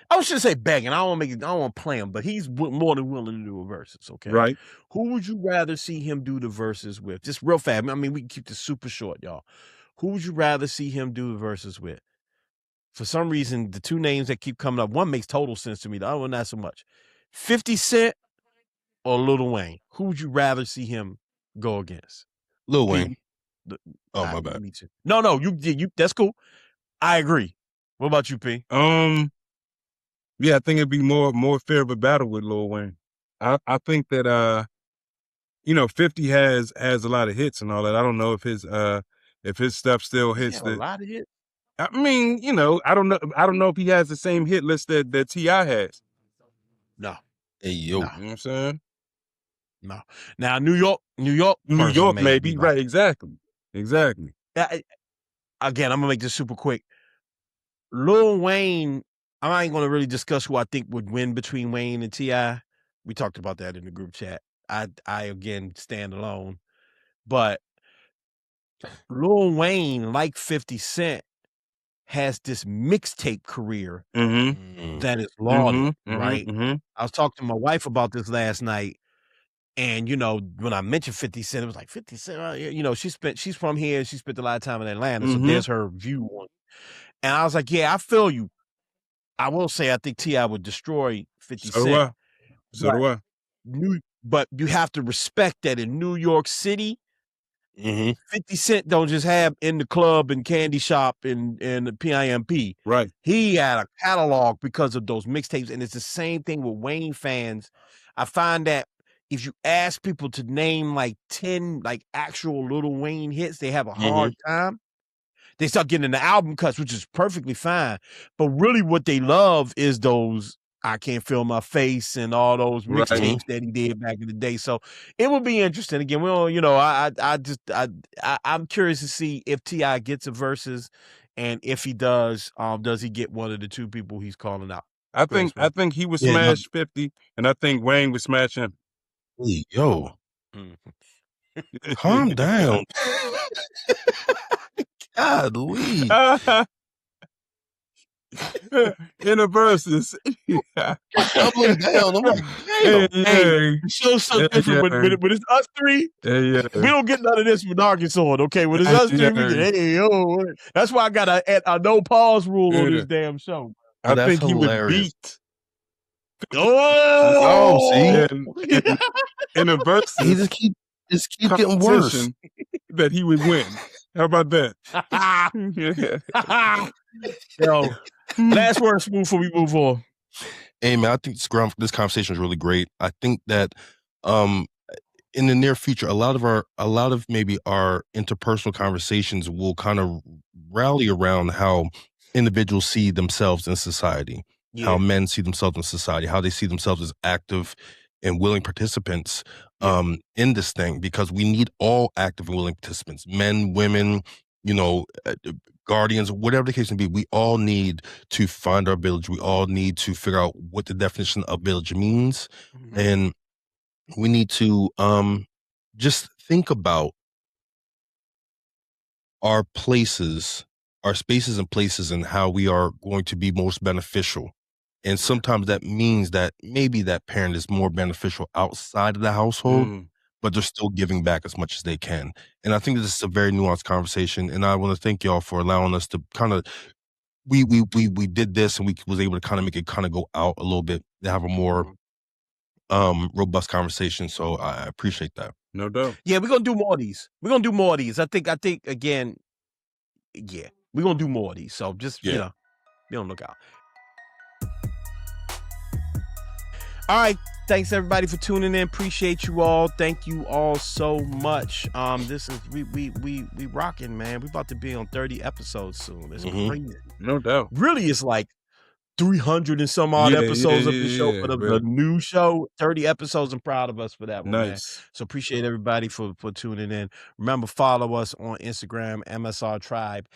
I should say begging. I don't want to play him, but he's more than willing to do a verses. Okay. Right. Who would you rather see him do the verses with? Just real fast. I mean, we can keep this super short, y'all. Who would you rather see him do the verses with? For some reason, the two names that keep coming up, one makes total sense to me. The other one, not so much. 50 Cent or Lil Wayne? Who would you rather see him go against? Lil Wayne. My bad. Me too. No, you. That's cool. I agree. What about you, P? Yeah, I think it'd be more fair of a battle with Lil Wayne. I think that 50 has a lot of hits and all that. I don't know if his stuff still hits a lot of hits. I mean, I don't know if he has the same hit list that T.I. has. No. Hey yo. You know what I'm saying? No. Now New York maybe. Right, exactly. Again, I'm gonna make this super quick. Lil Wayne, I ain't gonna really discuss who I think would win between Wayne and T.I. We talked about that in the group chat. I again stand alone. But Lil Wayne, like 50 Cent, has this mixtape career that is lauded, right? I was talking to my wife about this last night, and when I mentioned 50 Cent, it was like 50 Cent. She's from here, she spent a lot of time in Atlanta, so there's her view on it. And I was like, yeah, I feel you. I will say I think T.I. would destroy 50 Cent. So do I. But you have to respect that in New York City, 50 Cent don't just have In the Club and Candy Shop and the PIMP. Right. He had a catalog because of those mixtapes, and it's the same thing with Wayne fans. I find that if you ask people to name like 10 like actual Lil Wayne hits, they have a hard time. They start getting into album cuts, which is perfectly fine. But really what they love is those I Can't Feel My Face and all those mixtapes that he did back in the day. So it will be interesting. Again, we don't, I'm curious to see if T.I. gets a versus, and if he does he get one of the two people he's calling out? I think he would smash 50, and I think Wayne would smash him. Hey, yo. Calm down. Golly. In the verses. Doubling down. I'm like, damn. Hey, the show's so different when it's us three. We don't get none of this with Arkansas, okay? When it's us three, we get, hey, yo. That's why I got a no pause rule on this damn show. I think he would beat. See? In the verses. He just keep getting worse. That he would win. How about that? Yo, last word, Smooth, before we move on. Hey, man, I think this conversation is really great. I think that in the near future, a lot of maybe our interpersonal conversations will kind of rally around how individuals see themselves in society, how men see themselves in society, how they see themselves as active and willing participants in this thing, because we need all active and willing participants, men, women, guardians, whatever the case may be. We all need to find our village. We all need to figure out what the definition of village means. And we need to just think about our places, our spaces and places, and how we are going to be most beneficial. And sometimes that means that maybe that parent is more beneficial outside of the household, but they're still giving back as much as they can. And I think this is a very nuanced conversation. And I want to thank y'all for allowing us to kind of, we did this, and we was able to kind of make it kind of go out a little bit, to have a more robust conversation. So I appreciate that. No doubt. Yeah, we're gonna do more of these. I think again, we're gonna do more of these. So just be on the lookout. All right, thanks everybody for tuning in. Appreciate you all. Thank you all so much. This is we rocking, man. We about to be on 30 episodes soon. It's crazy. No doubt. Really, it's like 300 and some odd episodes of the show, but of the new show, 30 episodes. I'm proud of us for that one, man. So appreciate everybody for tuning in. Remember, follow us on Instagram, MSR Tribe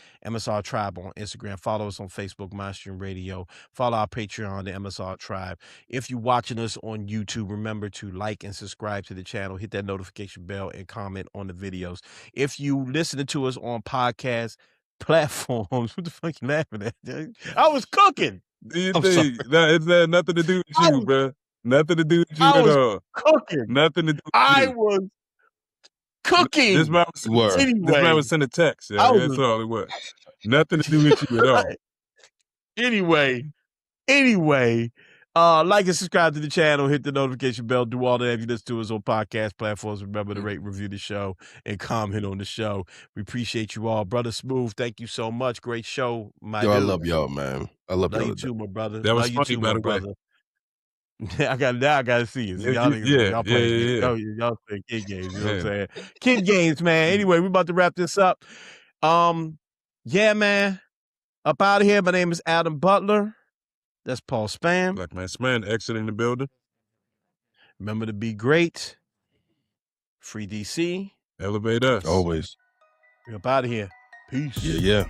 on Instagram. Follow us on Facebook, Mindstream Radio. Follow our Patreon, the MSR Tribe. If you're watching us on YouTube, remember to like and subscribe to the channel. Hit that notification bell and comment on the videos. If you listening to us on podcast platforms, what the fuck you laughing at? I was cooking. It's had nothing to do with you, bro. Nothing to do with you at all. Cooking. Nothing to do with I you. was cooking. This man was sent a text. Yeah, that's all it was. Nothing to do with you at all. Anyway, like and subscribe to the channel, hit the notification bell, do all that if you listen to us on podcast platforms. Remember to rate, review the show, and comment on the show. We appreciate you all. Brother Smooth, thank you so much. Great show, my dude. I love y'all, man. I love y'all. You too, my brother. That was love funny, you too, by my the way. brother. I gotta see you. So y'all playing y'all play kid games. You know what I'm saying? Kid games, man. Anyway, we about to wrap this up. Yeah, man. Up out of here. My name is Adam Butler. That's Paul Spam. Black Man Span exiting the building. Remember to be great. Free DC. Elevate us. Always. We're up out of here. Peace. Yeah.